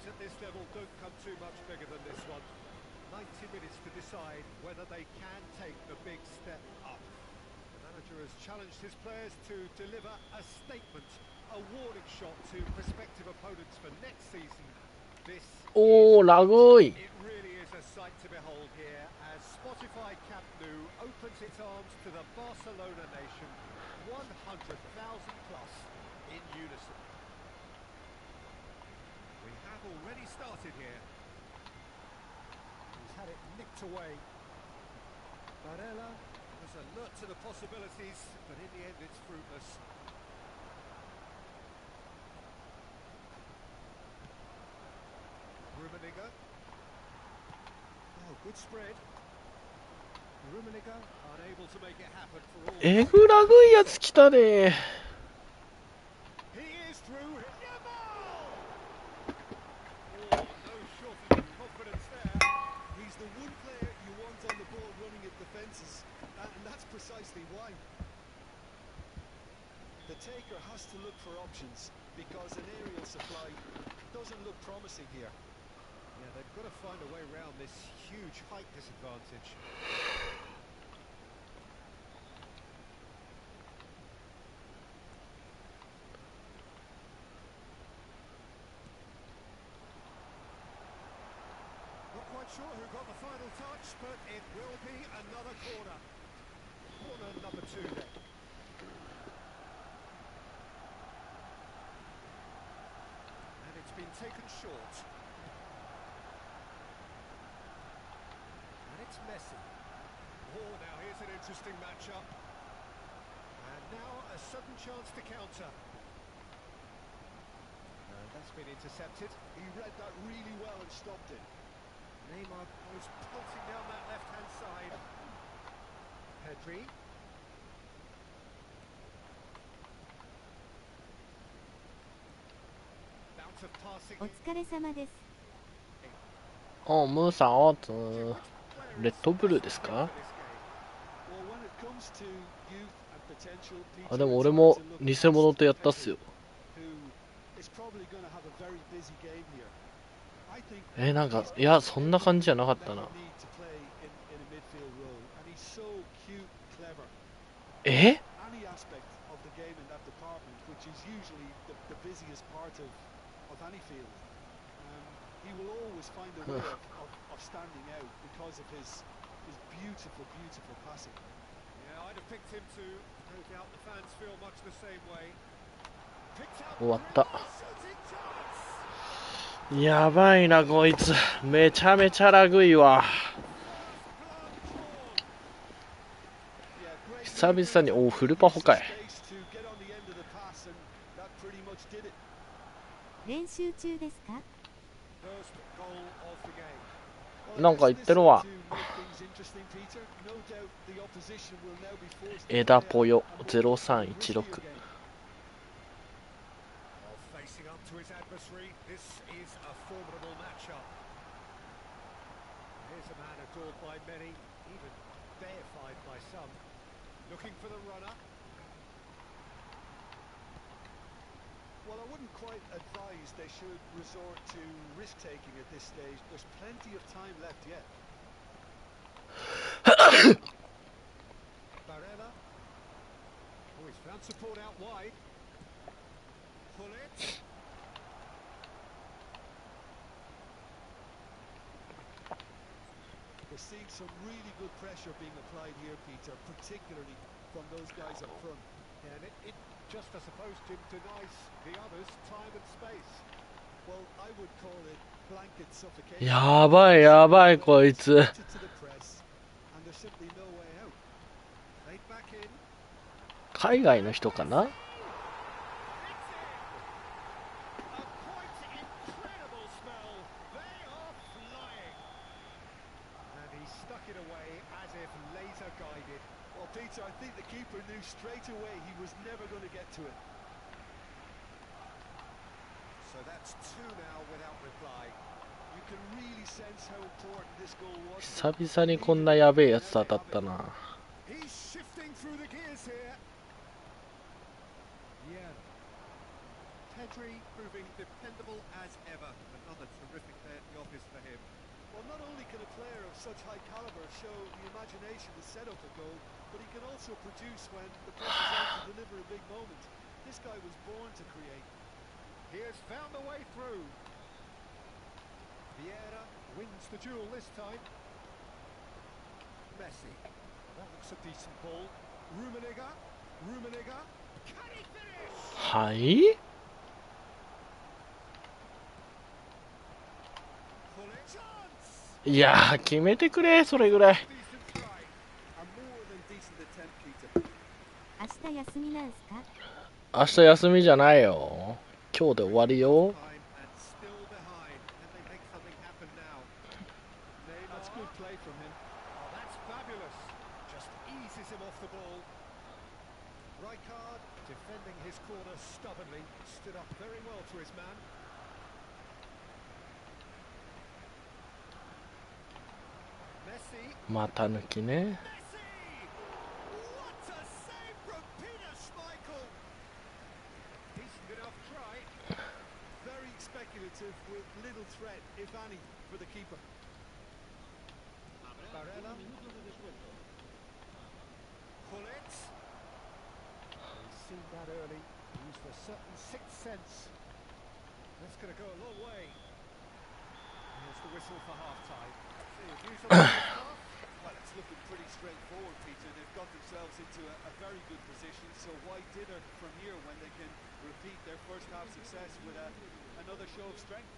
games at this level don't come too much bigger than this one. 90 minutes to decide whether they can take the big step up. The manager has challenged his players to deliver a statement, a warning shot to prospective opponents for next season. This おー、ラグい。 it really is a sight to behold here as Spotify Camp Nou opens its arms to the Barcelona nation, 100,000 plus in unison. We have already started here. He's had it nicked away. Barella was alert to the possibilities, but in the end it's fruitless. Rummenigge. Oh, good spread. Rummenigge unable to make it happen for all. えぐラグいやつ来たね。 He is through. Yamal! Oh, no shortage of confidence there. He's the one player you want on the ball running at defences, and that's precisely why. The taker has to look for options because an aerial supply doesn't look promising here. Yeah, they've got to find a way around this huge height disadvantage. Not quite sure who got the final touch, but it will be another corner. Corner number 2 then. And it's been taken short. And it's Messi. Oh, now here's an interesting matchup. And now a sudden chance to counter. And that's been intercepted. He read that really well and stopped it. Neymar goes pulsing down that left-hand side. Pedri. Bounce of passing. お疲れ様です。おムーさん、おつレッドブルーですか？ Well, when it comes to youth and potential, あ、でも俺も偽物とやったっすよ。 who is probably going to have a very busy game here. I think なんか、いや、そんな感じじゃなかったな。 need to play in a midfield role, and he's so cute, clever. え Any aspect of the game in that department, which is usually the busiest part of any field. He will always find a way of standing out because of his beautiful, beautiful passing. Yeah, I'd have picked him too. No doubt the fans feel much the same way. Picked out 終わった。 shooting chance. やばいな、こいつ。めちゃめちゃラグいわ。 Yeah, great 久々に、おフルパホかい。 space to get on the end of the pass, and that pretty much did it. 練習中ですか？ First goal of the game. なんか言ってるわ。 To make things interesting, Peter, no doubt the opposition will now be forced to 枝 play ぽよ a more 0316。 While facing up to his adversary, this is a formidable matchup. Here's a man adored by many, even deified by some. Looking for the runner. Well, I wouldn't quite advise they should resort to risk-taking at this stage. There's plenty of time left yet. Barella. Oh, he's found support out wide. Pull it. We're seeing some really good pressure being applied here, Peter, particularly from those guys up front. Yeah, and it just, I suppose, Jim, denies the others time and space. Well, I would call it blanket suffocation. やばいやばいこいつ。 To the press, and there's simply no way out. Laid back in. 海外の人かな？ A quite incredible spell. They are flying. And he stuck it away as if laser guided. Well, Peter, I think the keeper knew straight away he was never going to get to it. So that's two now without reply. You can really sense how important this goal was. 久々にこんなやべえやつと当たったな。 He's shifting through the gears here. Yeah. Pedri proving dependable as ever. Another terrific day at the office for him. Well, not only can a player of such high caliber show the imagination to set up a goal, but he can also produce when the pressure's on to deliver a big moment. This guy was born to create. He has found a way through. Vieira wins the duel this time. Messi. That looks a decent ball. Rummenigge. Can he finish? はい。 Full chance. いやー、決めてくれ、それぐらい。 Decent try. A more than decent attempt, Peter. 明日休みなんすか？明日休みじゃないよ。今日で終わりよ。 Time and still behind. Can they make something happen now? That's good play from him. Oh, that's fabulous. Just eases him off the ball. Rijkaard defending his corner stubbornly. Stood up very well to his man. Messi. 股抜きね。 Messi! What a save from Peter Schmeichel! Decent enough try. Very speculative with little threat, if any, for the keeper. Barella. Pull it. He's seen that early. Used a certain sixth sense. That's going to go a long way. Here's the whistle for half-time. See your views on the first half? Well, it's looking pretty straightforward, Peter. They've got themselves into a very good position, so why dither from here when they can repeat their first half success with another show of strength?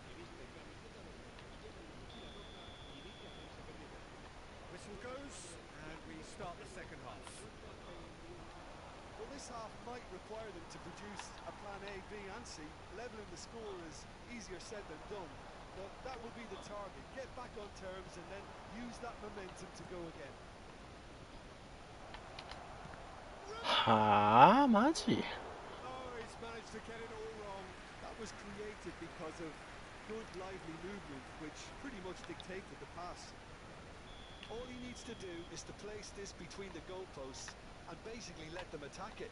Whistle goes, and we start the second half. Well, this half might require them to produce a plan A, B and C. Levelling the score is easier said than done, but that will be the target. Get back on terms and then use that momentum to go again. はあ、マジ？ Oh, he's managed to get it all wrong. That was created because of good, lively movement, which pretty much dictated the pass. All he needs to do is to place this between the goalposts and basically let them attack it.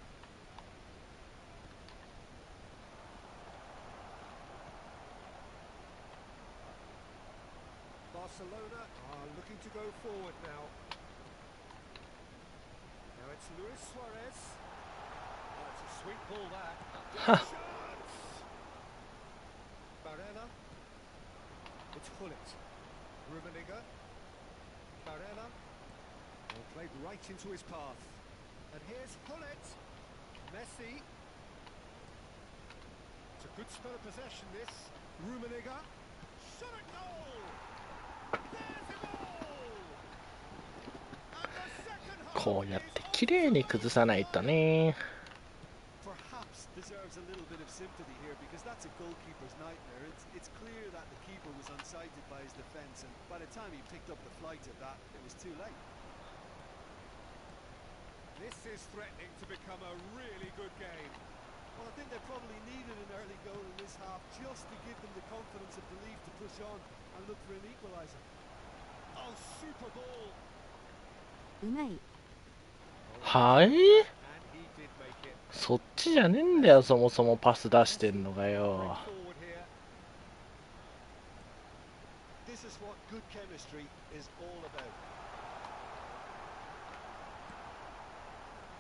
Barcelona are looking to go forward now. Now it's Luis Suarez. Oh, it's a sweet ball that. Chance! Barella. It's Hullet. Rummenigge. Barella. Well, played right into his path. And here's Hullet. Messi. It's a good spell of possession, this. Rummenigge. Shot at goal! There's a goal! And the second half こうやって is 綺麗に崩さないとね。 Perhaps deserves a little bit of sympathy here because that's a goalkeeper's nightmare. It's clear that the keeper was unsighted by his defence, and by the time he picked up the flight of that, it was too late. This is threatening to become a really good game. Well, I think they probably needed an early goal in this half just to give them the confidence and belief to push on and look for an equaliser. Oh, super ball! うまい。はい？ And he did make it. そっちじゃねえんだよ、そもそもパス出してんのがよ。 Forward here. This is what good chemistry is all about.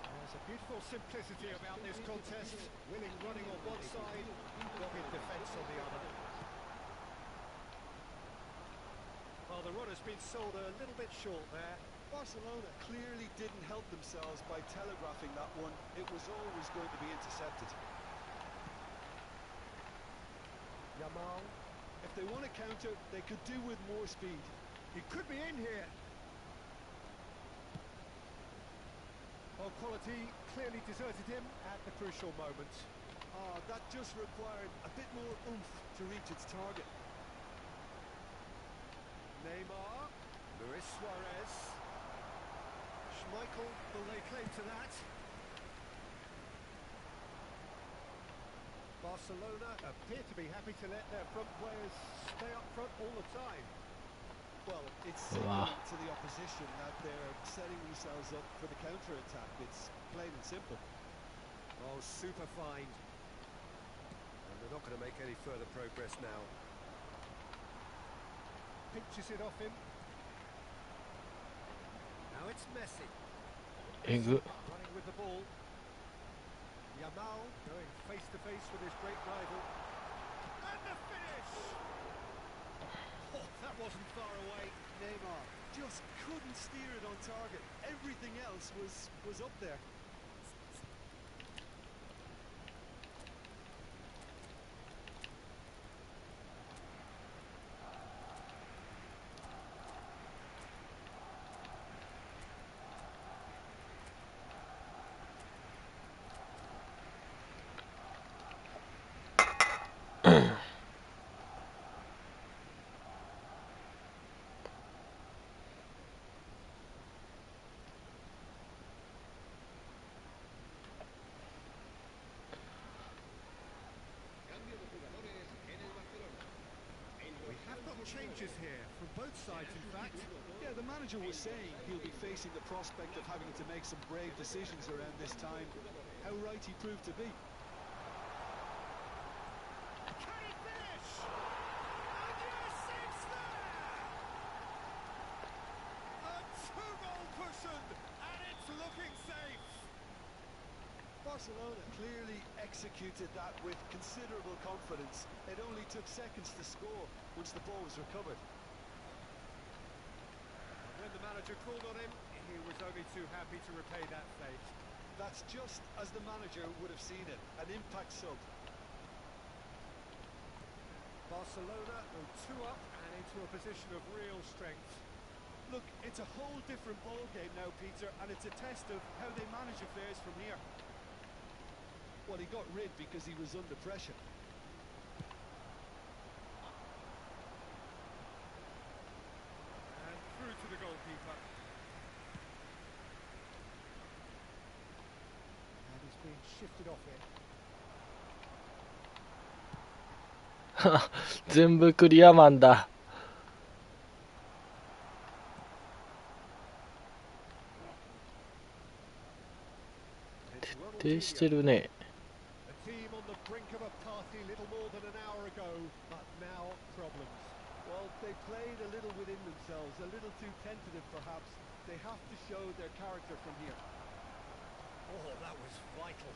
There's a beautiful simplicity about this contest. Willing running on one side, dogged defence on the other. Well, the run has been sold a little bit short there. Barcelona clearly didn't help themselves by telegraphing that one. It was always going to be intercepted. Yamal. If they want to counter, they could do with more speed. He could be in here. Well, quality clearly deserted him at the crucial moment. That just required a bit more oomph to reach its target. Neymar. Luis Suarez. Schmeichel will lay claim to that. Barcelona appear to be happy to let their front players stay up front all the time. Well, it's signaling to the opposition that they're setting themselves up for the counter-attack. It's plain and simple. Oh, super find. And They're not going to make any further progress now. Pinches it off him. Now it's Messi. えぐ。 Running with the ball. Yamal going face to face with his great rival. And the finish! Oh, that wasn't far away. Neymar just couldn't steer it on target. Everything else was up there. We have got changes here from both sides, in fact. Yeah, the manager was saying he'll be facing the prospect of having to make some brave decisions around this time. How right he proved to be. Can he finish? And yes, it's there! A two-goal cushion, and it's looking safe. Barcelona clearly executed that with considerable confidence. It only took seconds to score once the ball was recovered. And when the manager called on him, he was only too happy to repay that fate. That's just as the manager would have seen it, an impact sub. Barcelona go two up and into a position of real strength. Look, it's a whole different ball game now, Peter, and it's a test of how they manage affairs from here. Well, he got rid because he was under pressure. And through to the goalkeeper. And he's being shifted off it. 全部クリアマンだ。徹底してるね。 A team on the brink of a party little more than an hour ago, but now problems. Well, they played a little within themselves, a little too tentative perhaps. They have to show their character from here. Oh, that was vital.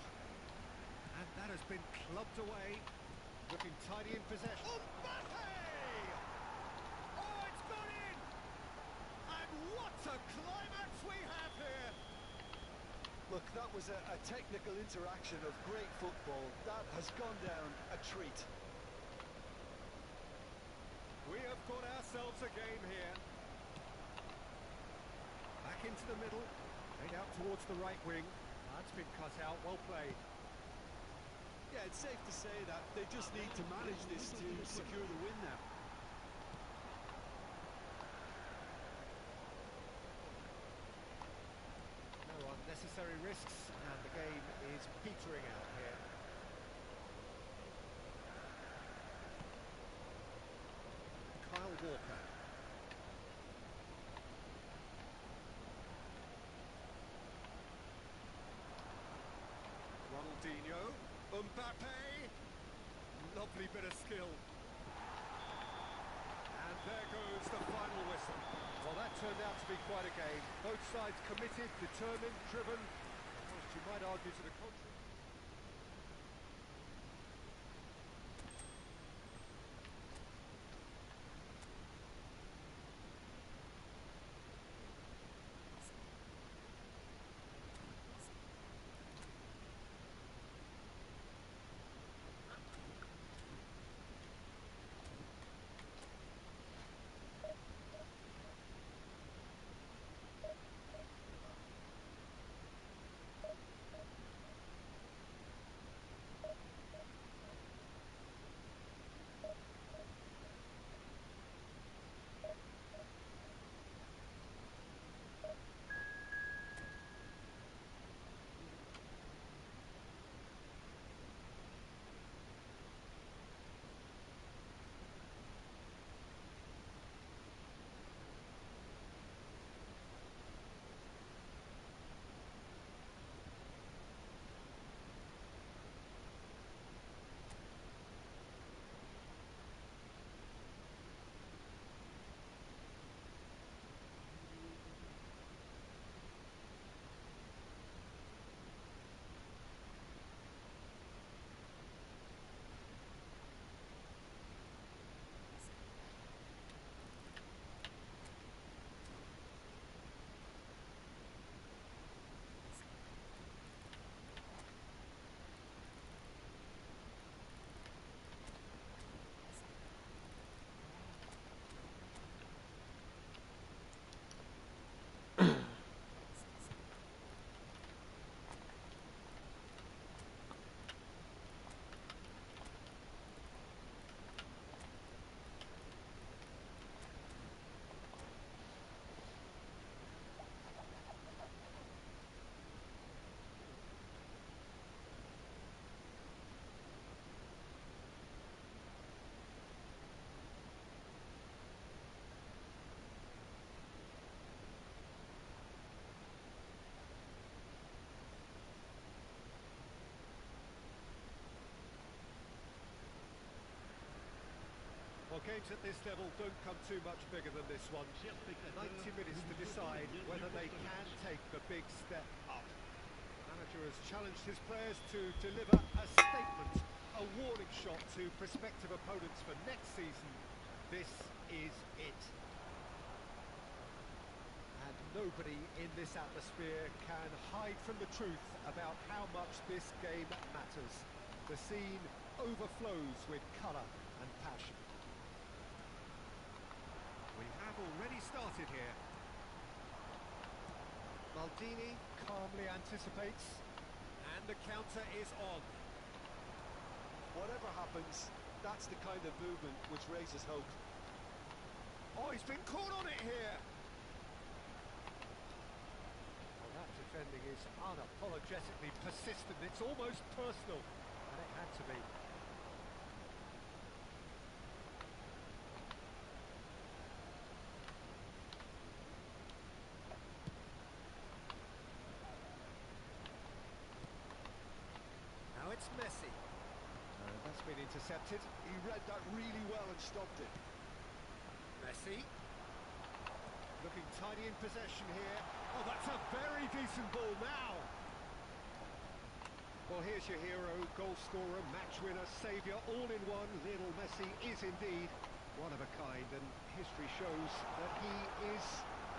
And that has been clubbed away. Looking tidy in possession. Oh, Mbappe! Oh, it's gone in! And what a climax we have here! Look, that was a technical interaction of great football. That has gone down a treat. We have got ourselves a game here. Back into the middle. Played out towards the right wing. That's been cut out. Well played. Yeah, it's safe to say that they just need to manage this to secure the win now. No unnecessary risks, and the game is petering out here. Kyle Walker. Ronaldinho. Mbappe. Lovely bit of skill. And there goes the final whistle. Well, that turned out to be quite a game. Both sides committed, determined, driven. Whilst you might argue to the contrary. games at this level don't come too much bigger than this one. 90 minutes to decide whether they can take the big step up. The manager has challenged his players to deliver a statement, a warning shot to prospective opponents for next season. This is it. And nobody in this atmosphere can hide from the truth about how much this game matters. The scene overflows with colour and passion. We have already started here. Maldini calmly anticipates, and the counter is on. Whatever happens, that's the kind of movement which raises hope. Oh, he's been caught on it here! Well, that defending is unapologetically persistent. It's almost personal, and it had to be. Now it's Messi. That's been intercepted. He read that really well and stopped it. Messi. Looking tidy in possession here. Oh, that's a very decent ball now. Well, here's your hero, goal scorer, match winner, saviour, all in one. Lionel Messi is indeed one of a kind, and history shows that he is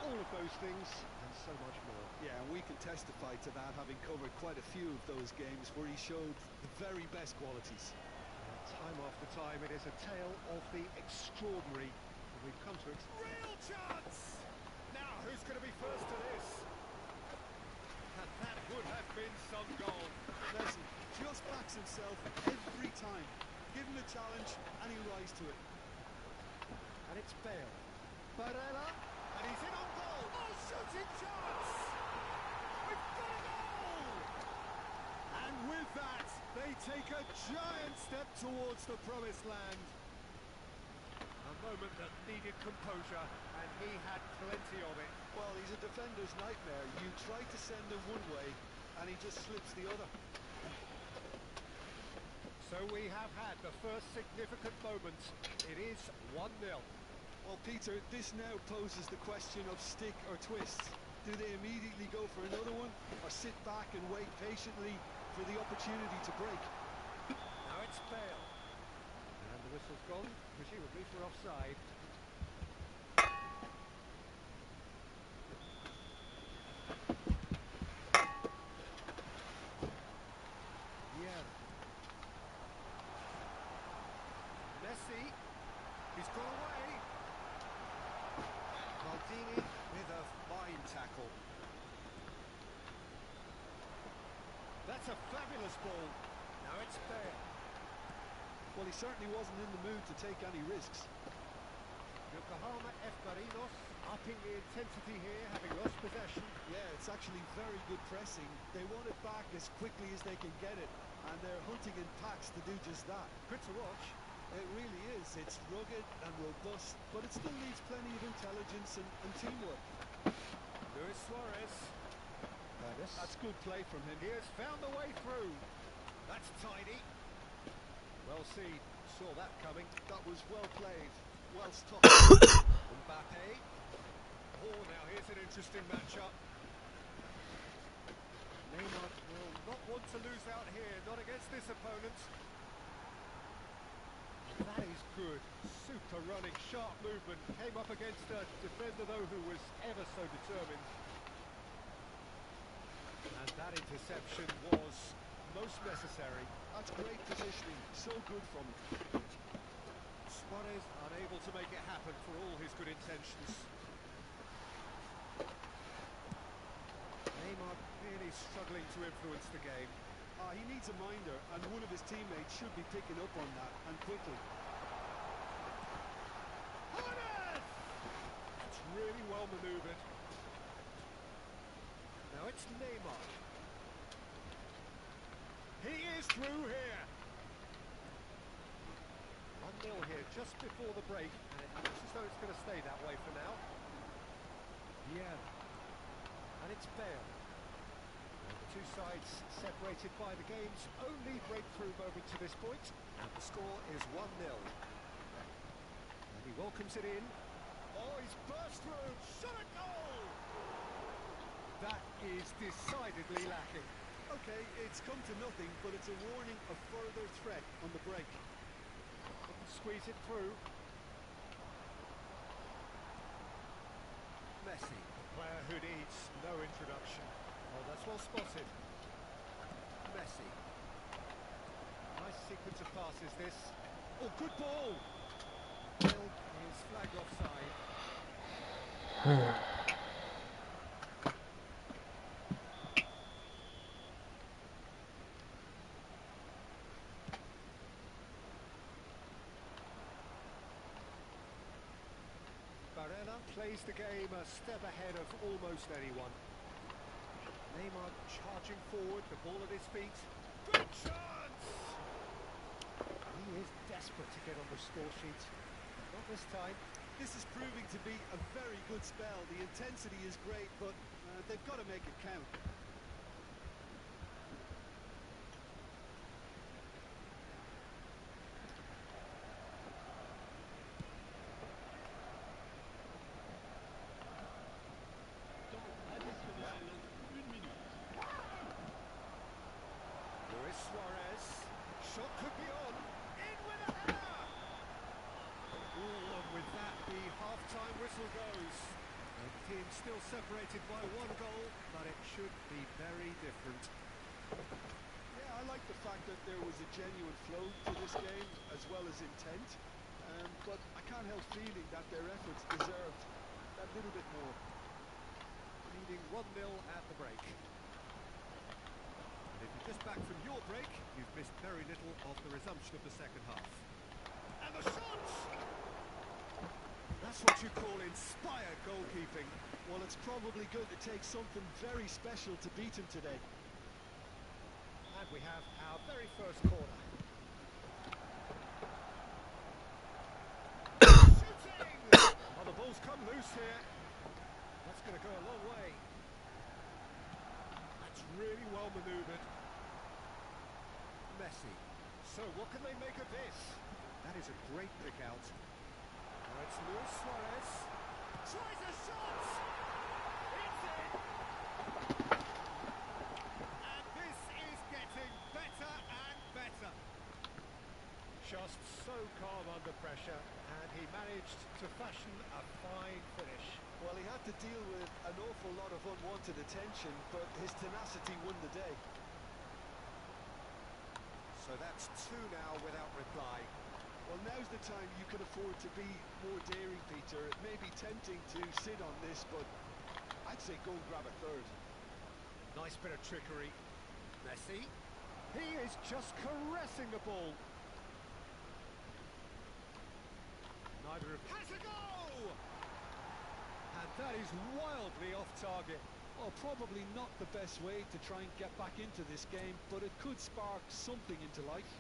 all of those things and so much more. Yeah, and we can testify to that, having covered quite a few of those games where he showed the very best qualities. Time after time, it is a tale of the extraordinary. And we've come to real chance! Now, who's going to be first to this? And that would have been some goal. Messi just backs himself every time. Give him a challenge and he'll rise to it. And it's Bale. Barella, and he's in on goal. Oh, shooting chance! We've got a goal! And with that, they take a giant step towards the promised land. A moment that needed composure, and he had plenty of it. Well, he's a defender's nightmare. You try to send him one way and he just slips the other. So we have had the first significant moment. It is 1-0. Well, Peter, this now poses the question of stick or twist. Do they immediately go for another one, or sit back and wait patiently for the opportunity to break? Now it's Bale. And the whistle's gone, presumably for offside. Yeah. Messi. He's got away. Maldini with a fine tackle. That's a fabulous ball. Now it's Bale. Well, he certainly wasn't in the mood to take any risks. Yokohama F. Marinos upping the intensity here, having lost possession. Yeah, it's actually very good pressing. They want it back as quickly as they can get it, and they're hunting in packs to do just that. Good to watch. It really is. It's rugged and robust, but it still needs plenty of intelligence and teamwork. Luis Suarez. That's good play from him. He has found the way through. That's tidy. Well seen. Saw that coming. That was well played, well stopped. Mbappe. Oh, now here's an interesting matchup. Neymar will not want to lose out here, not against this opponent. That is good. Super running, sharp movement. Came up against a defender, though, who was ever so determined. And that interception was most necessary. That's great positioning. So good from him. Suarez unable to make it happen for all his good intentions. Neymar really struggling to influence the game. He needs a minder, and one of his teammates should be picking up on that, and quickly. It's really well manoeuvred. Now it's Neymar. He is through here. 1-0 here just before the break, and it looks as though it's going to stay that way for now. Yeah. And it's Bale. The two sides separated by the game's only breakthrough moment to this point, and the score is 1-0. He welcomes it in. Oh, he's burst through. Shot a goal! That is decidedly lacking. Okay, it's come to nothing, but it's a warning of further threat on the break. Couldn't squeeze it through. Messi, a player who needs no introduction. Oh, that's well spotted. Messi. Nice sequence of passes this. Oh, good ball! Bill is flagged offside. Barella plays the game a step ahead of almost anyone. Neymar charging forward, the ball at his feet. Good chance! He is desperate to get on the score sheet. Not this time. This is proving to be a very good spell. The intensity is great, but they've got to make it count. Temps additionnel, 1 minute. Luis Suarez. Shot could be on. In with a header! Oh, and with that, the half-time whistle goes. The team still separated by 1 goal, but it should be very different. Yeah, I like the fact that there was a genuine flow to this game, as well as intent. But I can't help feeling that their efforts deserved that little bit more. Leading 1-0 at the break. And if you're just back from your break, you've missed very little of the resumption of the second half. And the shot! That's what you call inspired goalkeeping. Well, it's probably going to take something very special to beat him today. And we have our very first corner. Shooting! Oh, the ball's come loose here. That's going to go a long way. That's really well manoeuvred. Messi. So what can they make of this? That is a great pick out. Now it's Luis Suarez. Tries a shot! It's in! And this is getting better and better. Just so calm under pressure, and he managed to fashion a fine finish. Well, he had to deal with an awful lot of unwanted attention, but his tenacity won the day. So that's 2 now without reply. Well, now's the time you can afford to be more daring, Peter. It may be tempting to sit on this, but I'd say go and grab a third. Nice bit of trickery. Messi. He is just caressing the ball. Neither of... Has a go! And that is wildly off target. Well, probably not the best way to try and get back into this game, but it could spark something into life.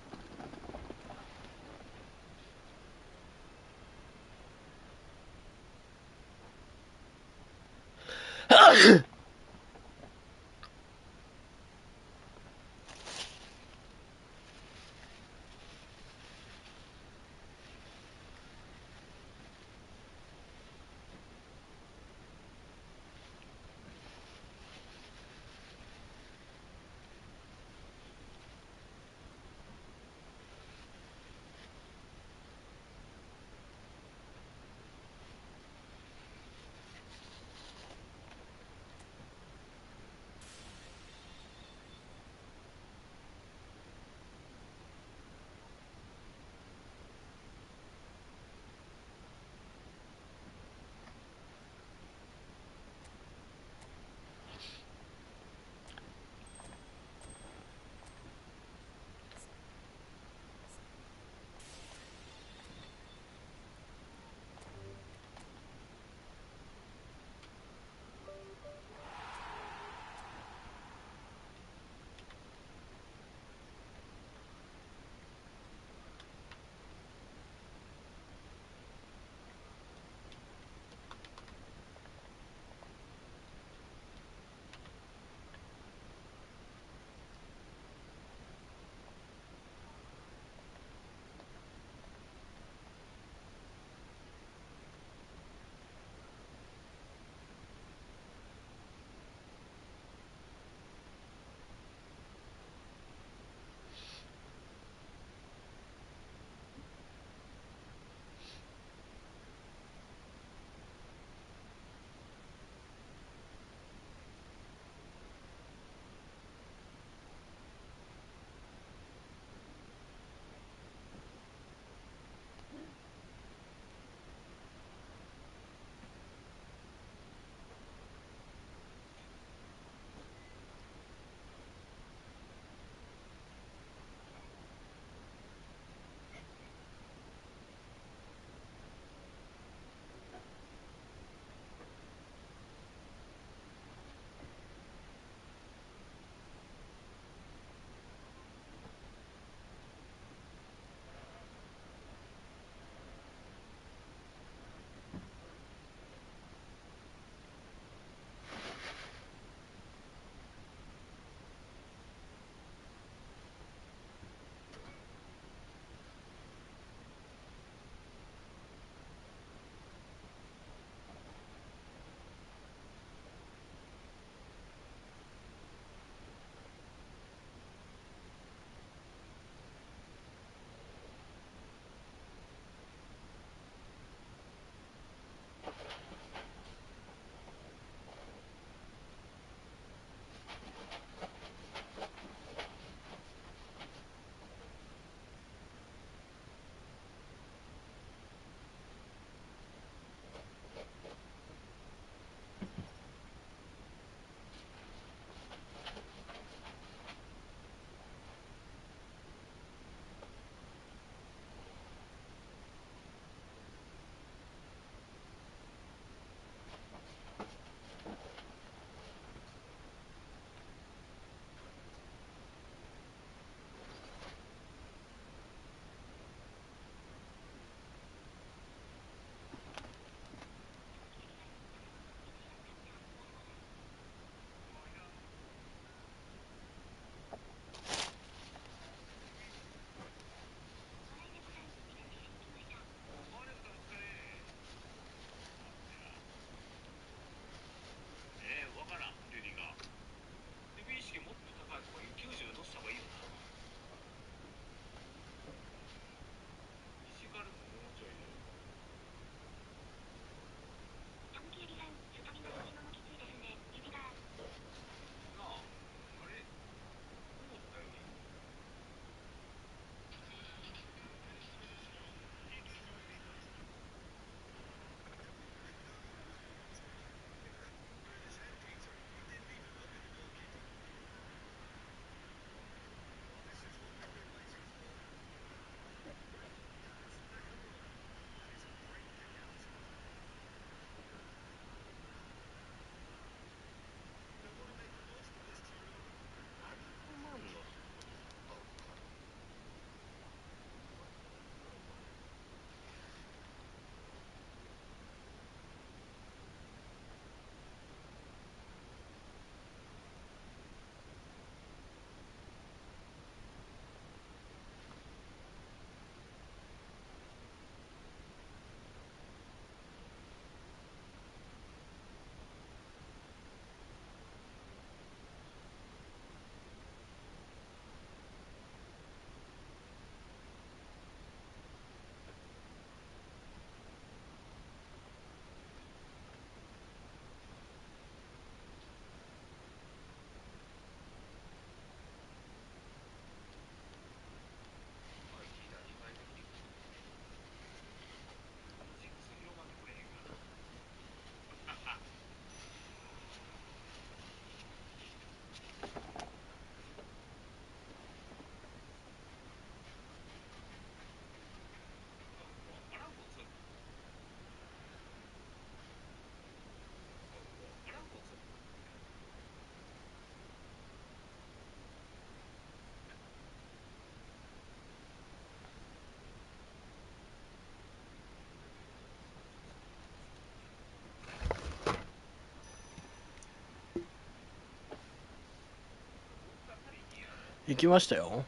行きましたよ。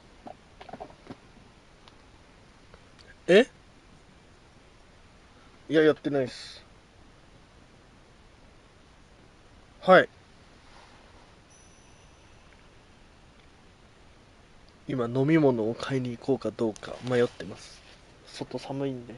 え、いや、やってないです。はい。今飲み物を買いに行こうかどうか迷ってます。外寒いんで。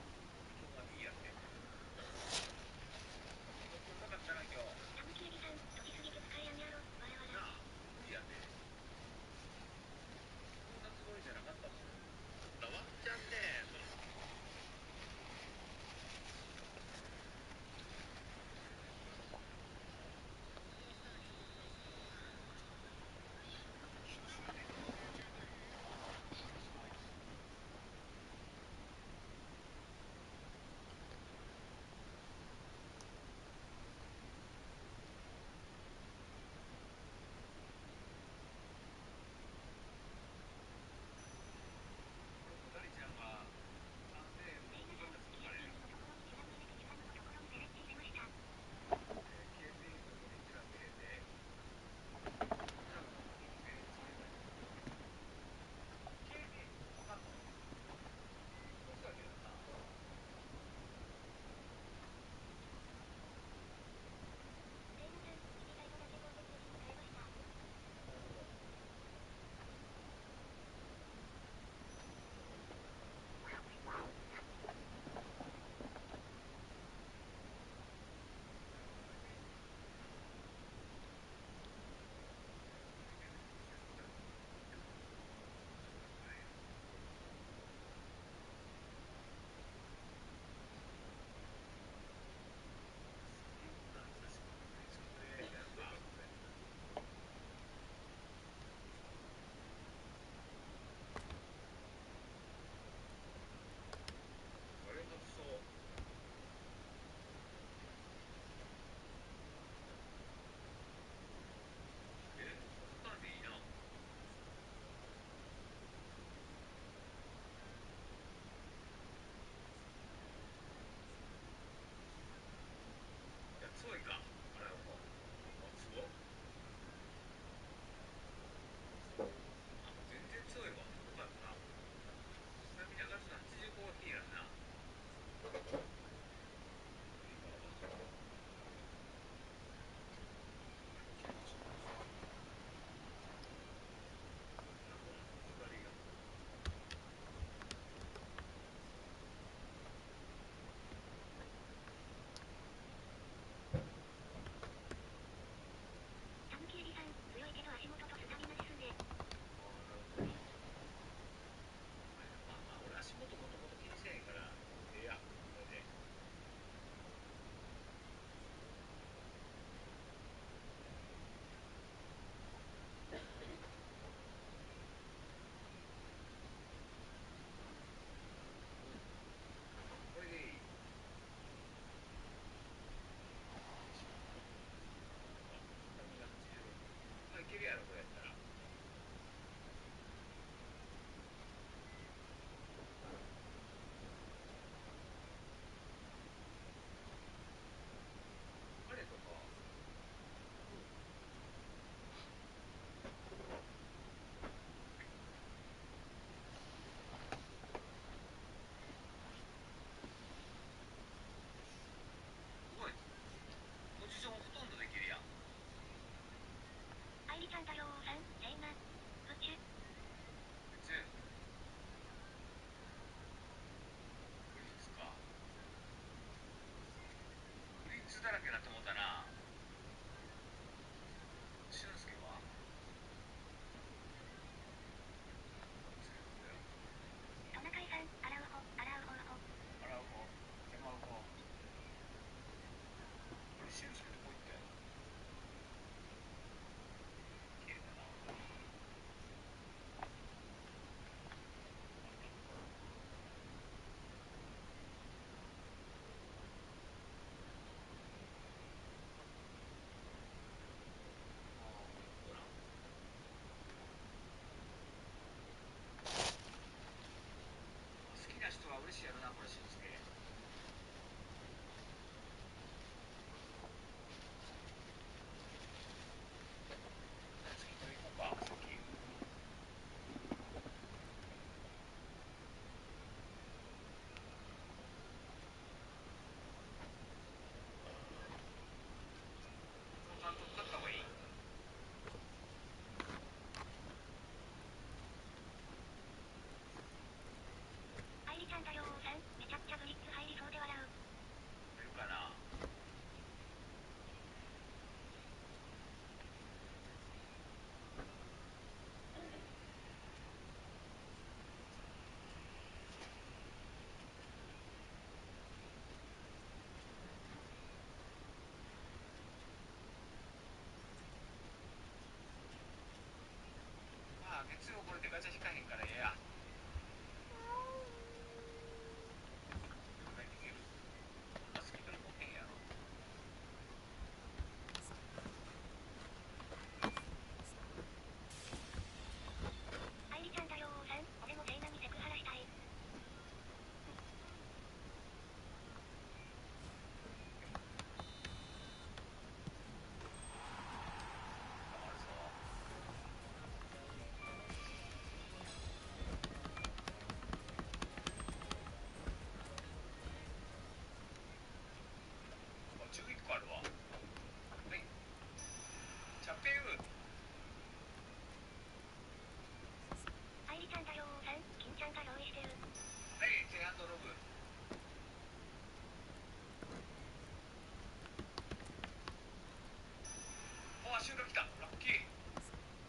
足裏来た。ラッキー。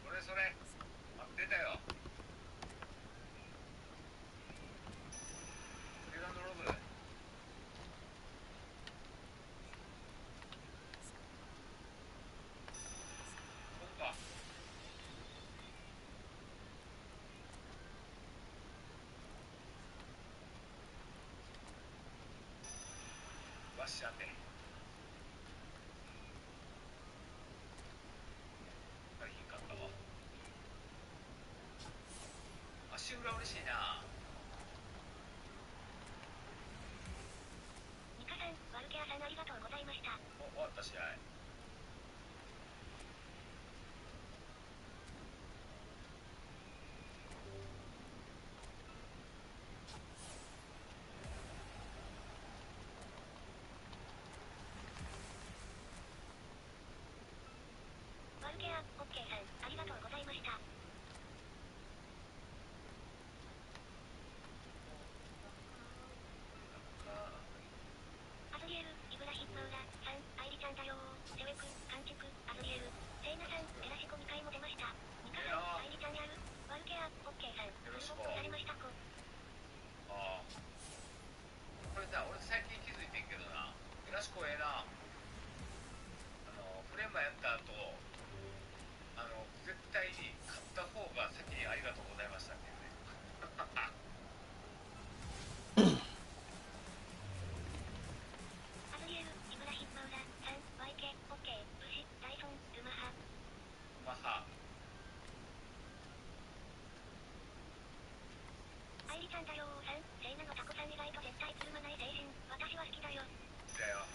それそれ。あ、出たよ。セカンドロブ。そうか。わっしゃって。大変かったわ。足裏嬉しいな。ミカさん、ワルケアさんありがとうございました。お、終わった試合。ワルケア、オッケーさん、ありがとうございました。アズリエル、イブラヒッマウラ、さん、アイリちゃんだよー。セウェク、カンチク、アズリエル。セイナさん、エラシコ2回も出ました。ミカさん、アイリちゃんやる。ワルケア、オッケーさん、フルボックされました子。ああ。これさ、俺最近気づいてんけどな。エラシコええな。フレンマやった後、絶対に買った方が先にありがとうございましたっていうね。アズリエル、イブラヒッマウラ、さん、ワイケ、オッケー、ブシ、ダイソン、ルマハ。まあは。アイリちゃんだよーさん、セイナのタコさん以外と絶対つるまない精神、私は好きだよ。だよ。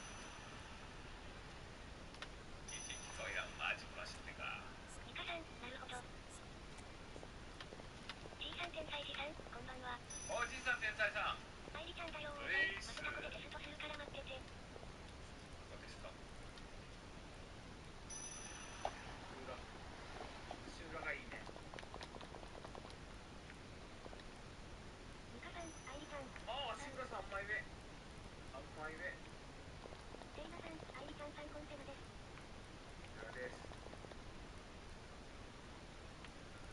いちいちそうやん。あ、ちょっと走ってか。ミカさん、なるほど。C さん天才児さん、こんばんは。おじいさん天才さん。アイリちゃんだよーさん、またここでテストするから待ってて。そうですか。足裏がいいね。ミカさん、アイリちゃん。ああ、足裏3枚目。3枚目。セイナさん、アイリちゃんさんコンテナです。こちらです。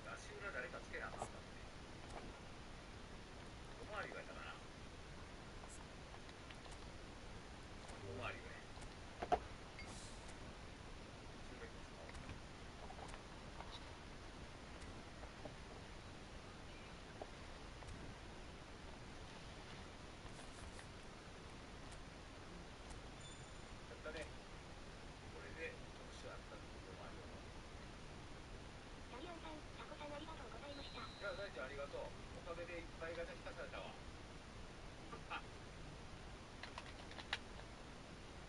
足裏誰かつけなあかんかって。おまわりがいたかな。おまわりがね。やったね。これで特殊あったってこともあるよ。ダリアンさん、タコさんありがとうございました。いや、大ちゃんありがとう。おかげでいっぱいガチャ引かされたわ。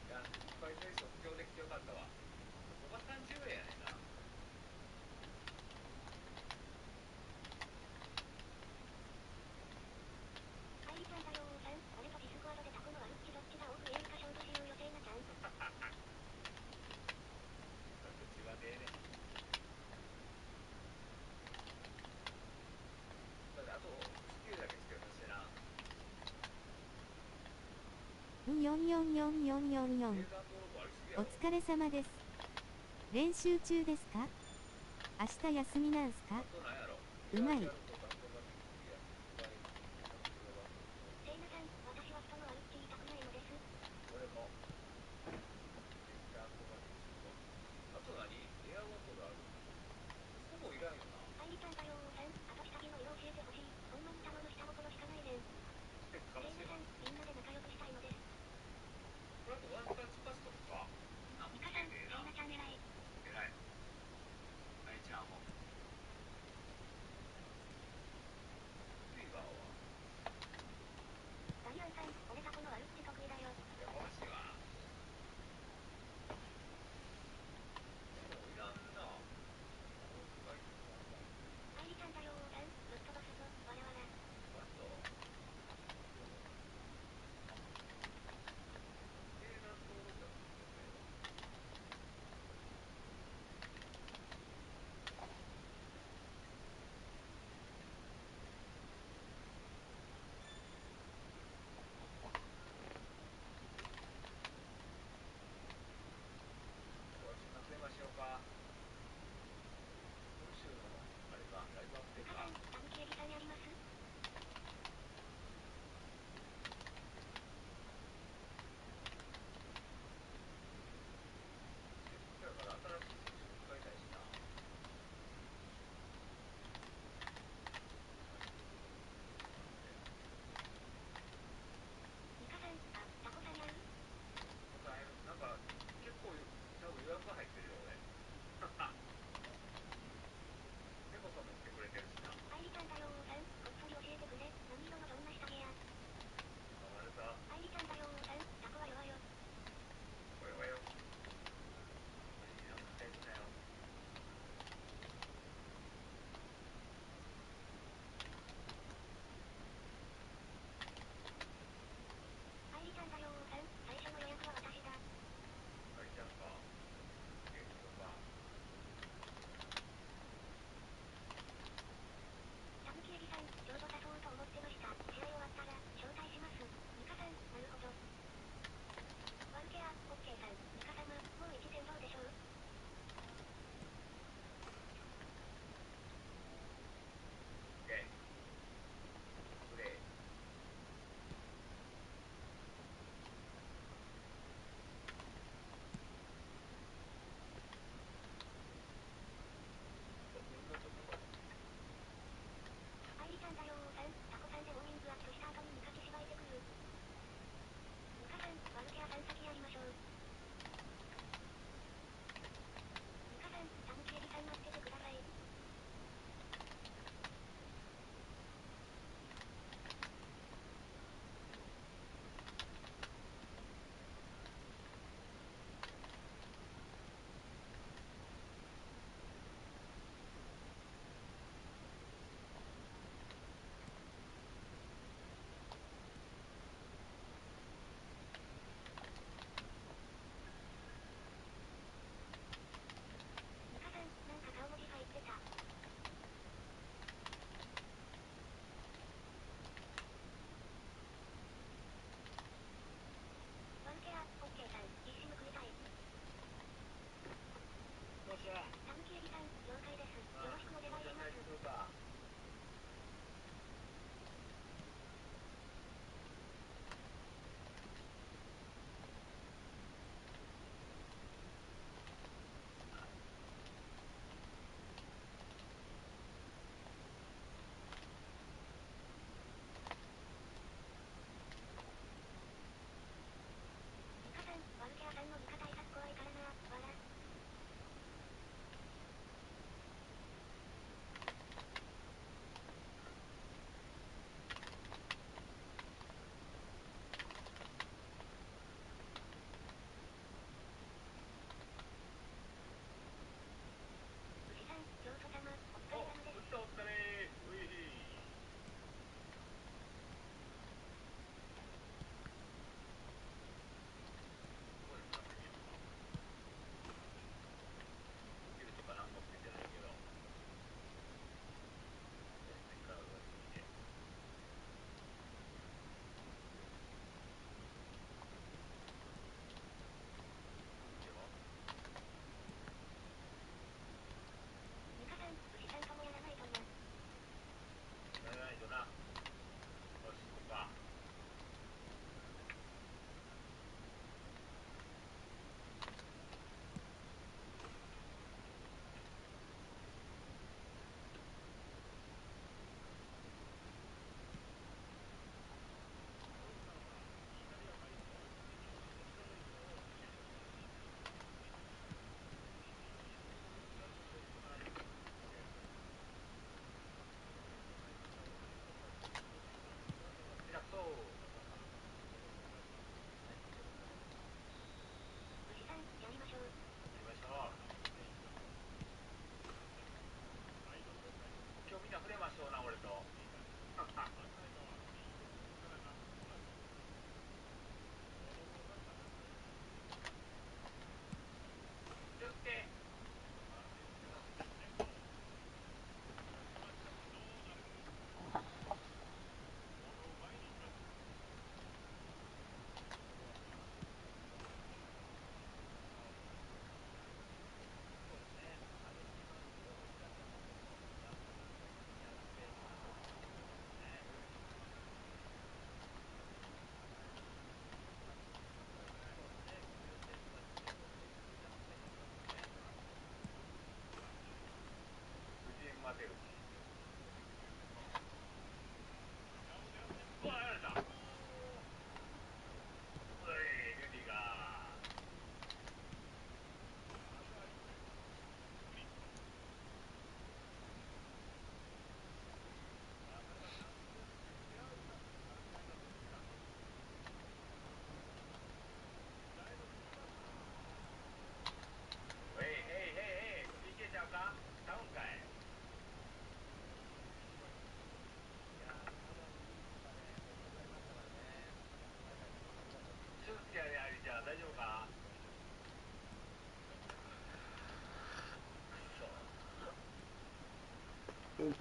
いや、いっぱいペースを布教できてよかったわ。5が30円やねんな。アイリちゃんだよーさん、俺とディスコアドでタコのワルッチどっちが多く見えるか勝負しようよセイナちゃん。だって血がねえね。だってあとスキルだけつけようとしてな。んよんよんよんよんよんよん。冷山泥棒ありすぎやおろ。疲れ様です。練習中ですか？明日休みなんすか？あとなんやろ。うまい。セイナさん、私は人のワルッチ言いたくないのです。俺も。あと何？エアバトルある。ほぼいらんよな。アイリちゃんだよーさん、あと下着の色教えてほしい。ほんまに玉の下心しかないねん。セイナさん、みんなで仲良くしたいのです。これあとワンタッチパスとかミカさん、セイナちゃん偉い。偉い。大ちゃんも。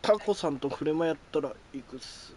タコさんとフレマやったらいくっす。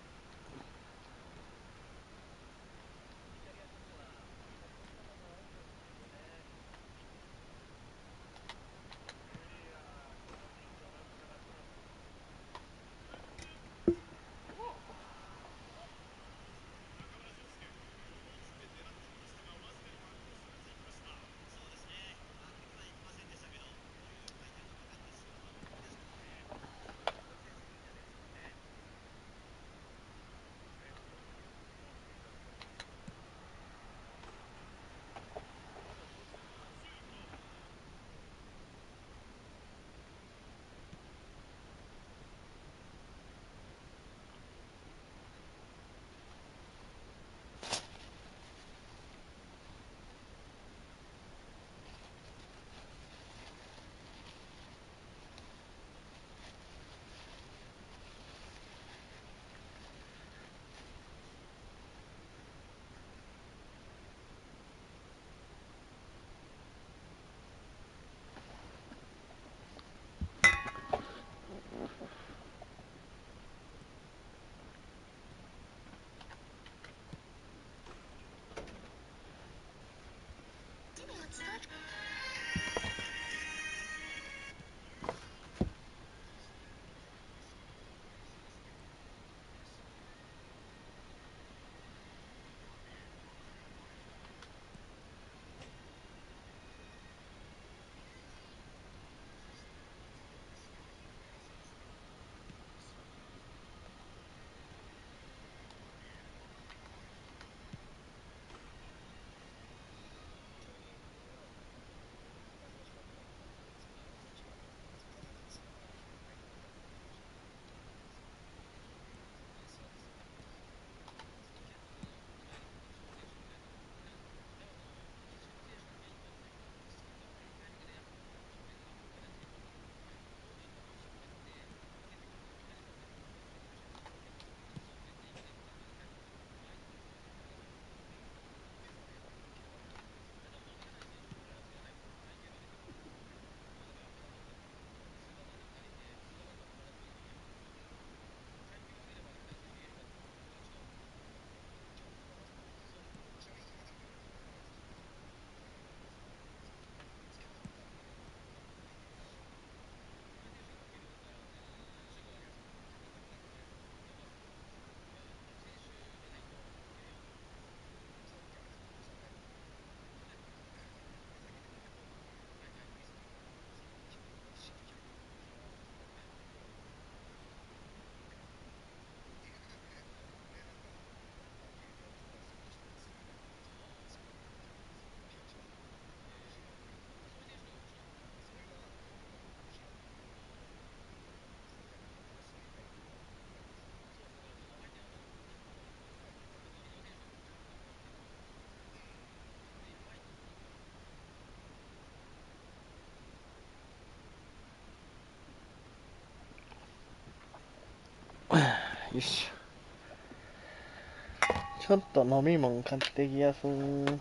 よし。ちょっと飲み物買ってきやすー。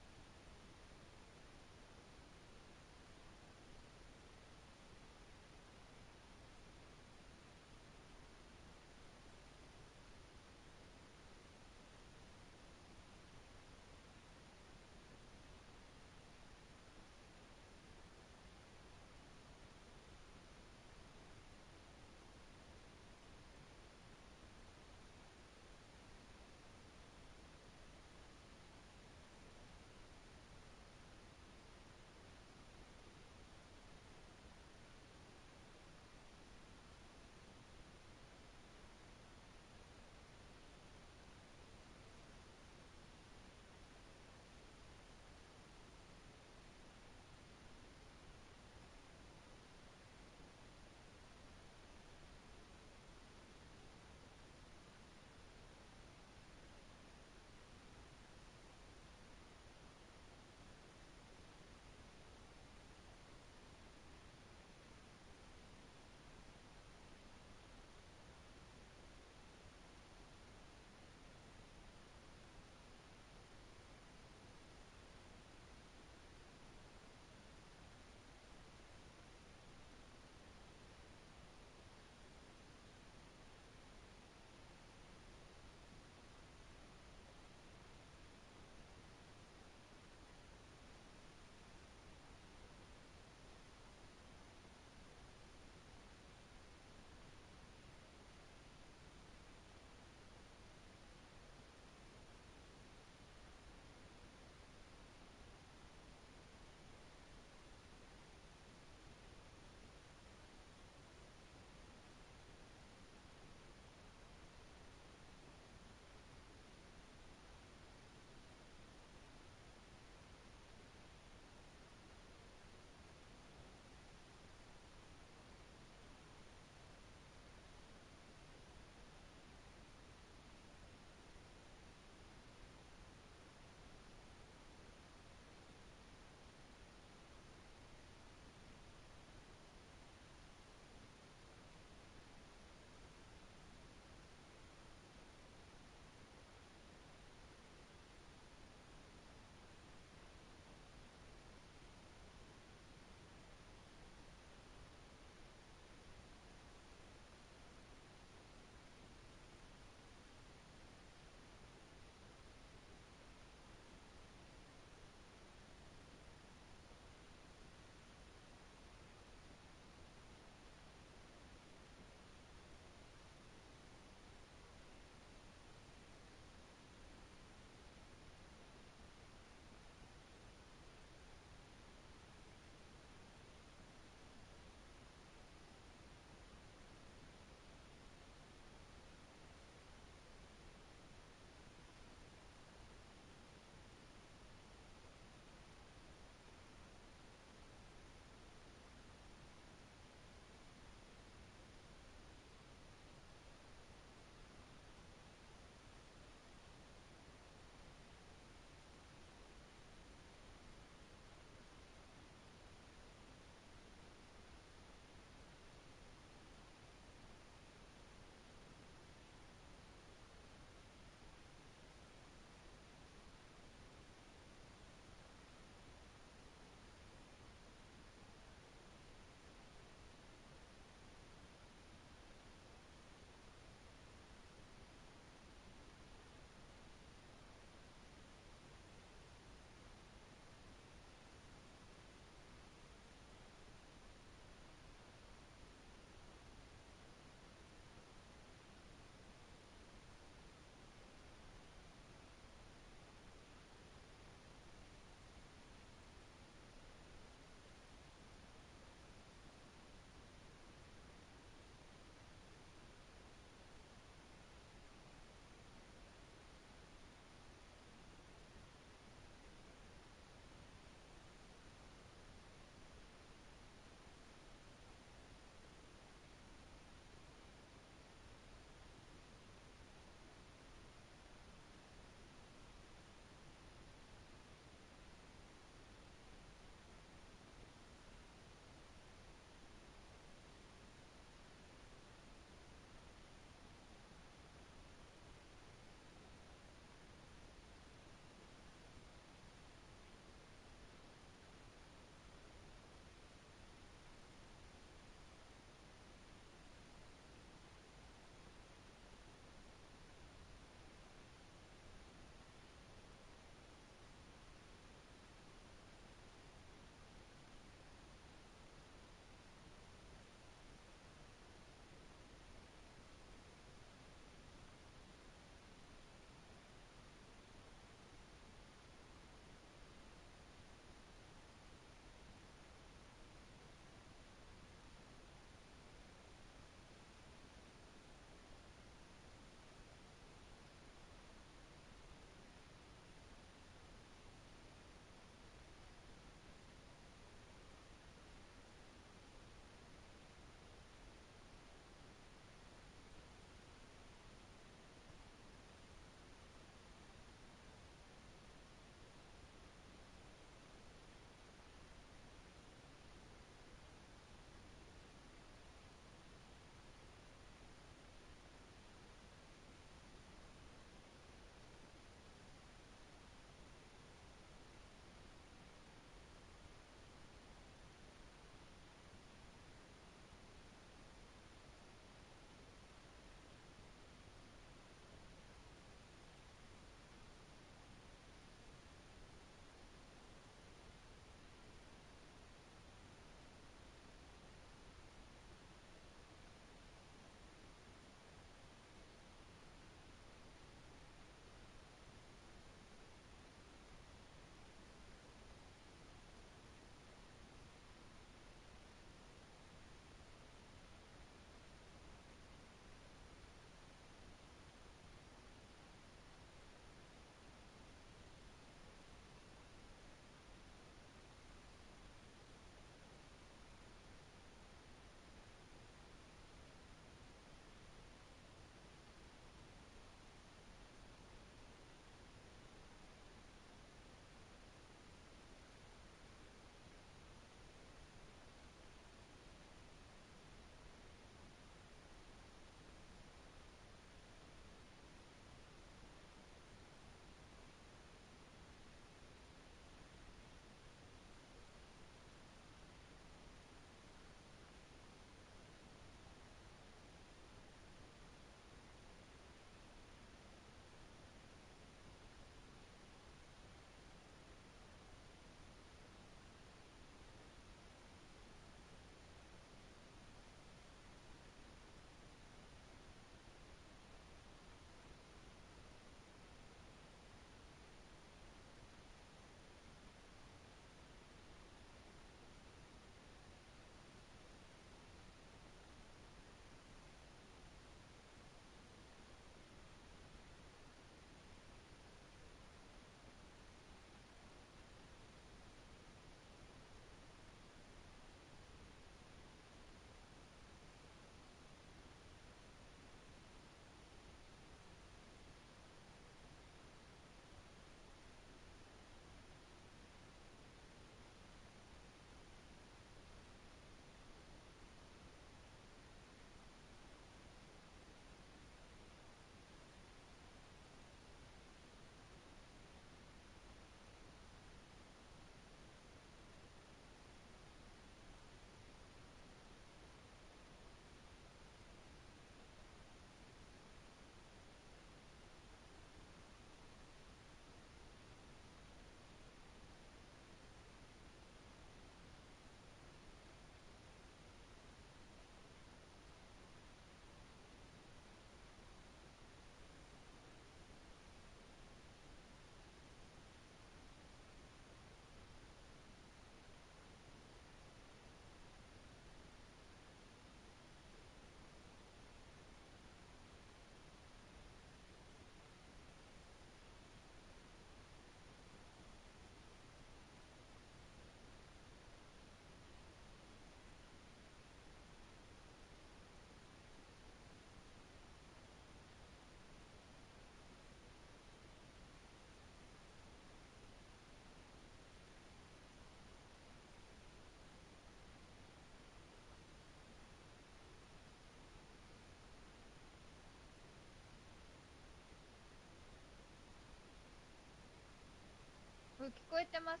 聞こえてます？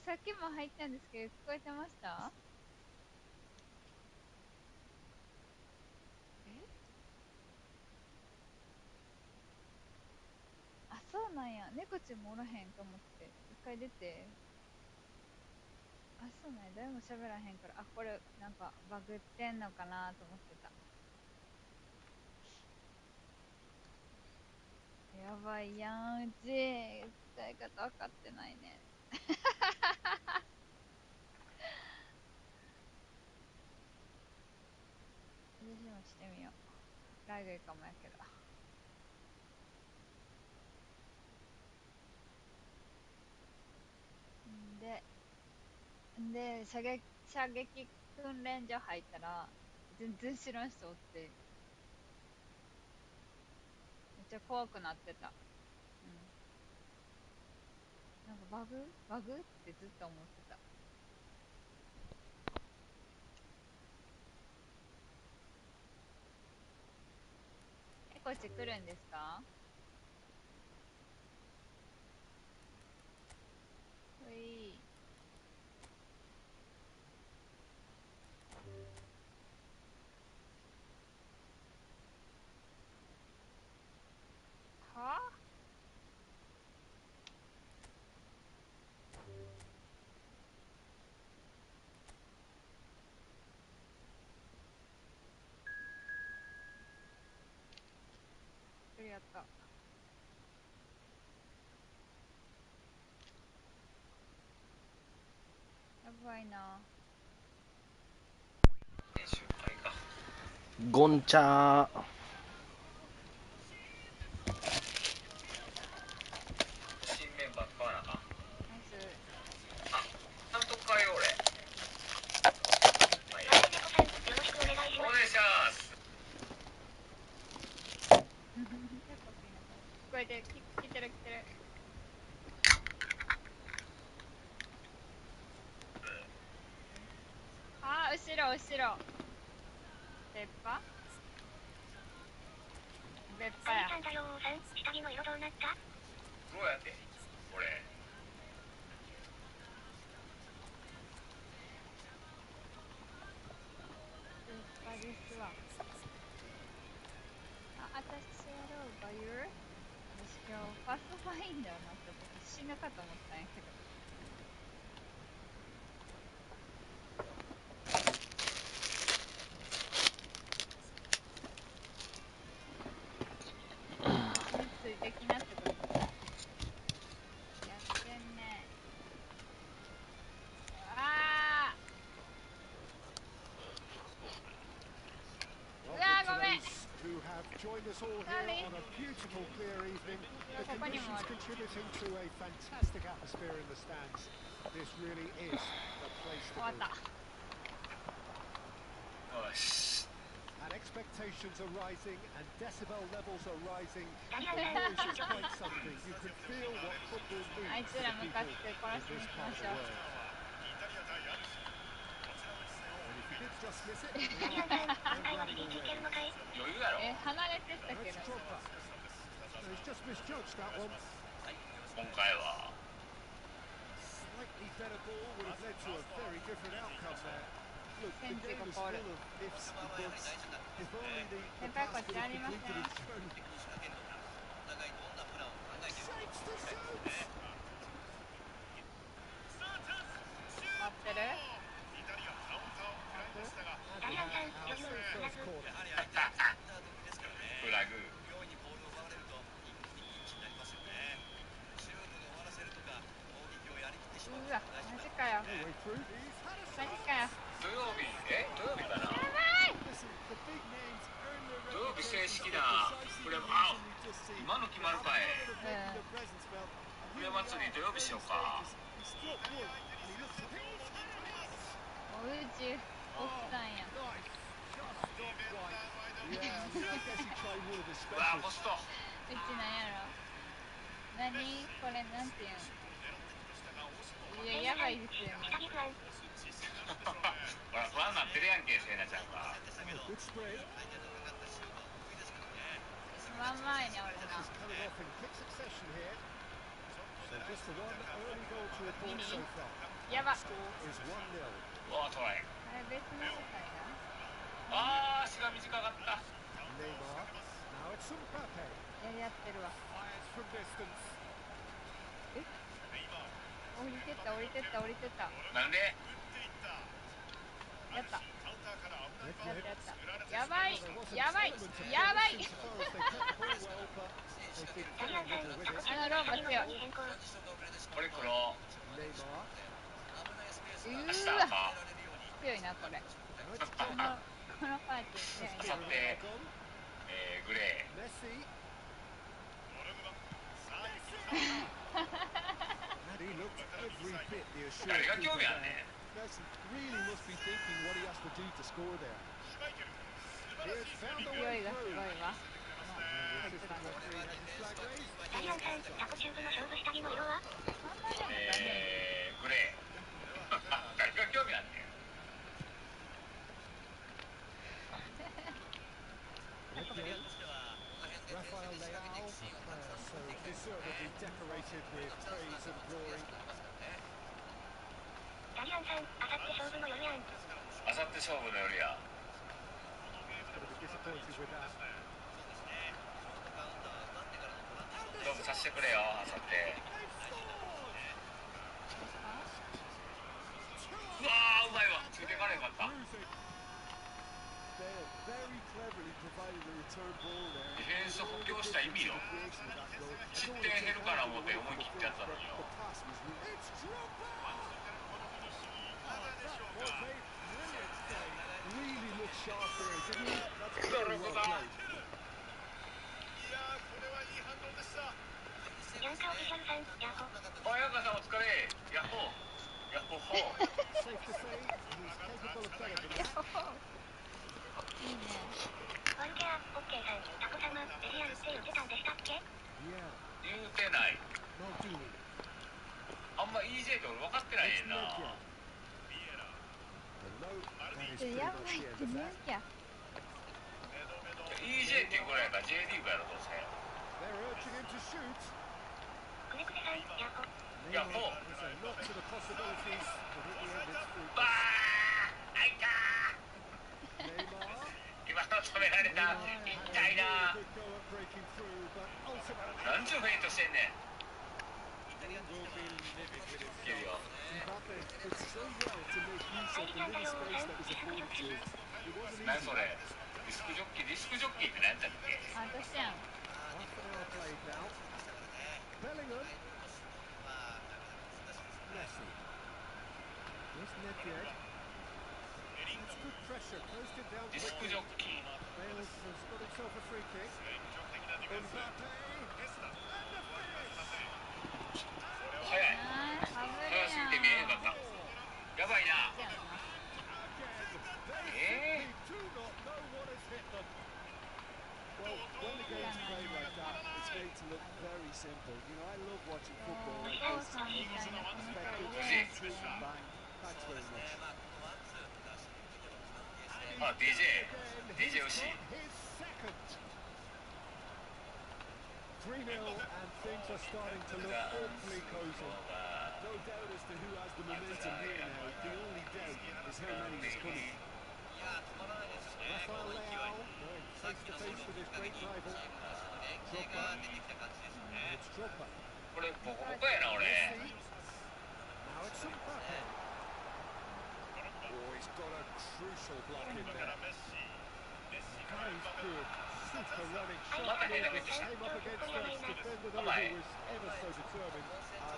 さっきも入ったんですけど、聞こえてました？あ、そうなんや。猫ちんもおらへんと思って。一回出て。あ、そうなんや。誰も喋らへんから。あ、これ、なんか、バグってんのかなと思ってた。やばいやん、うち。使い方分かってないね。私もしてみよう。ラグいかもやけど。で、射撃訓練所入ったら、全然知らん人おって、めっちゃ怖くなってた。なんかバグってずっと思ってた。こっち来るんですか？ほい。はぁ？それやった。やばいな。練習会か。ゴンチャー。新メンバー使わなあかん。ナイス。あ、監督変えよう俺。お願いします。聞こえて、来てる。あー、後ろ。別派や。どうやって俺。別派ですわ。あ、私やろうが言う？私今日ファストファインダーなった時死ぬかと思ったんやけど。ついてきなってこと。やってんね。あー、うわー、ごめん。 Who have joined us all here on a beautiful clear evening. The conditions contributing to a fantastic atmosphere in the stands. This really is the place to 終わっ be. た。よし。 And expectations are rising and decibel levels are rising. The noise is quite something. You can feel what football あい means つ to ら the 向か people って殺 in しに this 行き part ま of し the ょう。 world. イタリア対アルゼンこちらの一戦を And if you did just miss it, we are back and running already. 余裕やろ。離れてたけ That's ど。 Drogba. No, he's just misjudged that one. 今回は Slightly better ball would have led to a very different outcome there. Look, the game is full of ifs and buts. If only the pass could have completed its journey. Shapes to shoot! 待ってる？イタリアカウンターを食らいましたが And we have our very first corner. フラグ。うわ、マジかよ。 No way through. マジかよ。土曜日かな。 Listen, the big names earn their 土曜日正 reputation 式 for な precisely プ the レ reason あ we've just seen. 今の決まるかい。 Making their presence felt. プレ祭り土曜日しようか。 He struck good, and he looksもう宇宙、おっさんや。 nice. Just not quite. Yeah, I mean, I guess he tried all of his うわ specials. ポスト。うちなんやろ。何これなんていうん？いや、やばいですよね。ほら不安なってるやんけせいなちゃんが。 Good spread. う真ん前におる This な。 is coming off in quick succession here. So just the one early goal to report so far. やば。 Score is 1-0. うわトライ。あれ別の世界だ。あー足が短かった。 Neymar. Now it's Mbappe. やってるわ。 Fires from distance. 降りてった降りてった降りてった。なんでやった。や Nedved. ったやった。やばいやばいやばい。 Insofar as they kept the ball well, but they did very little with it. あのローマ強い。これ黒。 Neymar. 明日うわか。強いなこれ。 Now it's こ John. のパーティー強いな。明後日グレ Messi. And he looked every bit the ー。 assured 誰が keeper 興味あん there. ねん。 Messi really must be thinking what he has to do to score there. He has found a 勢 way いがすご through. いわ。 The assistant referee has his flag raised. ダリアンさん、タコチューブの勝負下着の色はそんなでもダメ。グレー。誰が興味あんねん。 Nedved. Rafael Leao, so deservedly decorated with praise and glory. ダリアンさん、あさって勝負の夜やん。あさって勝負の夜や。 Going to be disappointed with that. 勝負させてくれよ、あさって。うわー、うまいわ。ついていかれへんかった。 They very cleverly provided a return ball there. ディフェンス補強した意味よ。失点減るから思って思い切ってやったのによ。 The pass was really... It's Drogba! That was a brilliant save. Really looked sharp there, didn't he? That's very well played. ヤンカオフィシャルさん、ヤホ。おやかさんお疲れ。ヤッホー。ヤッホーホー。 Safe to say, he's capable of better than や that. ほほいいね。ワンケア、オッケーさん、タコ様、ベリアンって言ってたんでしたっけ Yeah, 言うてない。 Maldini. あんま EJ って俺分かってないね It's んな。 Nedved. And no, that is pretty や much ばい the っ end て of ね that. きゃ。 EJ っていうぐらいやから J リーグやろどうせ。 They're urging him to shoot. くねくねさん、ヤホ。 Yeah, Neymar Paul. is a lot to the possibilities, but in the end it's free. バー開いた Neymar. ー。今の止められた。痛いな Good go at breaking through, but ultimately 何ちゅうフェイントしてんねん。 will be livid with his いけるよ。 Mbappe did so well to make use of the little space that was afforded to him. It wasn't 何 easy. それ。ディスクジョッキー。ディスクジョッキーって何やったっけ。あ、私やん。 Half an hour played now. Bellingham. Messi. Here's Nedved. That's good pressure. Closed it down ディスクジ quickly. ョッキー。 Bale has got himself a free kick. Mbappe. And the finish. 早い。あー、はぶる早すぎて見えへんかった。やばいな。 やんな。 Again, they simply do not know what has hit them. Well, when the game's played like that, it's going to look very simple. You know, I love watching football お like 父 this. さんみたいなこの人 Expected で。 shoot and bang. Thanks very much. あ、DJ。 Again, DJ he's 牛。 got his second. 3-0 and things are starting to look awfully cozy. No doubt as to who has the momentum here now. The only doubt is how many is coming. Rafael Leao face to face with his great rival. Drogba. And it's Drogba. これボコボコやな俺。 Messi. Now it's Mbappe. Oh, he's got a crucial block in there. That is good. Super running shot. Came up against that defender though, who was ever so determined.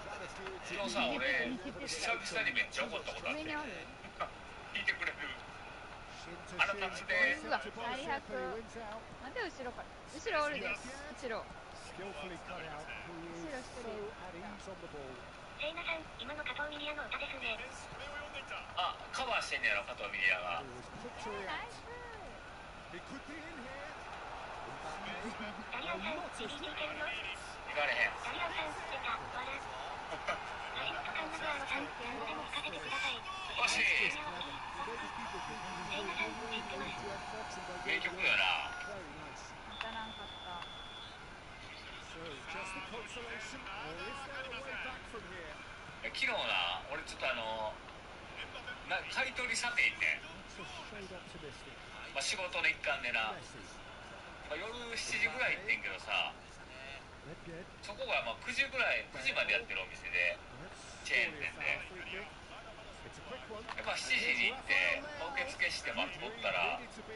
That appeared 昨 to 日さ be 俺 never 久々にめっちゃ怒ったことあって。上におる。聞いてくれる。 shin to I don't shin. understand. Bicep to 最 bicep, 悪 and he wins out. なんで後ろから。後ろおるで。後ろ。 Skillfully cut out. He is so at ease on the ball. セイナさん、今の加藤ミリアの歌ですね。あ、カバーしてんねやろ加藤ミリアが。 He was quick to ナイ react. ス。 He could be in here. ダリアンさん、ビビっていけるよ。行かれへん。ダリアンさん、出た、わら。橋本環奈アロさん、何でも聞かせてください。惜しい。 Maybe people think he was going to end Fox and by 名 going 曲 away. やな。 Very nice. 当たらんかった。So, just the consolation, or is there a way back from here? 昨日な、俺ちょっと買い取り査定行ってん、 That's a shade optimistic. 仕事の一環でな、 Messi. 夜7時ぐらい行ってんけどさ、 Red dead. そこが9時ぐらい、9時までやってるお店で、 That's チェーン surely a 店で foul free kick. It's a quick one. で7時に行って、受付して待っとったら、 Needed to be.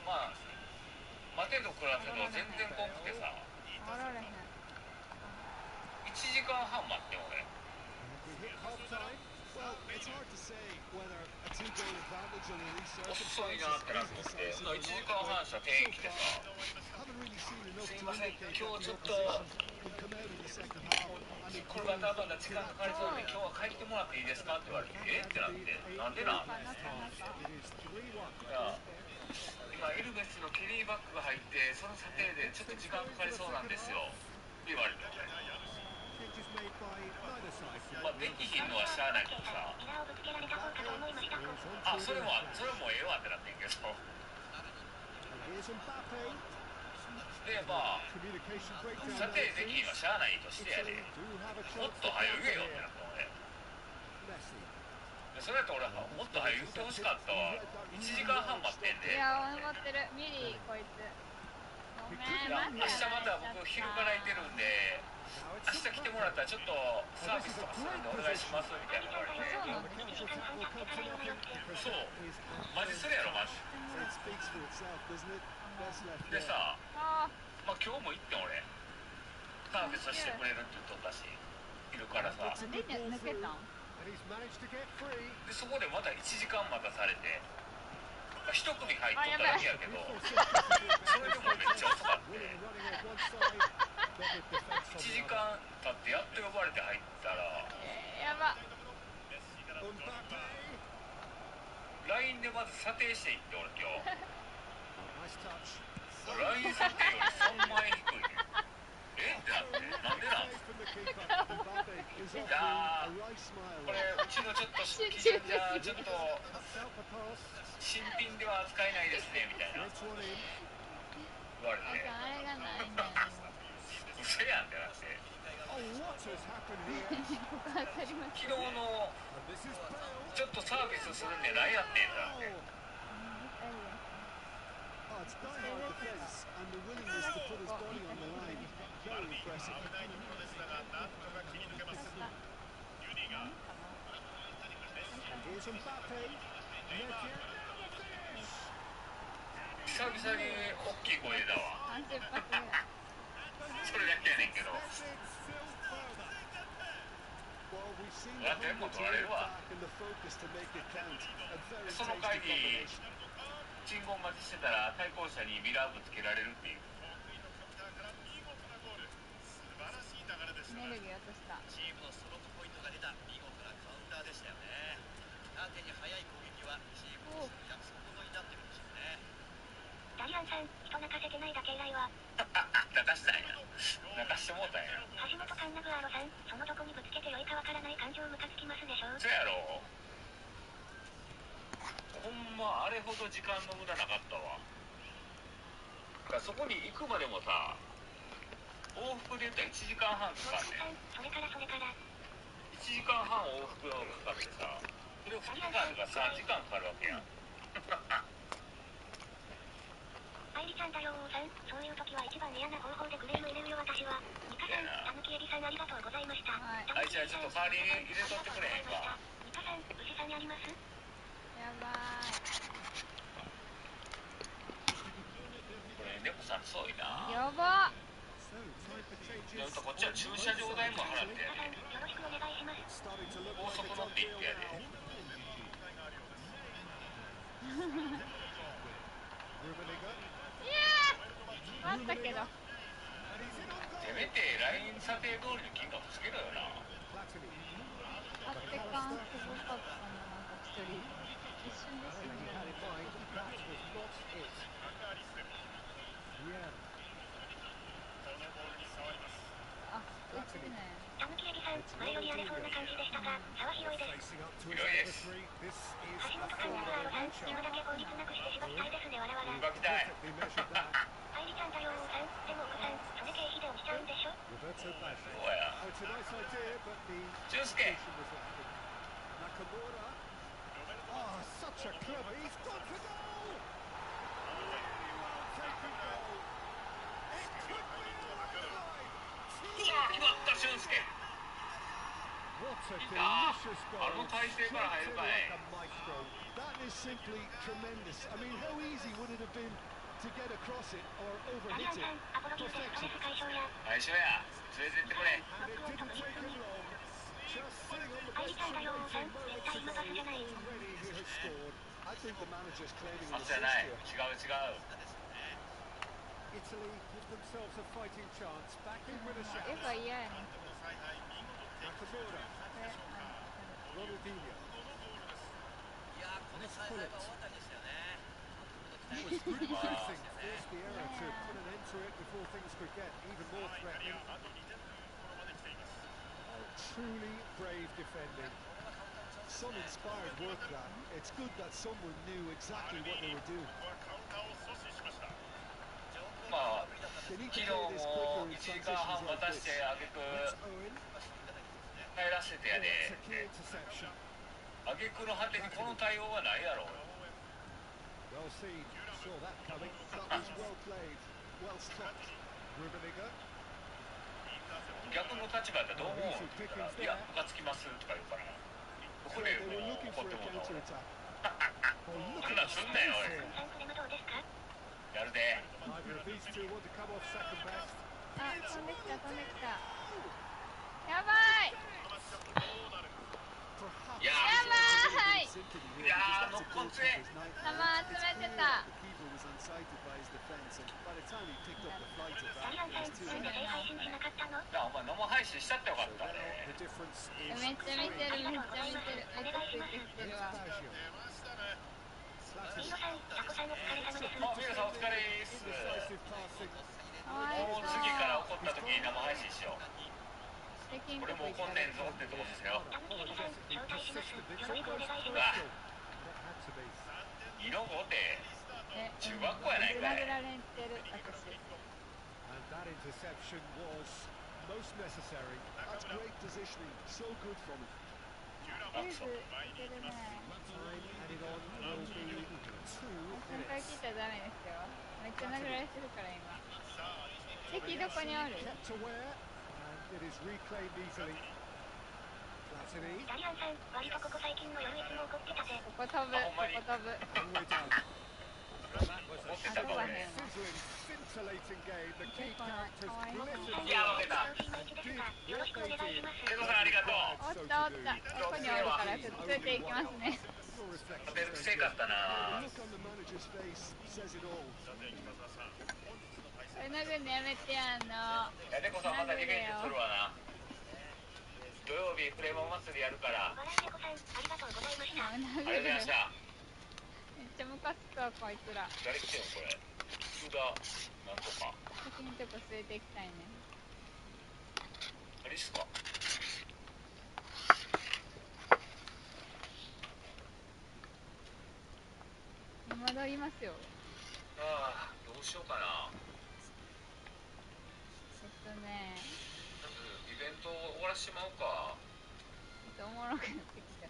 待てど暮らせど全然来んくてさ、あられへん。 1時間半待ってん俺。 We hit half time. Well, it's hard to say whether a two-goal advantage under these 遅い circumstances なってなっ is とって、 decisive or 1時 not, 間 but 半した店員来てさ、 haven't really seen enough すい to ません、 indicate 今 that 日 the ちょっと opposition can come out in the second half and これまたまだ時間かかりそうで今日は帰ってもらっていいですかって言われて、ってなって、なんでなん？ It is 3-1. いや今エルメスのケリーバッグが入ってその査定でちょっと時間かかりそうなんですよって言われて、 Changes made by neither side. できひんのはしゃあないけどさ、エラーをぶつけられた方かと思いましたと。 それもええわってなってんけど、 And here's Mbappe. でCommunication 査 breakdown. 定できひんはしゃあないとしてやで、 Do have a もっ chance と to 早言え counter よってな here. った俺。 Messi. でそれやったら俺はもっと早言ってほしかったわ、1時間半待ってんで。いやー、頑張ってる。ミリー、こいつ。ごめん、いや明日また僕昼から行ってるんで、 Now 明 it's 日来てもらったらちょっとサービスとかするんでお願いしますみたいな言われて、そうなん the です。 counter-attack will come to nothing because そう that is an マジそれやろマジ it speaks for itself, doesn't it? Best left で there. さ、あ今日も行ってん俺、サービスしてくれるって言っとったし、昼からさ、ー、で、抜けたん？ and he's managed to get free. でそこでまた1時間待たされて、一組入っとっただけやけど、 Beautiful それでもめっちゃ遅かっ Willing て、 running at one side, but with defence 1 on 時 the other. 間経ってやっと呼ばれて入ったら、やば。 Mbappe. LINE でまず査定していって俺今日、 Nice touch. LINE 査定より3万円低いね。ってなって、なんでなん？ Save from the keeper. Mbappe is offering Yeah. a right smile. これうちのちょっと基準じゃちょっと Self a pass. 新品では扱えないですねみたいな Gets one in. 言われて、あれがないんだよ。嘘やんってなって、 Oh, what has happened here? ここ当たります。昨日の And this is Bale. ちょっとサービスするんで何やってんだって、 Oh, it's die-hard defence and the willingness to put his body on the line. Very impressive. 危ないところですがなんとか切り抜けます。ユニが Here's Mbappe. Neck in. 久々に大きい声出たわ、 30発目。それだけやねんけど、 Extends it still further. Well, we've seen the やってんも hunger 取 to られるわ、 attack and the focus to make it count. A very その tasty 会に combination. 信号待ちしてたら対向車にミラーぶつけられるっていう、得意のカウンターから見事なゴール。素晴らしい流れでした。エネルギー落とした。チームのストロークポイントが出た見事なカウンターでしたよね。縦に速い攻撃はチームとしての約束事になってるんでしょうね。ダリアンさん、人泣かせてないだけ偉いわ。泣かしたんや、泣かしてもうたんや、橋本環奈グアロさん、そのどこにぶつけてよいかわからない感情ムカつきますでしょう。そやろ、ほんまあれほど時間の無駄なかったわ。だからそこに行くまでもさ、往復で言ったら1時間半かかんねん、それから1時間半往復かかってさ、それを2日間とか3時間かかるわけやん。愛理ちゃんだよーさん、そういう時は一番嫌な方法でクレーム入れるよ私は。ミカさん、たぬきエビさんありがとうございました。はいあいちゃんちょっと代わりに入れとってくれへんか。ミカさん、牛さんやります？やばこれ猫さんそういな。ーい。やば。 So, time for changes. なんかこっちは駐車場代も払ってやミカさん、で、よろしくお願いします。 Starting to look 高 like 速 it's 乗 on っていって field や now. で。 Rummenigge. 待ったけど。 And he's in on せ goal. めてライン査定通りの金額つけろよな。 Platini. 当って感すごかったな、なんか一人。一瞬で I 死 think ん he だ had in mind that was not it. Yeah. あ、うちね。たぬきエビさん、前より荒れそうな感じでしたが、差は広いです。 Facing up to his adversary. This is 橋 a 本環 full 奈グアロさん、 adventure. 今だけ効率なくして絞りたいですね、わらわら。動きたい。 Perfectly measured that. 愛理ちゃんだよーさん、でも奥さん、それ経費で押しちゃうんで Roberto Baggio. そうや Oh, it's a nice idea, but the 俊介 execution was lacking. Nakamura. Oh, such a clever. He's gone for goal. Really well taken goal. It could be a line. うわ決まった俊介 What a いた delicious あ goal. の体勢から入る Straight in か like い a maestro. That is simply tremendous. I mean, how easy would it have been to get across it or ダリア overhit ン it? さん、アポロギウスストレス解消や。最初や連れてってくれ And it didn't take him long. Just sitting on the bench and waiting moments ago. Already he has scored. I think the manager's claiming パ an スじゃ assist ない here. 違う違う Italy give themselves a fighting chance. Back で in も with a もう shout. 絵が嫌やねん。 Nakamura. これRonaldinho. いやーこの采配は大当たりでしたよね。 He was good pressing. Forced the error to put an end to it before things could get even more threatening. Oh, truly brave defending. Some inspired work that. It's good that someone knew exactly what they were doing. まあ They need 昨 to 日 play this も quicker in 1時間 transitions 半 like 待たし this. てあげく It's Owen. 帰らせてや Oh, で it's a key interception. あげくの果てにこの対応はないやろ Well seen. Saw that coming. That was well played, well struck. Rummenigge. 逆の立場でどう思うって言ったらいやムカつきますとか言うからここ So で they were もう looking 怒 for って a もうた counter 俺 attack. Oh, look そん at なん the すんなよ space 俺 here. さん、これもどうですか？やるで Neither of these two want to come off second best. あ、飛んできた飛んできた。やばい。 Perhaps いややばい。 Sympathy here Yeah, because that's a no goalkeeper's control. nightmare. 球集 It's めて clear た that。the keeper was unsighted by his defence, and by the time he picked up the flight of ダ that, リアン it さん、 was too 全部 late. 正配信しなかったの？いやお前生配信したってよか so った now ね the difference is めっちゃ見てるめっちゃ見てる。めっちゃついてきて It's るわ。 Baggio. ミロさん、タコさんお疲れ様です。あ皆さんお疲れっす Indecisive passing. かわいもうそう。次から怒った時に生配信しようできんと俺もこ行ったら怒んねんぞってとこですよたぬきエビさん、招待します。よろしくお願いしうわます。 That had to be. 色5ってえ、中学校やないかい殴られてる私。 And that interception was most necessary. That's great positioning, so good from him. エースいけるね。 Time added on will be 2先輩 minutes. 聞いたらダメですよ。めっちゃ殴られてるから今。敵どこにおる？ Kept aware, and it is reclaimed easily. Platini, ダリアンさん、割とここ最近の夜いつも怒ってたぜ。ここ飛ぶ、ここ飛ぶ。 all the way down. That was 怒っ a てたか俺 sizzling, scintillating game. The key characters さん、 glittered. いや負けた今一ですが、よろしくお願いします。ケトさんありがとうおったおった。ここにおるからちょっとついていきますね。 Your reflection 食べるくせえかったな The look on the manager's face says it all. これ殴んのやめてやんの。いやでこさんまたリベンジするわな土曜日プレモン祭りやるから笑い猫さん、ありがとうございました。ありがとうござい殴る。ましためっちゃムカつくわこいつら。誰来てんのこれ福田なんとか敵のとこ連れて行きたいね。あれっすかまだいますよ。ああどうしようかなね、まずイベントを終わらしてしまおうかちょっとおもろくなってきた。